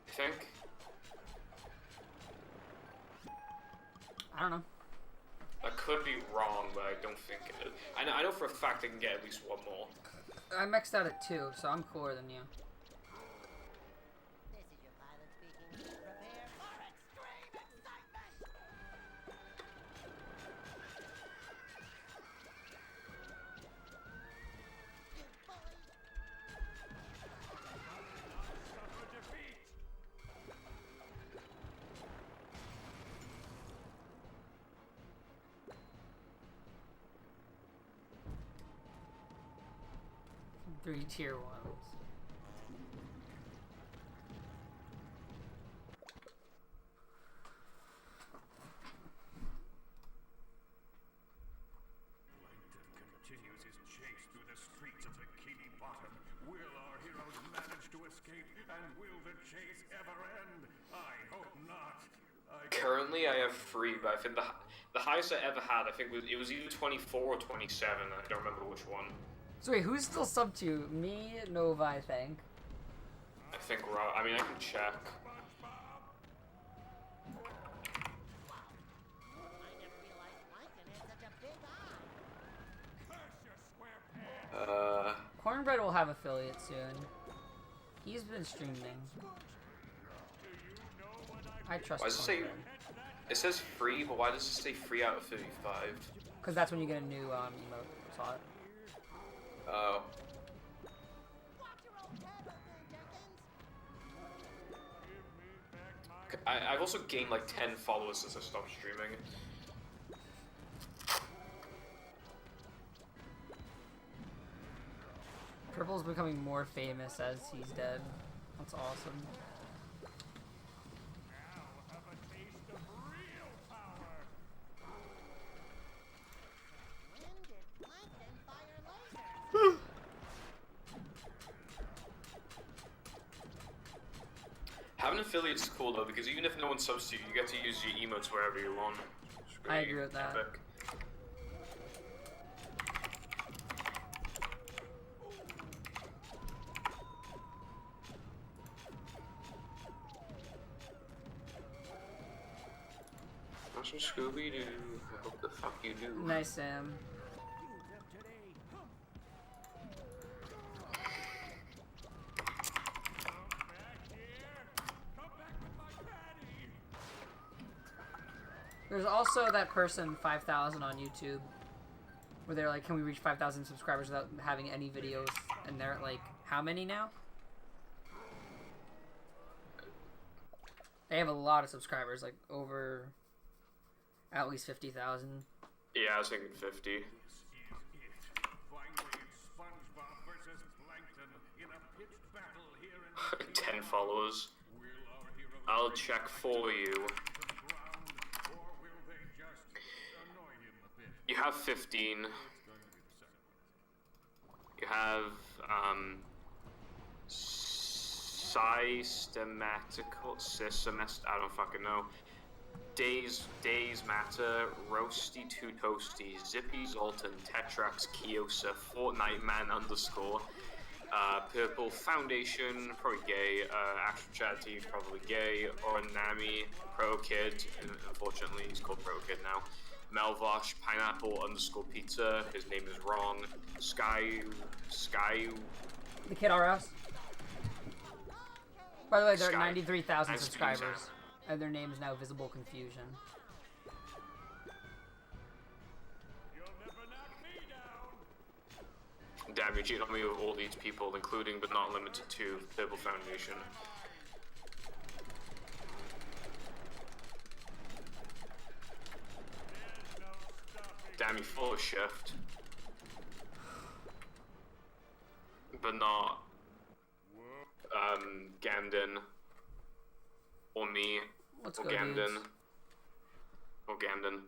I think. I don't know. I could be wrong, but I don't think it is. I know for a fact I can get at least 1 more. I maxed out at 2, so I'm cooler than you. This is your pilot speaking. Prepare for extreme excitement! You bully! Suffer defeat. Three tier 1s. Continues his chase through the streets of Bikini Bottom. Will our heroes manage to escape? And will the chase ever end? I hope not. Currently, I have 3, but I think the highest I ever had, I think it was either 24 or 27. I don't remember which one. So wait, who's still sub to? Me, Nova, I think. I think Rob. I mean, I can check. I never realized Plankton had such a big eye. Curse your SquarePants. Cornbread will have affiliate soon. He's been streaming. I trust Why does it say? Cornbread. It says free, but why does it say 3 out of 35? Because that's when you get a new emote slot. Oh. Watch your old head, Bill Jenkins! I've also gained like 10 followers since I stopped streaming. Purple's becoming more famous as he's dead. That's awesome. Now have a taste of real power. When did Plankton fire lasers? Having affiliates is cool though, because even if no one subs to you, you get to use your emotes wherever you want. It's I pretty agree with that. epic. Awesome Scooby-Doo. I hope the fuck you do. Nice, Sam. There's also that person, 5,000 on YouTube, where they're like, can we reach 5,000 subscribers without having any videos? And they're like, how many now? They have a lot of subscribers, like over at least 50,000. Yeah, I was thinking 50. Finally, it's SpongeBob versus Plankton in a pitched battle here in 10 followers. Will our hero I'll check for you. to the ground, or will they just annoy him a bit? You have 15. It's going to be the second one. You have, systematical, I don't fucking know. Days Matter, Roasty Two Toasty, Zippy Zoltan, Tetrax, Kiosa, Fortnite Man underscore, Purple Foundation, probably gay, Actual Chatty, probably gay, Oranami, Pro Kid, unfortunately he's called Pro Kid now, Melvosh, Pineapple underscore Pizza, his name is wrong, Sky, The Kid RS. By the way, they're at Sky. 93,000 Nice to subscribers, use and their name is now Visible Confusion. You'll never knock me down. Damn, you're cheating on me with all these people, including but not limited to Purple Foundation. Damn, you full of shift. But not, Gamden. Or me. Let's or go, Gamden. dudes. Or Gamden.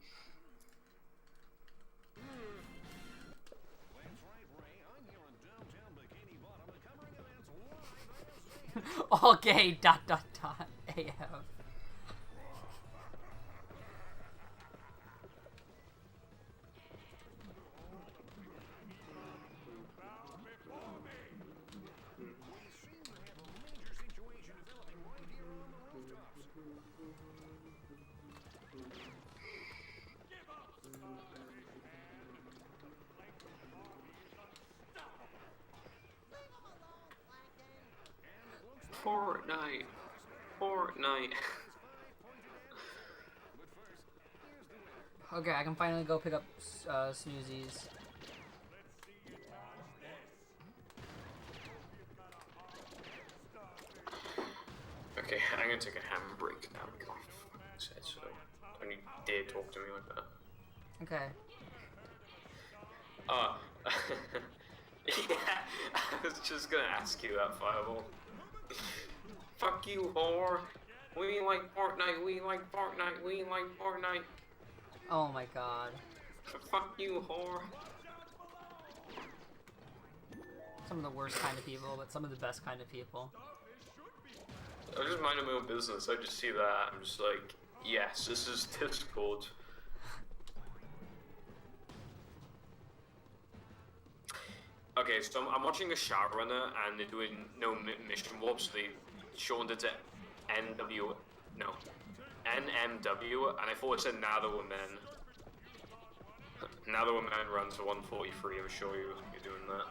That's right, Ray. I'm here in downtown Bikini Bottom covering events live as All gay, AF. Fortnite. Okay, I can finally go pick up Snoozies. Okay, I'm gonna take a handbrake now because I said so. Don't you dare talk to me like that. Okay. Yeah, I was just gonna ask you that, Fireball. Fuck you, whore. We like Fortnite, we like Fortnite, we like Fortnite. Oh my god. Fuck you, whore. Some of the worst kind of people, but some of the best kind of people. I just minding my own business. I just see that. I'm just like, yes, this is Discord. Okay, so I'm watching a Shadowrunner and they're doing no mission warps. So they shortened it to NMW, and I thought it said now the woman. Now the woman runs to 143. I'm sure you're doing that.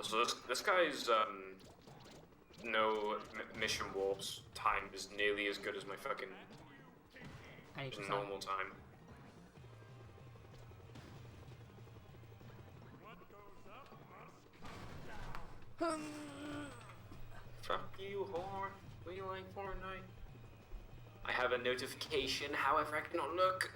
So this guy's no mission warps time is nearly as good as my fucking normal time. Fuck you, whore. We like Fortnite. I have a notification, however I cannot look.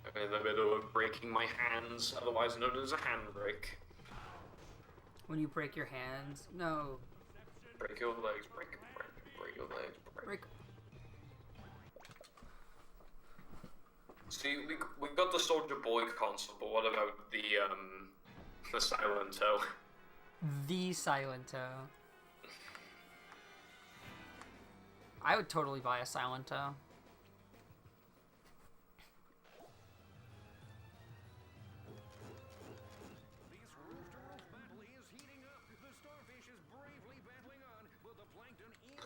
I'm in the middle of breaking my hands, otherwise known as a handbrake. When you break your hands, no. Break your legs, break your legs, break. See, we got the Soldier Boy console, but what about the Silento? The Silento. I would totally buy a Silento.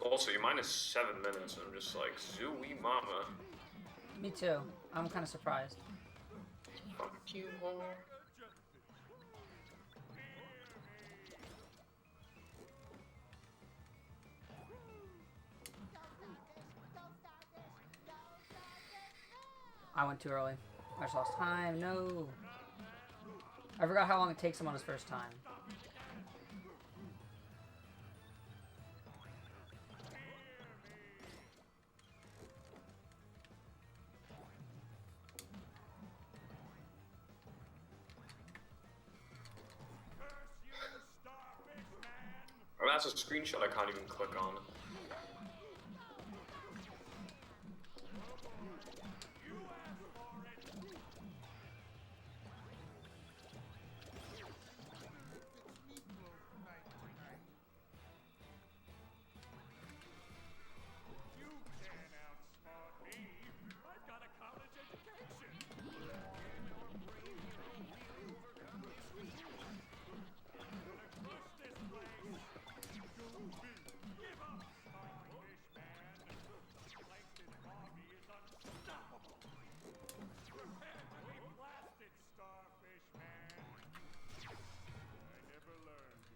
Also, you're minus 7 minutes, and I'm just like, zooey mama. Me too. I'm kind of surprised. Fuck you, whore. I went too early. I just lost time. No. I forgot how long it takes him on his first time. that's a screenshot I can't even click on.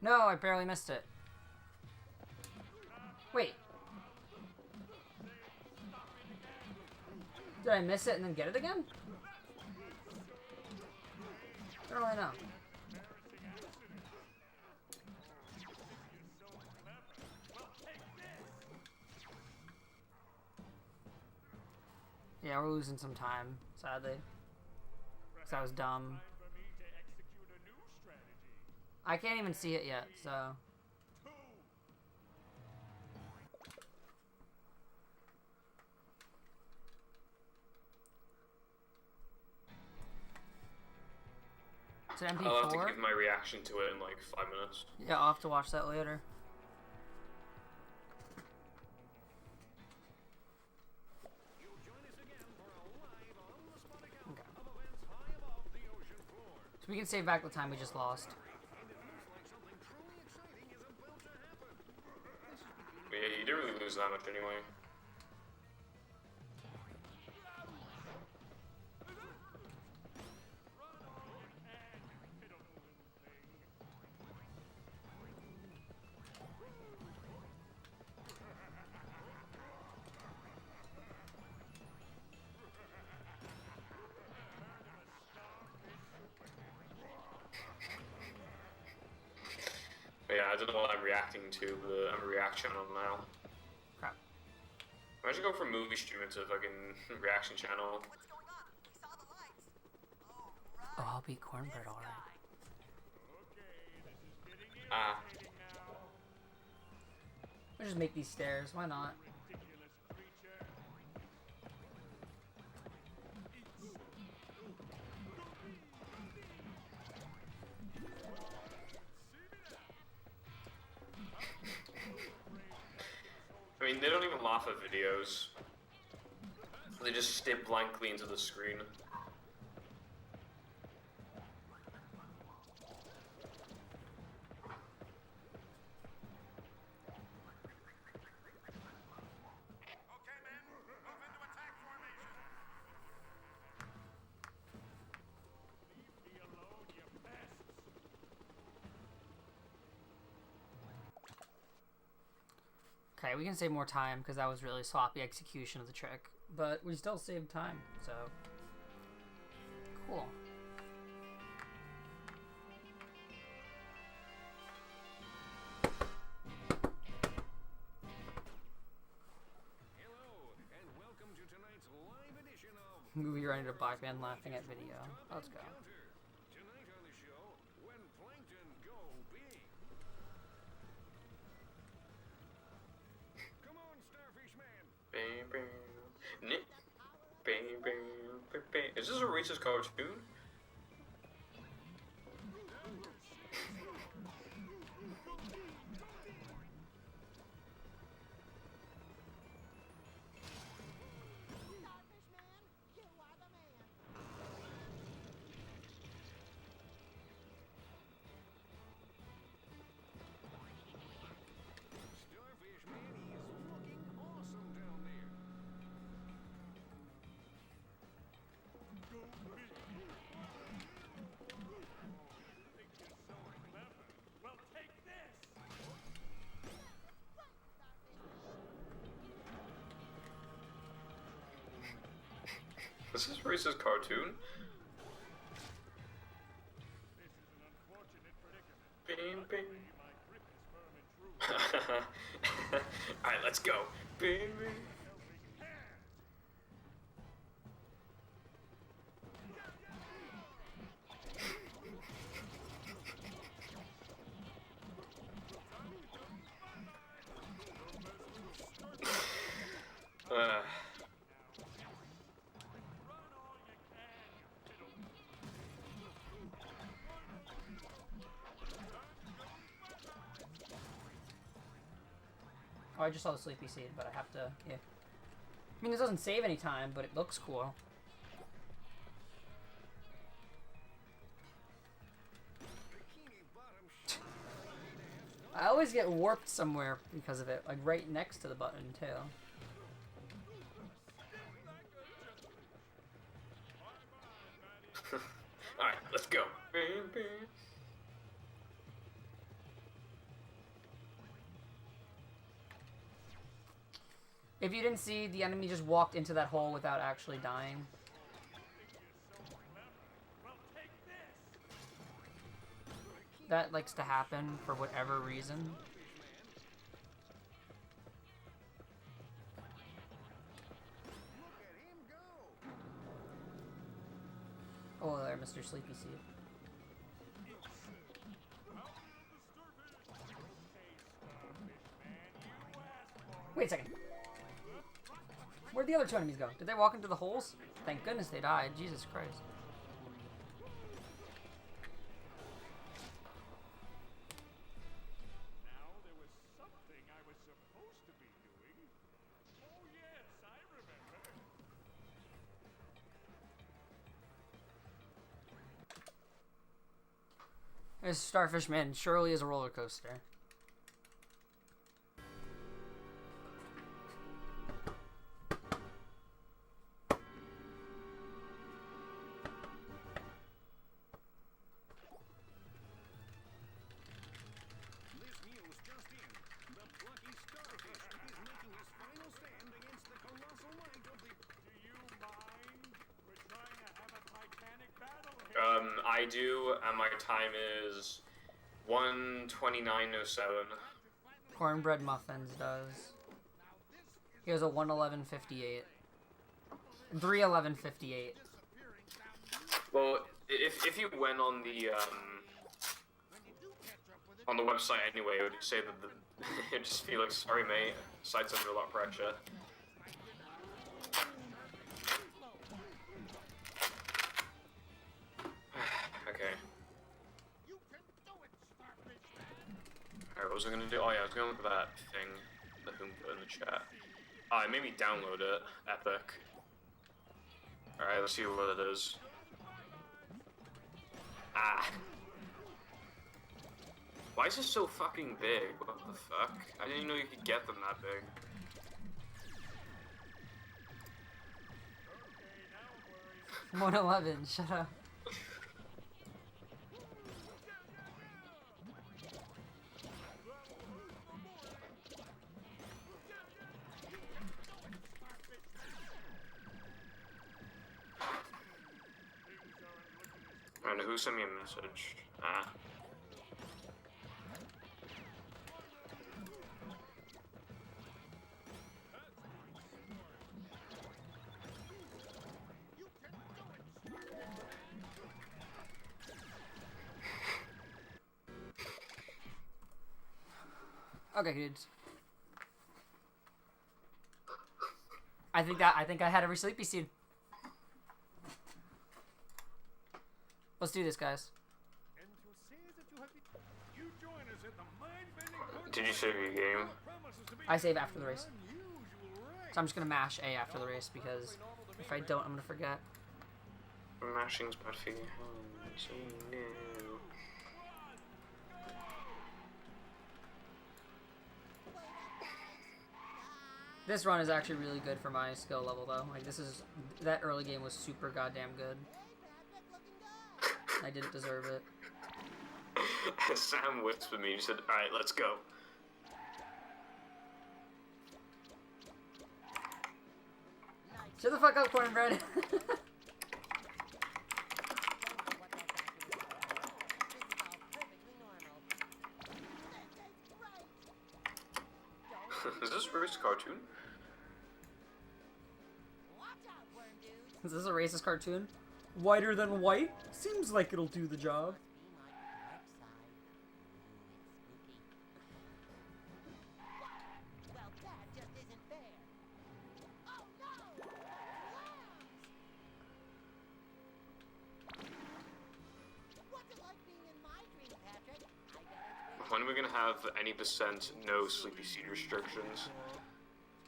No, I barely missed it. Wait. Did I miss it and then get it again? I don't really know. Yeah, we're losing some time, sadly. Because I was dumb. I can't even see it yet, so... It's an MP4? I'll have to give my reaction to it in like 5 minutes. Yeah, I'll have to watch that later. Okay. So we can save back the time we just lost. Yeah, you didn't really lose that much anyway. But yeah, I don't know what I'm reacting to, but I'm a reaction channel now. Crap. I should go from movie streamer to fucking reaction channel. Oh, I'll beat Cornbread alright. Ah. I'll just make these stairs, why not? I mean, they don't even laugh at videos. They just stare blankly into the screen. Okay, we can save more time because that was really sloppy execution of the trick, but we still saved time, so cool. Hello, and welcome to tonight's live edition of Movie running to black man laughing at video. Let's go. Tonight on the show, when plankton go big. Come on, Starfish Man. Is this a racist cartoon? Starfish Man is looking awesome down there. Well, take this! Is this a racist cartoon? This is an unfortunate predicament. Bing, bing. My grip is firm and true. Alright, let's go. Bing, bing. Helping hand! I just saw the Sleepy Seed, but I have to, yeah. I mean, it doesn't save any time, but it looks cool. I always get warped somewhere because of it, like right next to the button, too. Alright, let's go. If you didn't see, the enemy just walked into that hole without actually dying. That likes to happen for whatever reason. Oh, there, Mr. Sleepy Seed. Wait a second. Where'd the other two enemies go? Did they walk into the holes? Thank goodness they died. Jesus Christ. Now there was something I was supposed to be doing. Oh yes, I remember. This Starfish Man surely is a roller coaster. This news just in. The plucky starfish is making his final stand against the colossal might of the... Do you mind? We're trying to have a titanic battle here. I do, and my time is 1:29:07. Cornbread Muffins does. He has a 1:11:58. 3:11:58. Well, if you went on the website anyway, it would say that the it'd just be like, sorry mate, site's under a lot of pressure. Okay. Alright, what was I gonna do? Oh yeah, I was gonna look at that thing that Hoom put in the chat. Ah, it made me download it. Epic. Alright, let's see what it is. Ah. Why is this so fucking big? What the fuck? I didn't even know you could get them that big. 1:11. Shut up. And who sent me a message? Ah. Okay, dudes. I think I had every Sleepy Seed. Let's do this, guys. And to say that you have you join us at the mind-bending... Did you save your game? I save after the race. So I'm just gonna mash A after the race because if I don't, I'm gonna forget. Mashing's bad for your hands. Oh no. This run is actually really good for my skill level, though. Like, that early game was super goddamn good. I didn't deserve it. Sam whispered me and said, alright, let's go. Shut the fuck up, Cornbread! Is this a racist cartoon? Is this a racist cartoon? Whiter than white? Seems like it'll do the job. Well, that just isn't fair. Oh no! What's it like being in my dream, Patrick? I got When are we gonna have any percent no sleepy seed restrictions?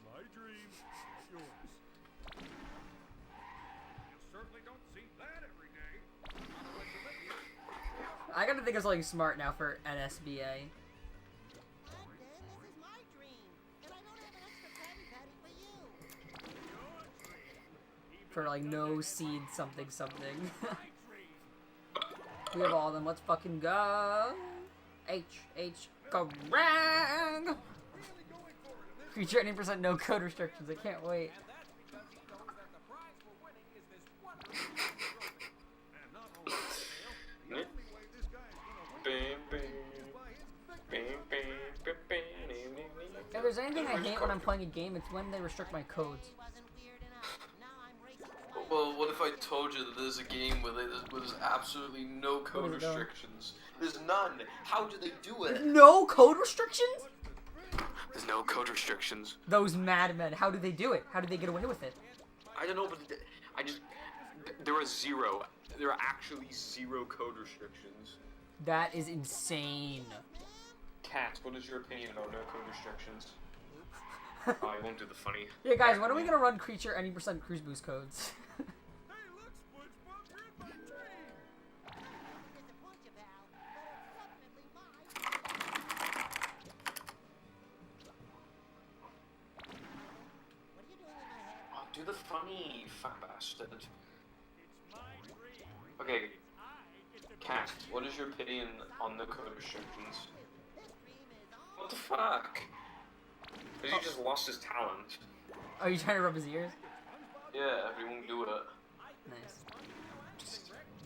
My dream, yours. You certainly don't see that every day. Not unless you live here. I gotta think of something smart now for NSBA. Well, then, this is my dream, and I don't have an extra Krabby Patty for you. Your dream. For like no seed something something. My dream. We have all of them. Let's fucking go. Garang! Creature 80% no code restrictions. I can't wait. And that's because he knows that the prize for winning is this wonderful trophy. And not only that, Dale, the only way this guy is gonna win is by his victory. If there's anything I hate when I'm playing a game, it's when they restrict my codes. Wasn't weird enough. Now I'm racing through my Well, what if I told you that there's a game where there's absolutely no code What is it, though? restrictions? There's none. How do they do it? No code restrictions? There's no code restrictions. Those madmen. How do they do it? How do they get away with it? I don't know, but there are zero. There are actually zero code restrictions. That is insane. Kat, what is your opinion about no code restrictions? Oh, I won't do the funny. Yeah, guys, when are we gonna run creature 80% cruise boost codes? Hey, look, SpongeBob, you're in my dream. disappoint you, pal, but it's definitely my What are you doing in my head? Oh, do the funny, fat bastard. It's my dream. Okay, I get to Kat, what is your opinion on the code restrictions? This dream is all What the fuck? Because he just lost his talent. Are you trying to rub his ears? Yeah, everyone do it. Nice.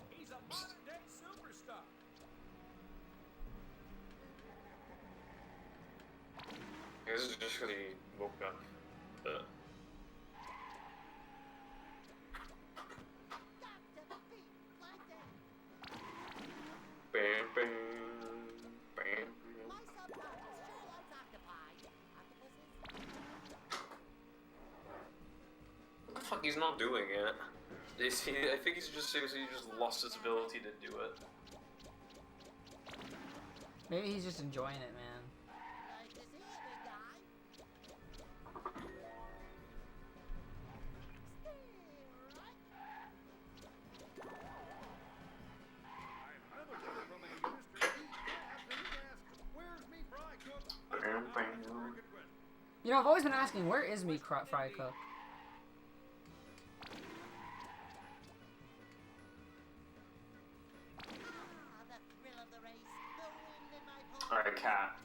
He's a modern-day superstar. This is just because he woke up. But got to be like that. bam, bam, bam. My subconscious sure likes octopi. Octopuses? What the fuck? He's not doing it. I think he's just seriously just lost his ability to do it. Maybe he's just enjoying it, man. Nice to see you, big guy. Stay right. I'm a kid from a Mr. Krab, and he asked, "Where's me fry cook?" Bam, bam. Very good question. You know, I've always been asking, where is me fry cook? The thrill of the race, the wind in my pulse. Alright, Kat.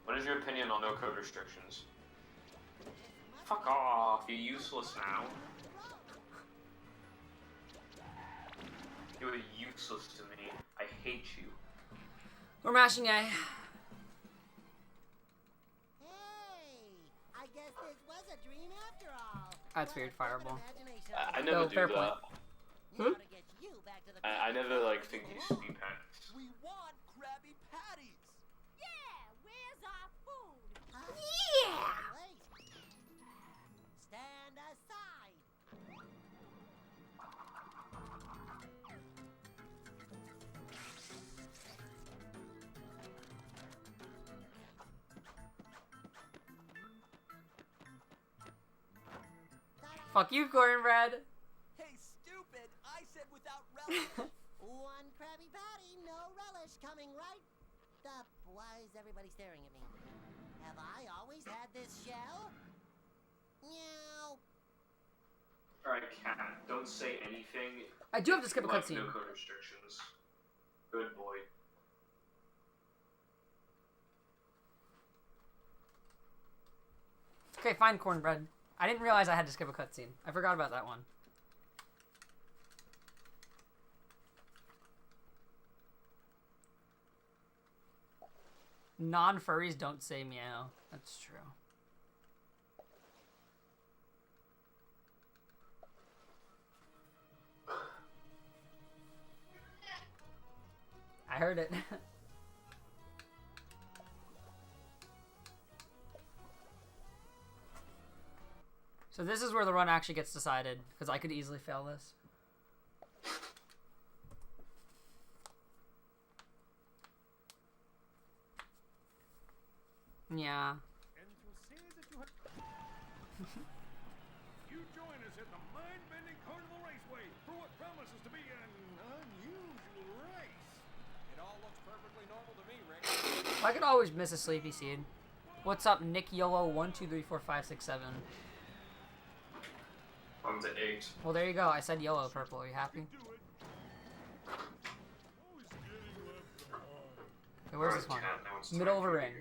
What is your opinion on no code restrictions? Fuck off, you're useless now. You are useless to me. I hate you. We're mashing A. Hey, I guess this was a dream after all. That's weird, Fireball. I never No, do fair that. point. Now to get you back to the I never like think these sleep pants. We want Krabby Patties. Yeah, where's our food? Yeah! Stand aside. Fuck you, Cornbread. Hey, stupid! I said without relish. One Krabby Patty, no relish coming right. Why is everybody staring at me? Have I always had this shell? Meow. Alright, Kat, don't say anything. I do have to skip a Like cutscene. no code restrictions. Good boy. Okay, fine, Cornbread. I didn't realize I had to skip a cutscene. I forgot about that one. Non-furries don't say meow. That's true. I heard it. So this is where the run actually gets decided, because I could easily fail this. Yeah. And to say that you have... You join us at the mind-bending Carnival Raceway for what promises to be an unusual race. It all looks perfectly normal to me, Rick. I could always miss a sleepy seed. What's up, Nick Yolo 1 2 3 4 5 6 7? I'm to 8. Well, there you go. I said yellow, purple. Are you happy? Okay, where's this one? Middle of a ring.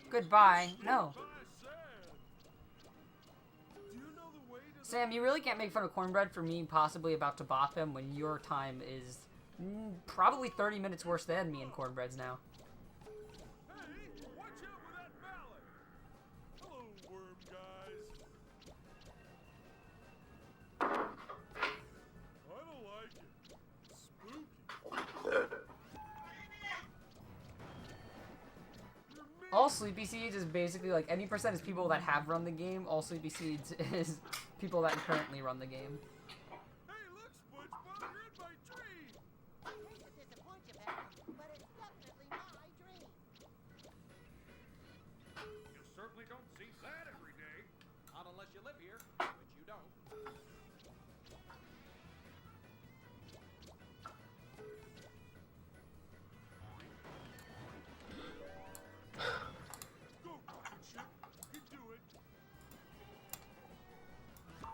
Goodbye. No. Sam, you really can't make fun of Cornbread for me possibly about to bop him when your time is probably 30 minutes worse than me and Cornbread's now. Hey, watch out with that mallet. Hello, worm guys. I don't like it. Spooky. All Sleepy Seeds is basically like any percent is people that have run the game. All Sleepy Seeds is people that currently run the game. Hey, look, SpongeBob, you're in my dream. I hate to disappoint you, pal, but it's definitely my dream. You certainly don't see that every day. Not unless you live here, which you don't. Go, rocket ship. You do it. And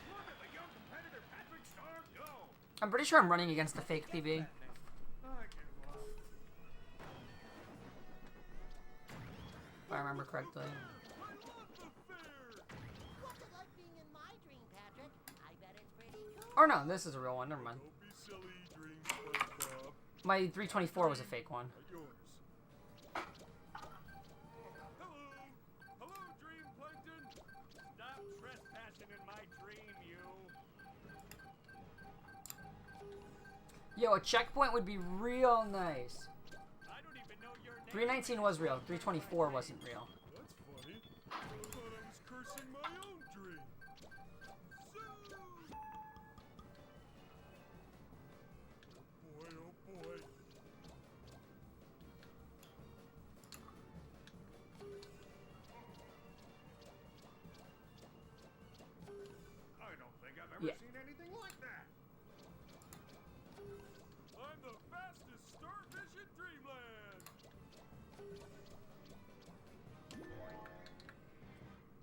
look at the young competitor Patrick Star go. I'm pretty sure I'm running against the fake PB. I give up. If I remember correctly. I love the fair. What's it like being in my dream, Patrick? I bet it's pretty cool. Or no, this is a real one. Never mind. Don't be silly, dream SpongeBob. My 324 was a fake one. Not yours. Hello. Hello, Dream Plankton. Stop trespassing in my dream, you. Yo, a checkpoint would be real nice. I don't even know your name. 319 was real. 324 wasn't real. That's funny. I thought I was cursing my own dream. Zoo! Oh boy. I don't think I've ever Yeah. seen anything like that. I'm the fastest starfish in Dreamland.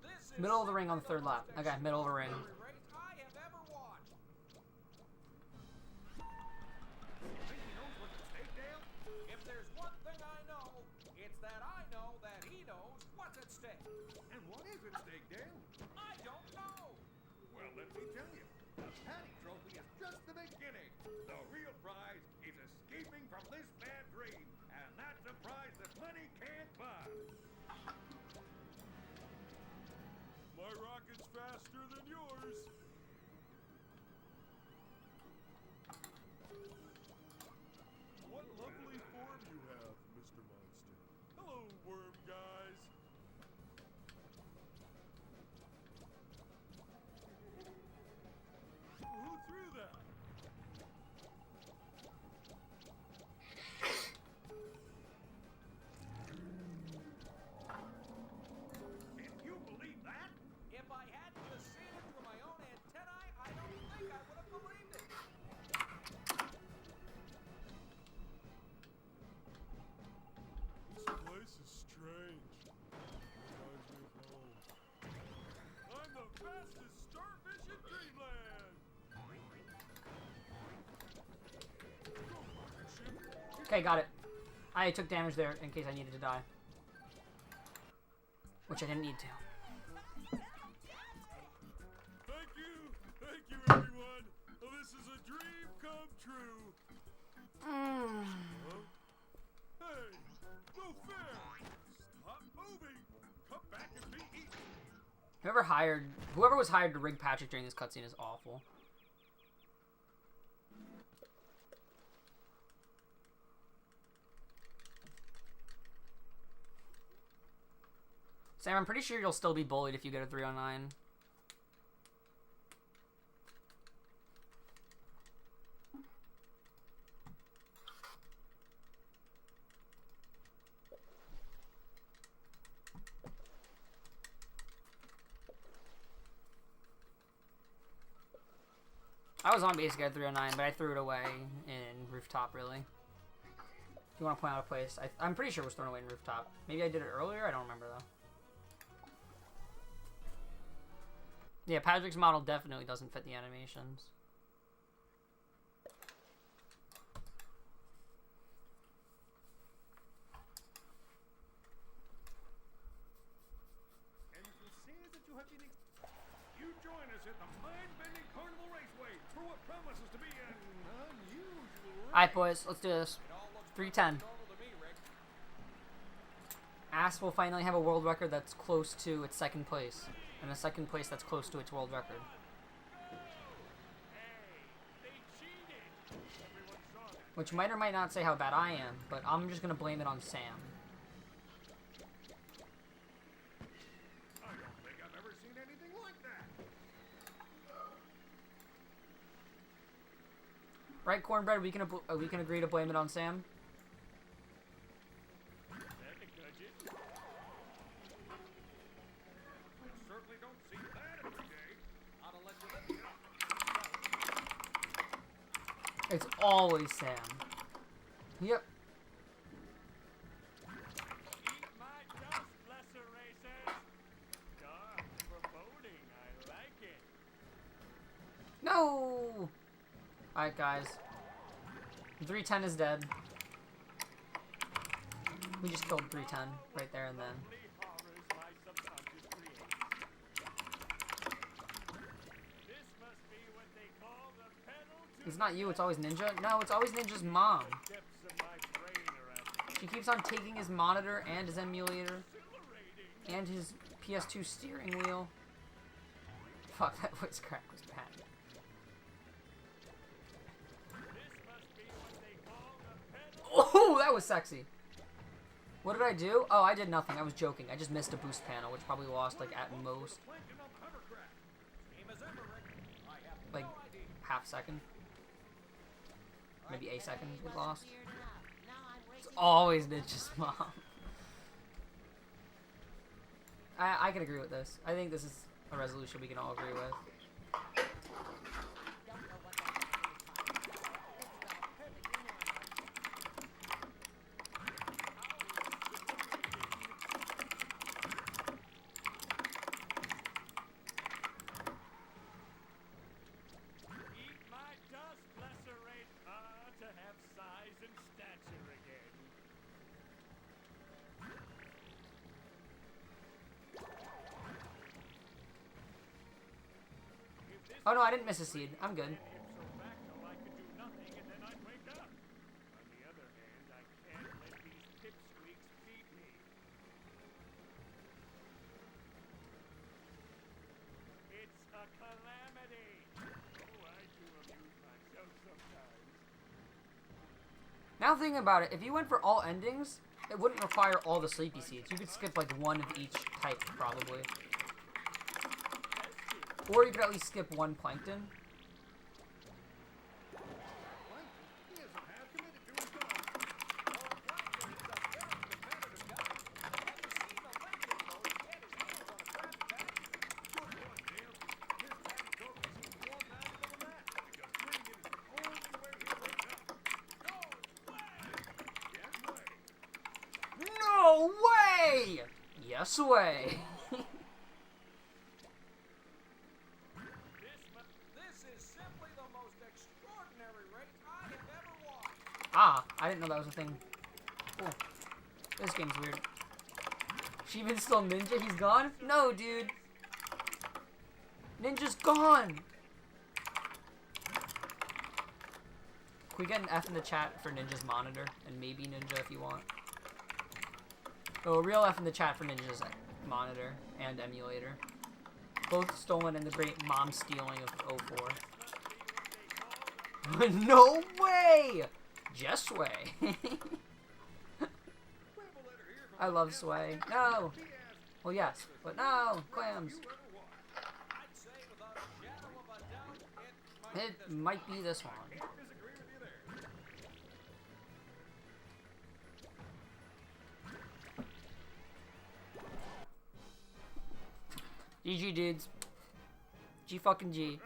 This is Middle of the ring on the third lap. Okay, middle of the ring. every race I have ever watched. Think he knows what's at stake, Dale? If there's one thing I know, it's that I know that he knows what's at stake. And what is at stake, Dale? I don't know. Well, let me tell you. The Patty Trophy is just the beginning. The real prize is escaping from this bad dream. And that's a prize that money can't buy. My rocket's faster than yours. What lovely form you have, Mr. Monster. Hello, worm guys. Who threw that? Can you believe that? If I hadn't just seen it through my own antennae, I don't think I would have believed it. This place is strange. Reminds me of home. I'm the fastest starfish in Dreamland! Go, rocket ship! Okay, got it. I took damage there in case I needed to die. Which I didn't need to. Thank you everyone! Well, this is a dream come true! Huh? Hey, no fair! Stop moving! Come back and be eaten! Whoever was hired to rig Patrick during this cutscene is awful. Sam, I'm pretty sure you'll still be bullied if you get a 309. I was on base guy 309, but I threw it away in rooftop, really. If you want to point out a place, I'm pretty sure it was thrown away in rooftop. Maybe I did it earlier? I don't remember, though. Yeah, Patrick's model definitely doesn't fit the animations. And it will say that you have been you join us at the mind-bending carnival raceway for what promises to be an unusual race. Alright, boys, let's do this. 310. Ass will finally have a world record that's close to its second place. And a second place that's close to its world record. Which might or might not say how bad I am, but I'm just gonna blame it on Sam. I don't think I've ever seen anything like that. Right, Cornbread? We can agree to blame it on Sam. Certainly don't see that every day. It's always Sam. Yep. Eat my dust, lesser racers. Dark, foreboding, I like it. No! Alright, guys. 310 is dead. We just killed 310 right there and then. It's not you, it's always Ninja. No, it's always Ninja's mom. She keeps on taking his monitor and his emulator and his PS2 steering wheel. Fuck, that voice crack was bad. Oh, that was sexy. What did I do? Oh, I did nothing. I was joking. I just missed a boost panel, which probably lost, like, at most, like, half second. Maybe a second was lost. It's always Ninja's mom. I can agree with this. I think this is a resolution we can all agree with. Oh no, I didn't miss a seed. I'm good. Now thinking about it, if you went for all endings, it wouldn't require all the sleepy seeds. You could skip like one of each type, probably. Or you could at least skip one plankton. No way! Yes way! Ah, I didn't know that was a thing. Cool. This game's weird. Sheevan's still Ninja? He's gone? No, dude. Ninja's gone! Can we get an F in the chat for Ninja's monitor? And maybe Ninja if you want. Oh, a real F in the chat for Ninja's monitor and emulator. Both stolen in the great mom stealing of 04. No way! Just Sway. I love Sway. No! Well, yes, but no! Clams! It might be this one. GG, dudes. G fucking G.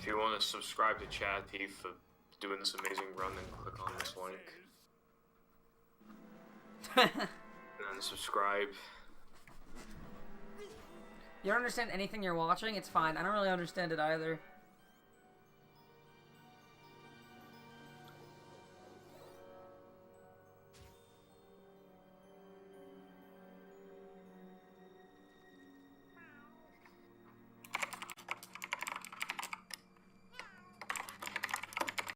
you want to subscribe to Chatty for doing this amazing run, then click on this link. And then subscribe. You don't understand anything you're watching? It's fine. I don't really understand it either.